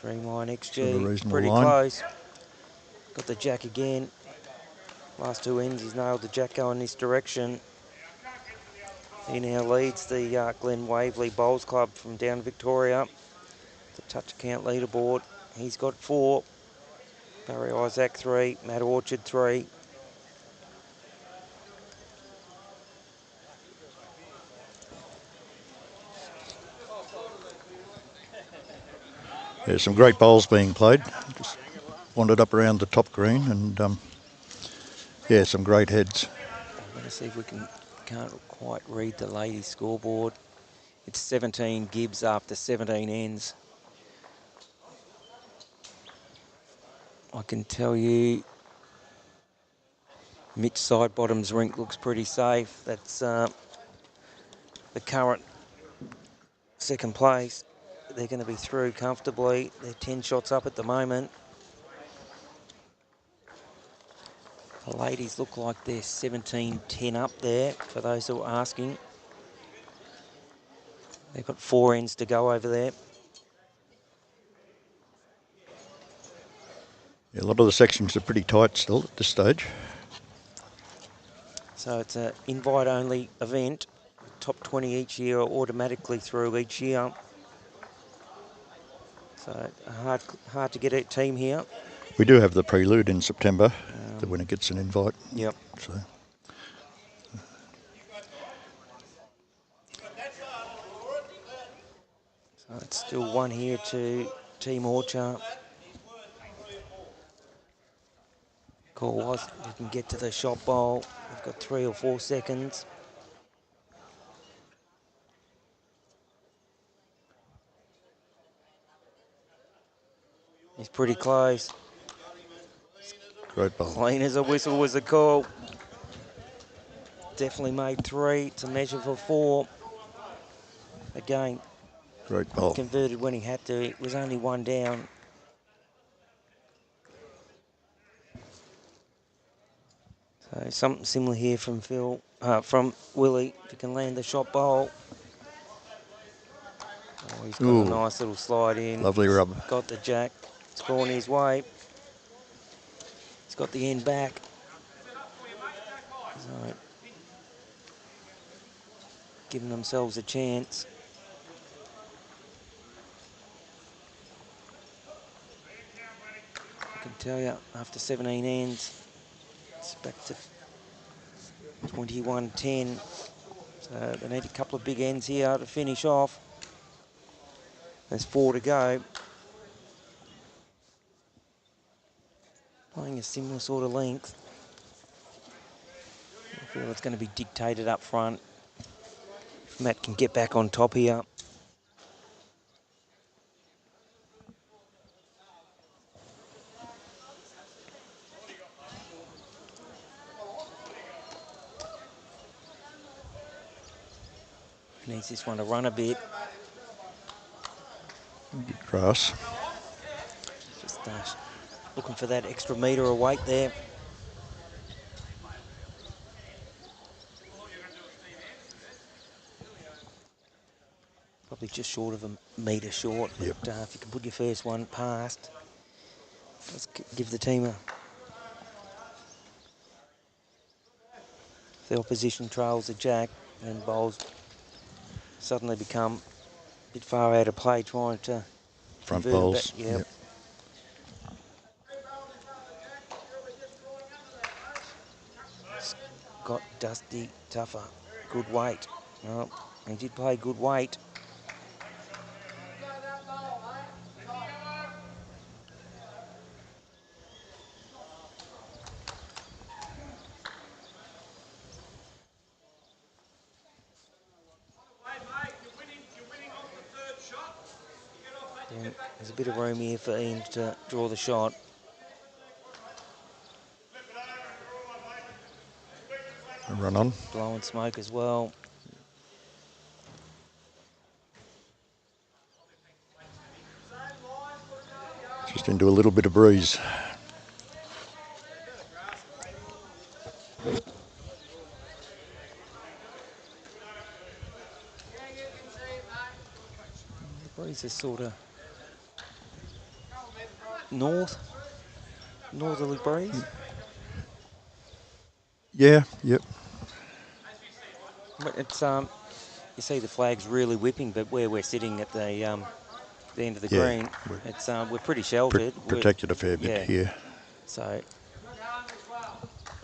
Dreamline XG, pretty close. Got the jack again. Last 2 ends, he's nailed the jack going this direction. He now leads the Glen Waverley Bowls Club from down Victoria. The touch account leaderboard. He's got 4. Barry Isaac 3, Matt Orchard 3. There's some great bowls being played. Just wandered up around the top green and some great heads. I'm going to see if we can't quite read the ladies' scoreboard. It's 17 Gibbs after 17 ends. I can tell you Mitch Sidebottom's rink looks pretty safe. That's the current second place. They're going to be through comfortably. They're 10 shots up at the moment. The ladies look like they're 17-10 up there, for those who are asking. They've got 4 ends to go over there. Yeah, a lot of the sections are pretty tight still at this stage. So it's an invite-only event. Top 20 each year are automatically through each year. So hard to get a team here. We do have the prelude in September, the winner gets an invite. Yep. So it's still 1 here to Team Orcher. Call was you can get to the shot bowl. They've got 3 or 4 seconds. He's pretty close. great bowl. Clean as a whistle was the call. Definitely made 3 to measure for 4. Again, Great bowl. converted when he had to. It was only 1 down. So something similar here from from Willie. If he can land the shot bowl. Oh, he's got Ooh. a nice little slide in. Lovely rub. Got the jack. It's gone his way. He's got the end back. So, giving themselves a chance. I can tell you, after 17 ends, it's back to 21-10. So they need a couple of big ends here to finish off. There's 4 to go. Playing a similar sort of length. I feel it's going to be dictated up front. If Matt can get back on top here. Needs this one to run a bit. Good grass. Just looking for that extra metre of weight there. Probably just short of a metre short. Yep. But if you can put your first one past, let's give the team a... If the opposition trails a jack and bowls suddenly become a bit far out of play trying to... Front convert bowls. Yep. Yep. Got Dusty tougher. Good weight. Well, he did play good weight. Yeah, there's a bit of room here for Ian to draw the shot. A run on. Blowing smoke as well. Just into a little bit of breeze. The breeze is sort of northerly breeze. Yeah, yep. But it's you see the flag's really whipping, but where we're sitting at the end of the Yeah, green, it's we're pretty sheltered. Protected a fair bit yeah. here. So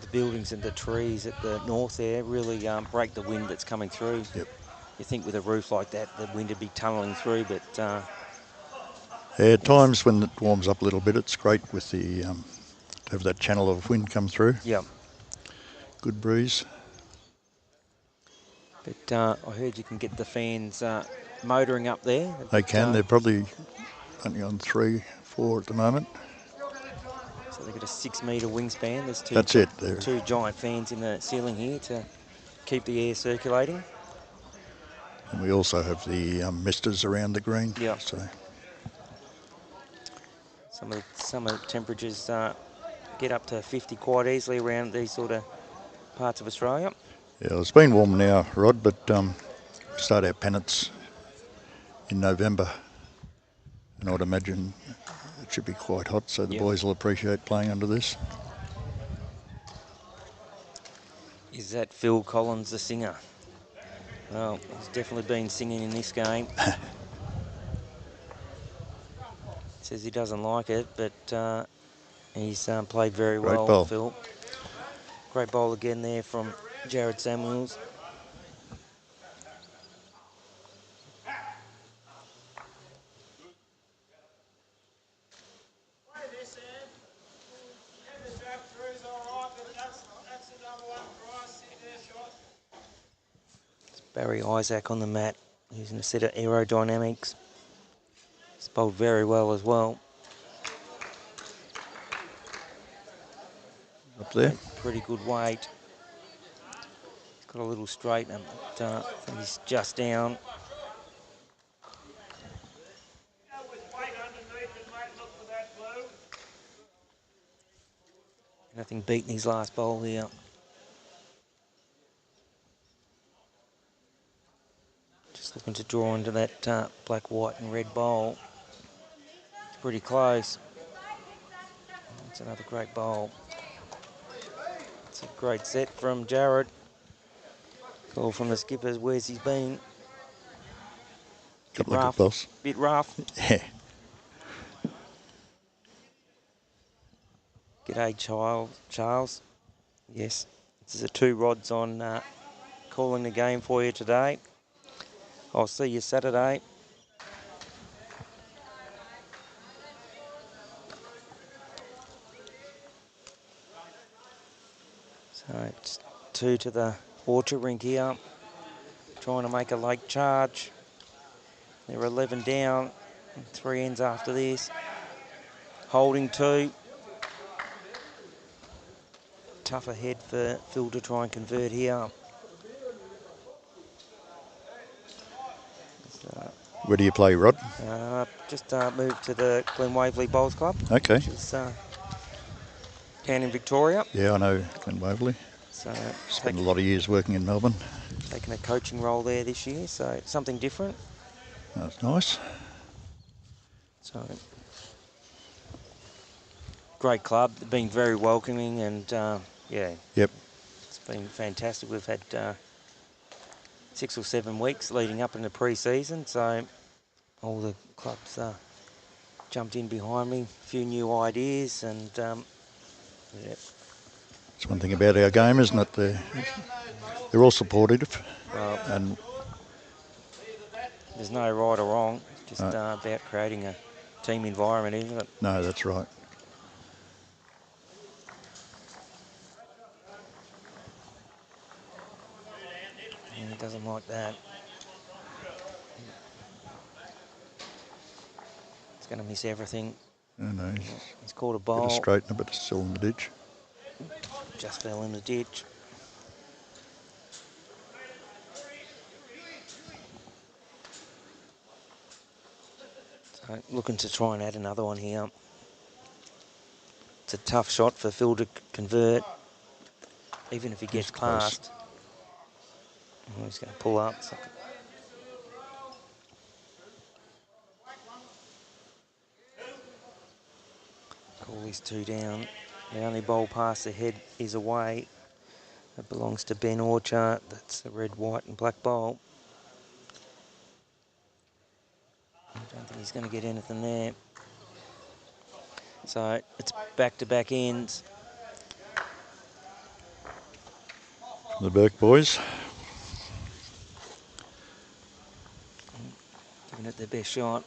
the buildings and the trees at the north there really break the wind that's coming through. Yep. You think with a roof like that, the wind would be tunnelling through, but At times when it warms up a little bit, it's great with the to have that channel of wind come through. yeah. Good breeze. But I heard you can get the fans motoring up there. They can. They're probably only on 3, 4 at the moment. So they've got a 6 metre wingspan. There's That's it. They're 2 giant fans in the ceiling here to keep the air circulating. And we also have the misters around the green. Yep. So Some of the temperatures get up to 50 quite easily around these sort of parts of Australia. yeah, it's been warm now, Rod, but start our pennants in November, and I'd imagine it should be quite hot, so the Yep. boys will appreciate playing under this. Is that Phil Collins, the singer? Well, he's definitely been singing in this game. Says he doesn't like it, but he's played very Great well, bowl. Phil. Great bowl again there from Jared Samuels. It's Barry Isaac on the mat, using a set of aerodynamics. He's bowled very well as well. Up there. Pretty good weight. He's got a little straightener, but I think he's just down. Nothing beating his last bowl here. Just looking to draw into that black, white and red bowl. It's pretty close. It's another great bowl. It's a great set from Jared. Call from the skippers, where's he been? Good luck, boss. Bit rough. Yeah. G'day, Charles. Yes, this is the 2 rods on calling the game for you today. I'll see you Saturday. So it's 2 to the orcher rink here. Trying to make a late charge. They're 11 down. 3 ends after this. Holding 2. Tough ahead for Phil to try and convert here. Where do you play, Rod? Just moved to the Glen Waverley Bowls Club. Okay. Which is down in Victoria. Yeah, I know Glen Waverley. So Spent a lot of years working in Melbourne. taking a coaching role there this year, so something different. That's nice. So great club, they've been very welcoming, and yeah, Yep. it's been fantastic. We've had 6 or 7 weeks leading up into pre-season, so all the clubs jumped in behind me, a few new ideas, and yeah. It's one thing about our game, isn't it? They're all supportive, and There's no right or wrong, it's just about creating a team environment, isn't it? no, that's right. And he doesn't like that. He's going to miss everything. No, no. He's caught a Bit bowl. of straightener, but it's still in the ditch. Just fell in the ditch. So looking to try and add another one here. It's a tough shot for Phil to convert, even if he gets past. Oh, he's going to pull up. Call these 2 down. The only bowl past the head is away. That belongs to Ben Orcher. That's the red, white and black bowl. I don't think he's going to get anything there. So it's back-to-back ends. The Burke boys. Giving it their best shot.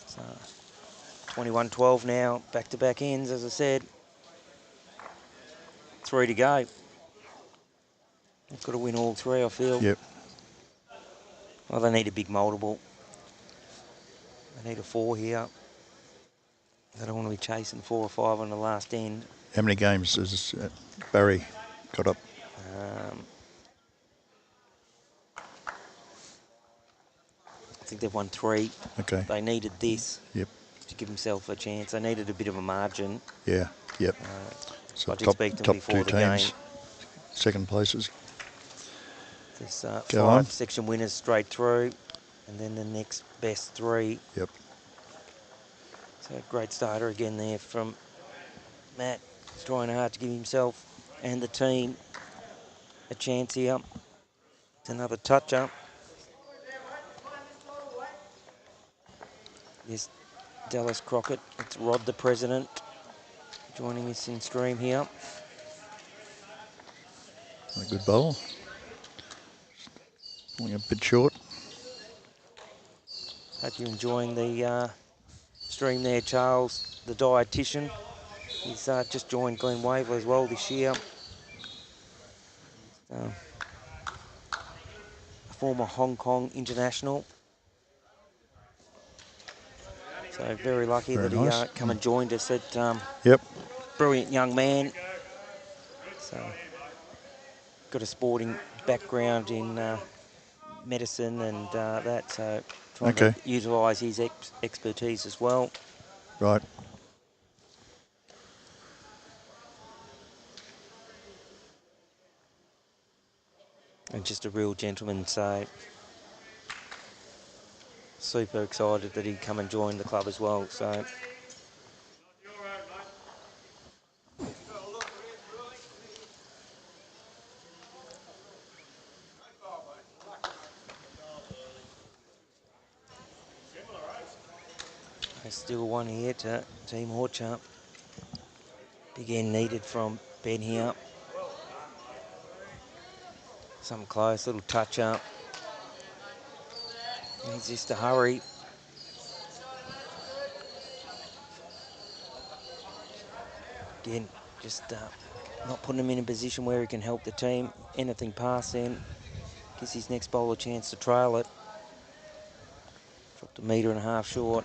So 21-12 now, back-to-back ends, as I said. 3 to go. They've got to win all 3, I feel. Yep. Well, they need a big multiple. They need a 4 here. They don't want to be chasing 4 or 5 on the last end. How many games has Barry got up? think they've won 3. Okay. They needed this Yep. to give themselves a chance. They needed a bit of a margin. Yeah. Yep. So I did speak to them before 2 the teams, game. second places. There's Go 5 on. section winners straight through, and then the next best 3. Yep. So great starter again there from Matt. He's trying hard to give himself and the team a chance here. It's another touch-up. Yes, Dallas Crockett. It's Rod, the president, joining us in stream here. A good bowl. Only a bit short. Hope you're enjoying the stream there, Charles, the dietitian. He's just joined Glenn Waverley as well this year. A former Hong Kong international. So very lucky Very that nice. he come and joined us at Yep. brilliant young man. So got a sporting background in medicine and that, so trying to utilise his expertise as well. Right. And just a real gentleman, so super excited that he'd come and join the club as well. So there's still one here to Team Orcher. Big end needed from Ben here. Something close, little touch up. Needs just to hurry. Again, just not putting him in a position where he can help the team. Anything past then gives his next bowler a chance to trail it. Dropped 1.5 meters short.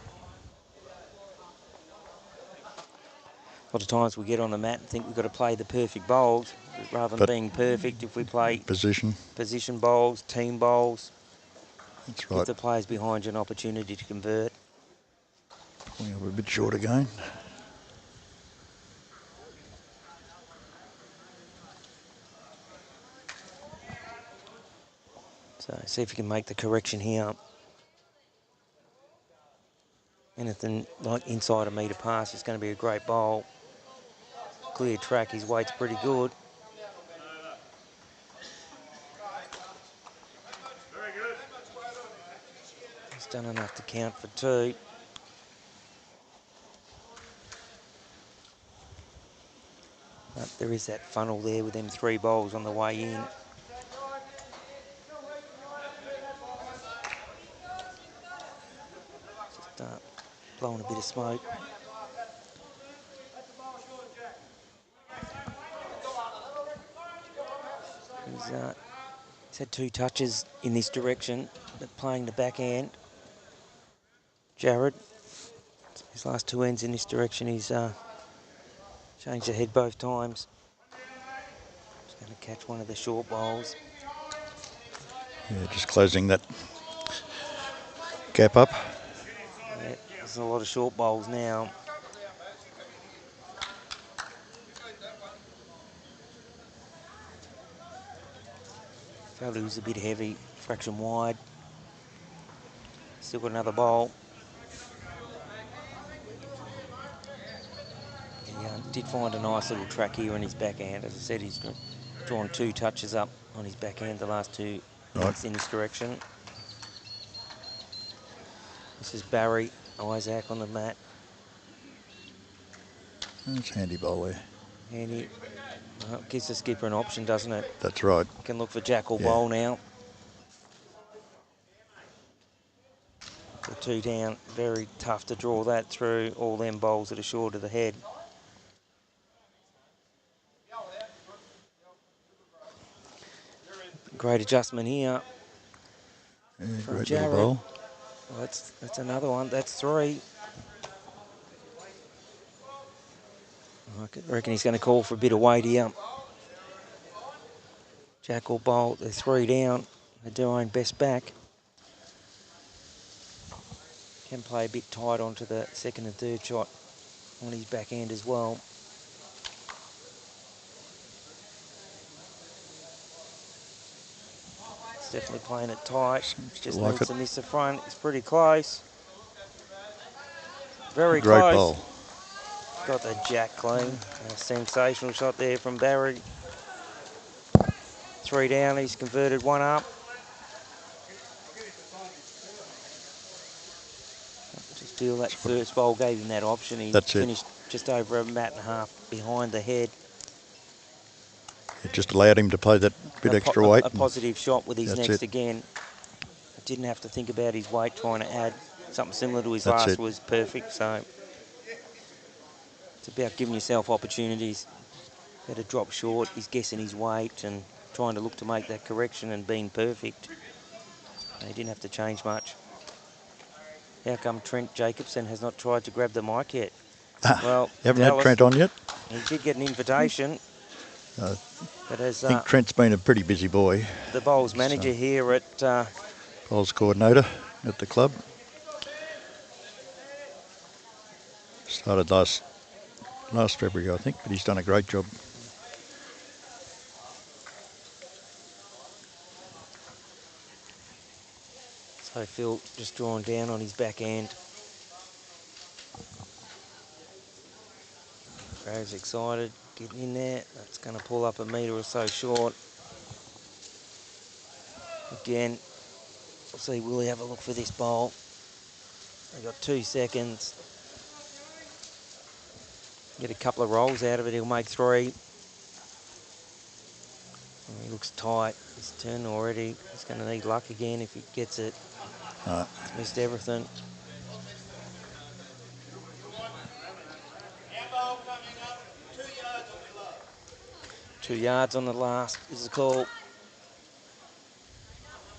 A lot of times we get on the mat and think we've got to play the perfect bowls, rather than being perfect. If we play position bowls, team bowls, that's right. give the players behind you an opportunity to convert. Pulling up a bit short again. So see if you can make the correction here. Anything like inside 1 metre pass is going to be a great bowl. Clear track, his weight's pretty good. He's done enough to count for 2. But there is that funnel there with them 3 bowls on the way in. Just blowing a bit of smoke. He's had 2 touches in this direction, but playing the backhand. Jared, his last 2 ends in this direction, he's changed the head both times. Just going to catch one of the short bowls. Yeah, just closing that gap up. Yeah, there's a lot of short bowls now. Felt he was a bit heavy, fraction wide. Still got another bowl. He did find a nice little track here in his backhand. As I said, he's drawn 2 touches up on his backhand, the last 2 hits in this direction. This is Barry Isaac on the mat. That's handy bowl there. Handy. Well, gives the skipper an option, doesn't it? That's right. Can look for jack or bowl now. The 2 down, very tough to draw that through all them bowls that are short of the head. Great adjustment here. Yeah, from great Jared. little bowl. Well, that's another one. That's 3. I reckon he's going to call for a bit of weight here. Jack or bowl, they're 3 down. They're doing best back. Can play a bit tight onto the second and third shot on his backhand as well. It's definitely playing it tight. Just like needs it. to miss the front. It's pretty close. Very Great close. bowl. Got the jack clean. A sensational shot there from Barry. 3 down, he's converted 1 up. Just feel that first bowl gave him that option. He That's it. finished just over 1.5 meters behind the head. It just allowed him to play that bit extra weight. A positive shot with his That's next it. again. Didn't have to think about his weight, trying to add something similar to his That's last it. was perfect. So it's about giving yourself opportunities. Better drop short, he's guessing his weight and trying to look to make that correction and being perfect. He didn't have to change much. How come Trent Jacobson has not tried to grab the mic yet? Well, You haven't had Dallas, Trent on yet? he did get an invitation. But as I think Trent's been a pretty busy boy. the bowls manager here at Bowls coordinator at the club. Started last February, I think, but he's done a great job. so Phil just drawing down on his backhand. Barry's excited, getting in there. That's going to pull up 1 metre or so short. Again, we'll see Willie have a look for this bowl. They've got 2 seconds. Get a couple of rolls out of it, he'll make 3. And he looks tight. He's turned already. He's going to need luck again if he gets it. He's missed everything. Our bowl coming up 2 yards on the last. 2 yards on the last is the call.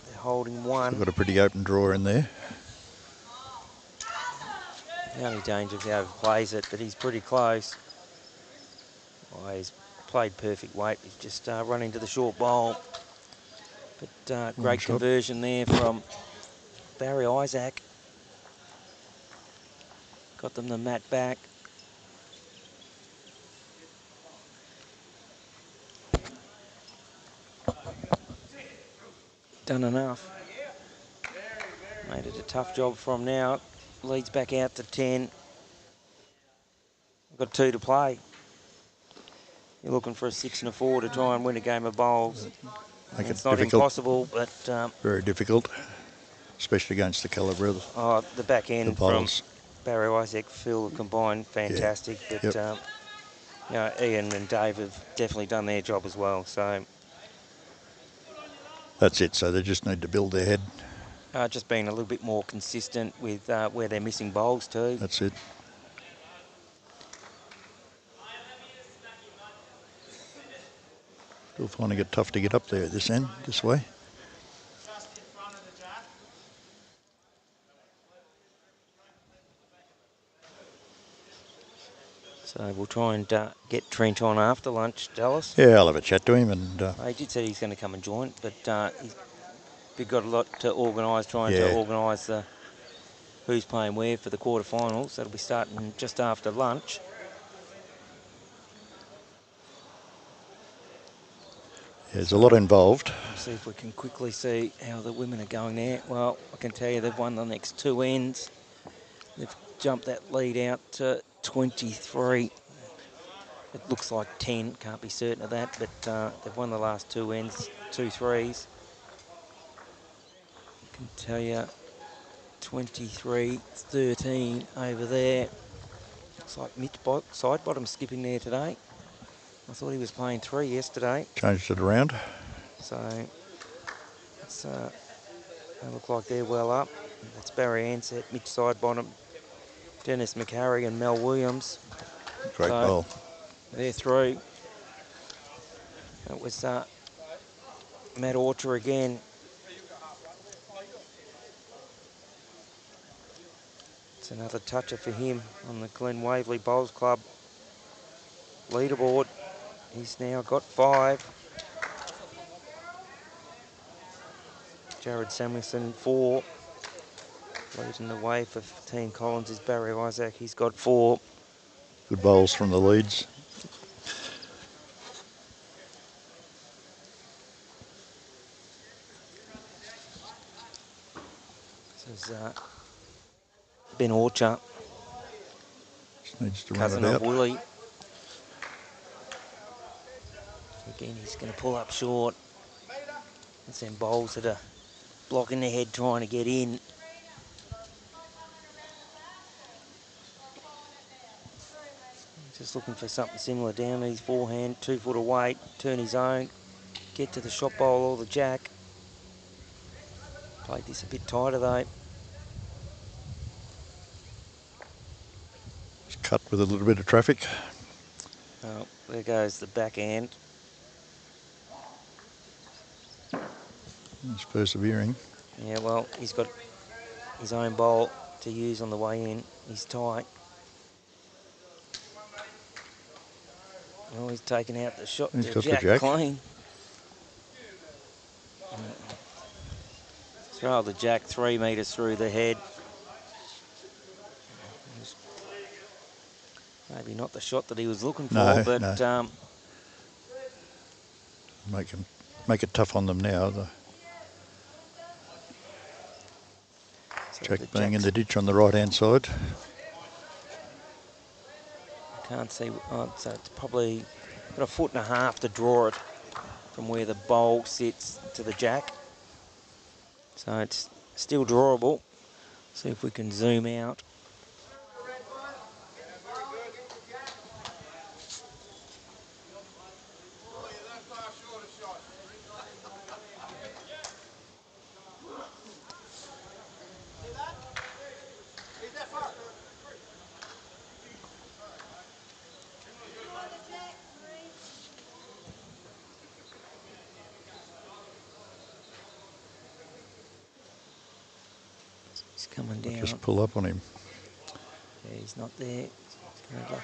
They're holding 1. We've got a pretty open draw in there. The only danger if he overplays it, but he's pretty close. Oh, he's played perfect weight. He's just run into the short bowl. But great conversion there from Barry Isaac. Got them the mat back. Done enough. Made it a tough job from now. Leads back out to 10. We've got 2 to play. You're looking for a 6 and a 4 to try and win a game of bowls. It's not difficult. impossible, but Very difficult, especially against the calibre of the back end the from bowls. Barry Isaac, Phil combined, fantastic. Yeah. But Yep. you know, Ian and Dave have definitely done their job as well. So That's it. So they just need to build their head. just being a little bit more consistent with where they're missing bowls too. That's it. Still finding it tough to get up there at this end, this way. Just in front of the jack. So we'll try and get Trent on after lunch, Dallas. Yeah, I'll have a chat to him and He did say he's going to come and join, but we've got a lot to organise, trying Yeah. to organise who's playing where for the quarterfinals. That'll be starting just after lunch. there's a lot involved. Let's see if we can quickly see how the women are going there. Well, I can tell you they've won the next 2 ends. They've jumped that lead out to 23. It looks like 10, can't be certain of that, but they've won the last 2 ends, 2 threes. I can tell you 23-13 over there. Looks like Mitch side bottom skipping there today. I thought he was playing 3 yesterday. Changed it around. So it's, they look like they're well up. That's Barry Ansett, Mitch Sidebottom, Dennis McHarry and Mel Williams. Great bowl. They're through. It was Matt Orcher again. It's another toucher for him on the Glen Waverley Bowls Club leaderboard. He's now got 5. Jared Samuelson 4. Leading the way for Team Collins is Barry Isaac. He's got 4. Good bowls from the leads. This is Ben Orcher, Just needs to cousin run it of out. Willie. Again, he's going to pull up short. It's them bowls that are blocking their head trying to get in. Just looking for something similar down his forehand, 2 foot of weight, turn his own, get to the shot bowl or the jack. Played this a bit tighter though. Just cut with a little bit of traffic. Oh, there goes the backhand. He's persevering. Yeah, well, he's got his own bowl to use on the way in. He's tight. Oh, he's taken out the shot. He's The got the jack jack. clean. Throw the jack 3 metres through the head. Maybe not the shot that he was looking for, No, but no. Make it tough on them now. The so jack the being in jack's- the ditch on the right-hand side. I can't see. Oh, so it's probably got 1.5 foot to draw it from where the bowl sits to the jack. So it's still drawable. See if we can zoom out. He's coming down. Just pull up on him. Yeah, he's not there. He's very lucky.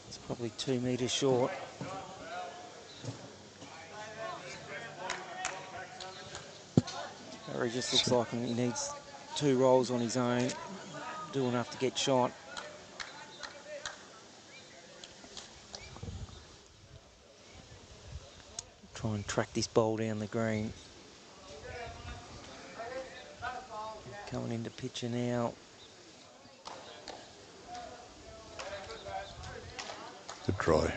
It's probably 2 metres short. Barry just looks like he needs 2 rolls on his own. Do enough to get shot. Try and track this ball down the green. Coming into pitcher now. Good try.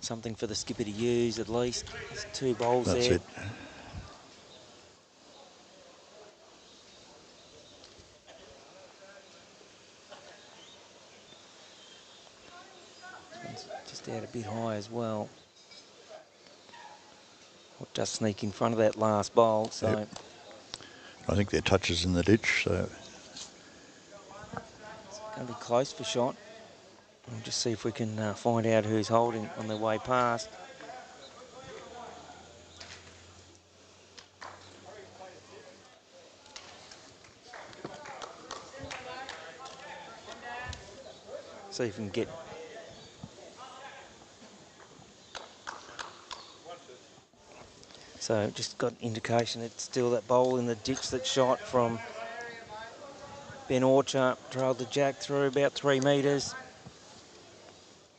Something for the skipper to use at least. There's 2 bowls That's there. it. It's just out a bit high as well. Or just sneak in front of that last bowl. So Yep. I think their touch is in the ditch, so it's going to be close for shot. We'll just see if we can find out who's holding on their way past. See if we can get. So just got indication it's still that bowl in the ditch that shot from Ben Orcher. Trailed the jack through about 3 metres.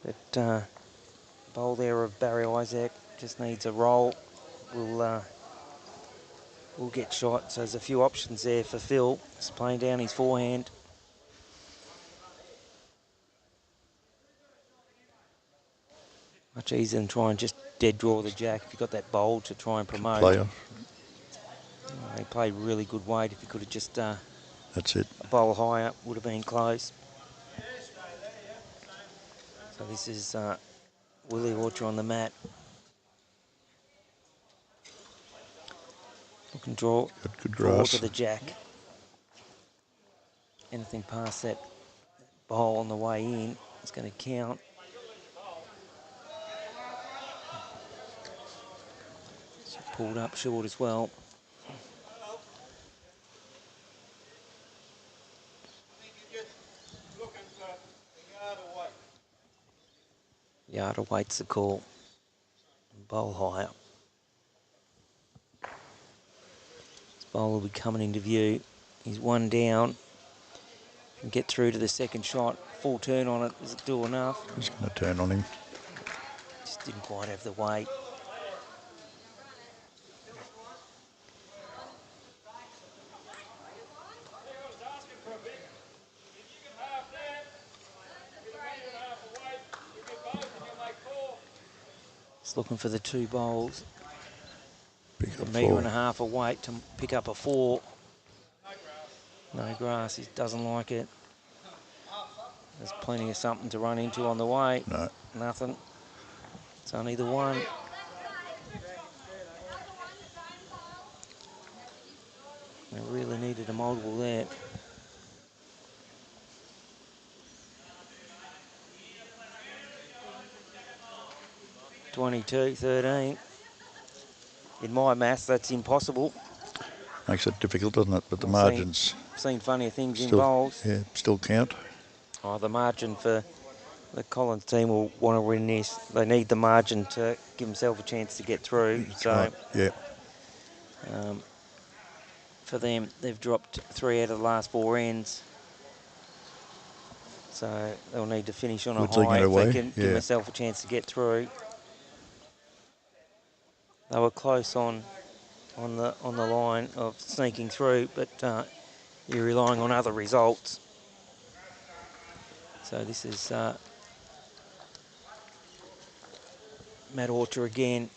But bowl there of Barry Isaac just needs a roll. We'll get shot. So there's a few options there for Phil. He's playing down his forehand. Much easier than try and just dead draw the jack if you've got that bowl to try and promote. player. He played really good weight. If he could have just That's it. a bowl higher, would have been close. So this is Willie Orcher on the mat. Looking draw Good draw grass. to the jack. Anything past that bowl on the way in, it's going to count. So pulled up short as well. Yard awaits the call. bowl higher. This bowl will be coming into view. He's one down. Can get through to the second shot. Full turn on it. Does it do enough? He's going to turn on him. Just didn't quite have the weight. Just looking for the two bowls. Pick A up metre 4. and a half of weight to pick up a 4. No grass. He doesn't like it. There's plenty of something to run into on the way. No. Nothing. It's only the one. They really needed a multiple there. (22-13). In my maths, that's impossible. Makes it difficult, doesn't it? But the I've margins seen funnier things in still, bowls. yeah, still count. Oh, the margin for the Collins team will want to win this. They need the margin to give themselves a chance to get through. That's So right. Yeah. for them, they've dropped 3 out of the last 4 ends. So they'll need to finish on a Whittling high it if away, they can give yeah. themselves a chance to get through. They were close on the line of sneaking through, but you're relying on other results. So this is Matt Orcher again.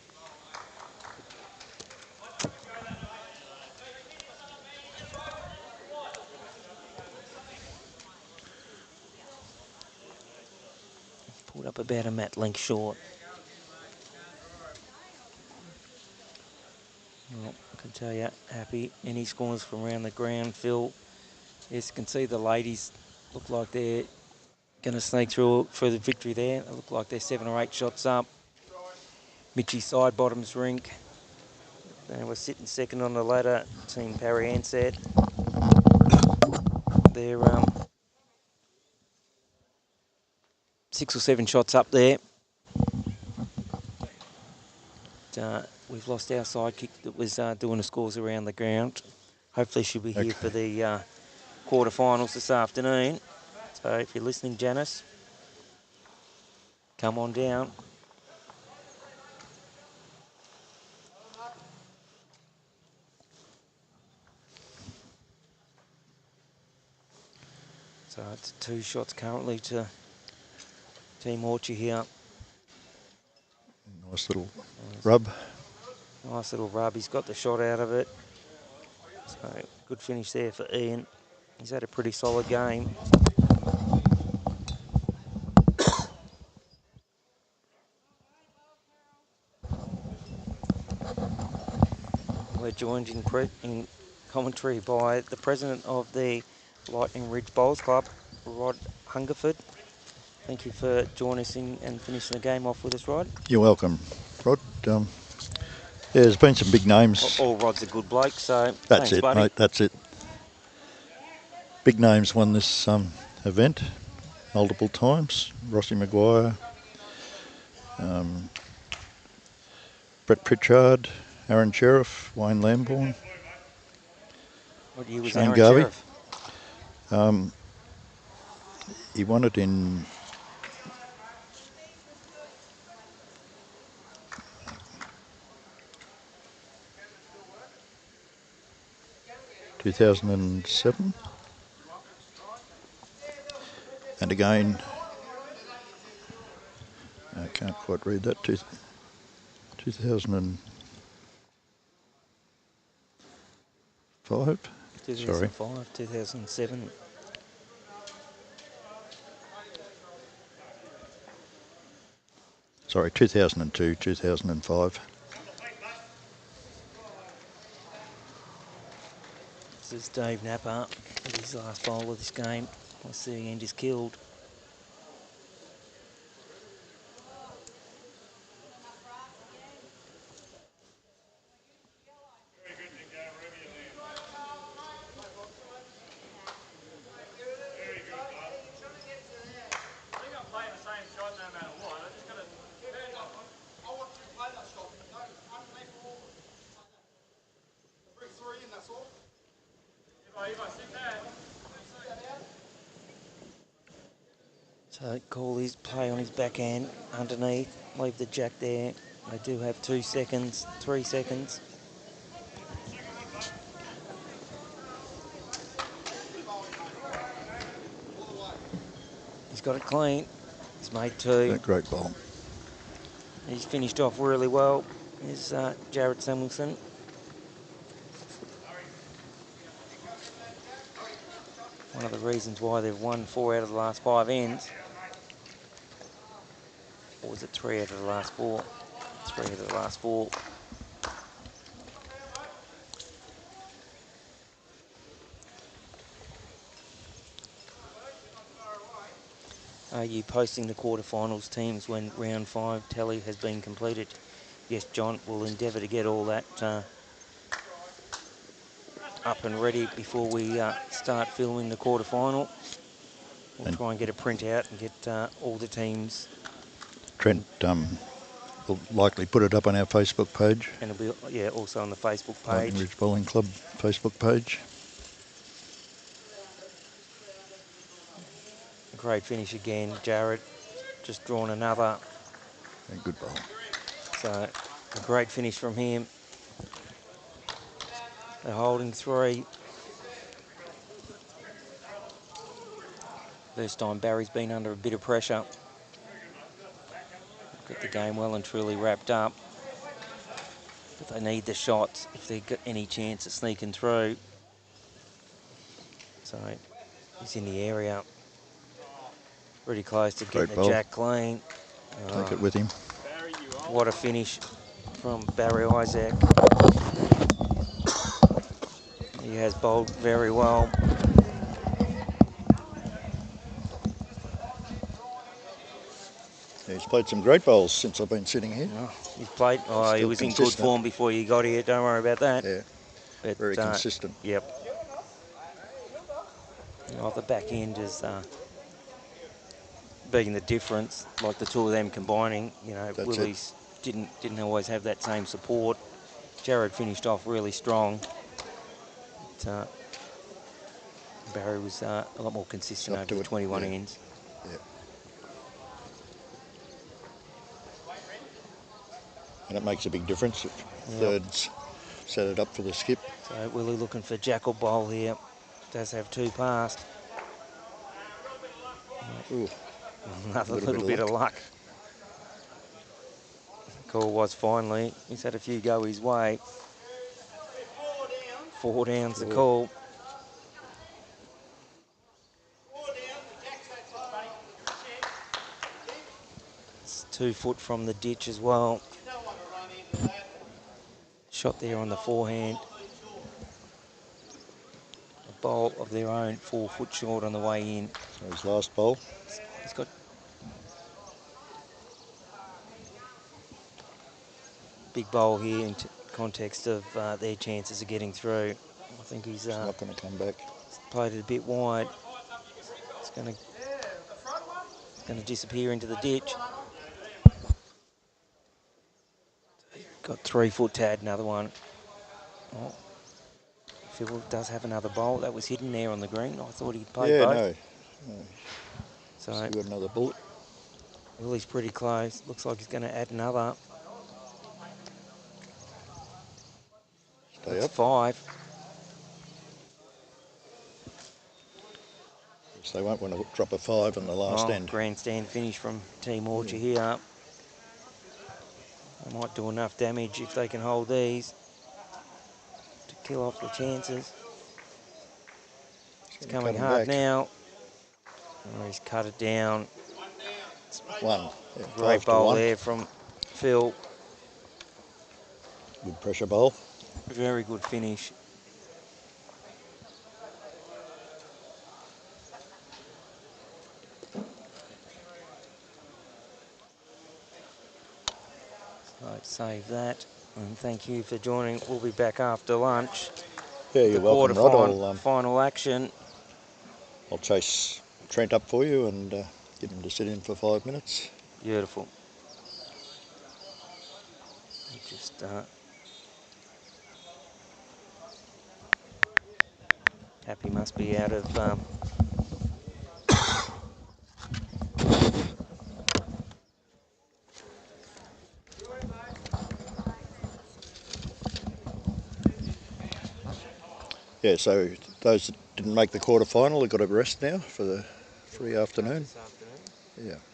Pulled up about a mat length short. Well, I can tell you, happy. Any scores from around the ground, Phil. Yes, you can see the ladies look like they're going to sneak through for the victory there. They look like they're 7 or 8 shots up. Mitchie side bottoms rink. They were sitting second on the ladder. Team Parry Ansett. They're 6 or 7 shots up there. We've lost our sidekick that was doing the scores around the ground. Hopefully she'll be here for the quarterfinals this afternoon. So if you're listening, Janice, come on down. So it's 2 shots currently to Team Orchard here. Nice little rub. Nice little rub. He's got the shot out of it. So good finish there for Ian. He's had a pretty solid game. We're joined in commentary by the president of the Lightning Ridge Bowls Club, Rod Hungerford. Thank you for joining us in and finishing the game off with us, Rod. You're welcome, Rod. Yeah, there's been some big names. All Rod's a good bloke, so That's thanks, it, buddy. mate. That's it. Big names won this event multiple times. Rossi Maguire, Brett Pritchard, Aaron Sheriff, Wayne Lambourne. What year was Shane Aaron Garvey. Sheriff? He won it in 2007. And again, I can't quite read that, 2005. 2005, 2007. Sorry, 2002, 2005. This is Dave Napper with his last bowl of this game. I see the end is killed. So call his play on his backhand underneath. Leave the jack there. They do have 2 seconds, 3 seconds. He's got it clean. He's made 2. Great bowl. He's finished off really well. Is Jared Samuelson. One of the reasons why they've won 4 out of the last 5 ends. Or was it 3 out of the last 4? 3 out of the last 4. Are you posting the quarterfinals teams when round 5 tally has been completed? Yes, John, we'll endeavour to get all that up and ready before we start filming the quarterfinal. We'll try and get a print out and get all the teams. Trent will likely put it up on our Facebook page. And it'll be, also on the Facebook page. Lightning Ridge Bowling Club Facebook page. Great finish again, Jared. Just drawn another. A good bowl. So, a great finish from him. They're holding 3. First time Barry's been under a bit of pressure. Got the game well and truly wrapped up. But they need the shots if they've got any chance of sneaking through. So, he's in the area. Pretty close to getting the jack clean. Take it with him. What a finish from Barry Isaac. He has bowled very well. He's played some great bowls since I've been sitting here. He's played. He was in good form before you got here. Don't worry about that. Yeah, but, very consistent. Yep. The back end is being the difference. Like the two of them combining, Willie's didn't always have that same support. Jared finished off really strong. But, Barry was a lot more consistent over the 21 ends. Yeah. And it makes a big difference. Thirds set it up for the skip. So Willie looking for Jackal Bowl here. Does have 2 past. Ooh, another little bit of luck. The call was finally. He's had a few go his way. 4 downs the call. It's 2 foot from the ditch as well. Shot there on the forehand. A bowl of their own 4 foot short on the way in. So his last bowl. He's got big bowl here in context of their chances of getting through. I think he's not going to come back. Played it a bit wide. It's going to disappear into the ditch. Got 3 foot tad, another one. Oh, Phil does have another bowl. That was hidden there on the green. I thought he'd played both. No. So still got another bullet. Willie's pretty close. Looks like he's going to add another. Stay up. 5. So they won't want to drop a 5 in the last end. Grandstand finish from Team Orcher here. They might do enough damage if they can hold these to kill off the chances. It's coming hard now. Oh, he's cut it down. 1. Yeah, great bowl there from Phil. Good pressure bowl. Very good finish. So save that, and thank you for joining. We'll be back after lunch. Yeah, you're welcome, Rod. Final action. I'll chase Trent up for you and get him to sit in for 5 minutes. Beautiful. Just Happy must be out of Yeah, so those that didn't make the quarter final have got a rest now for the free afternoon. This afternoon. Yeah.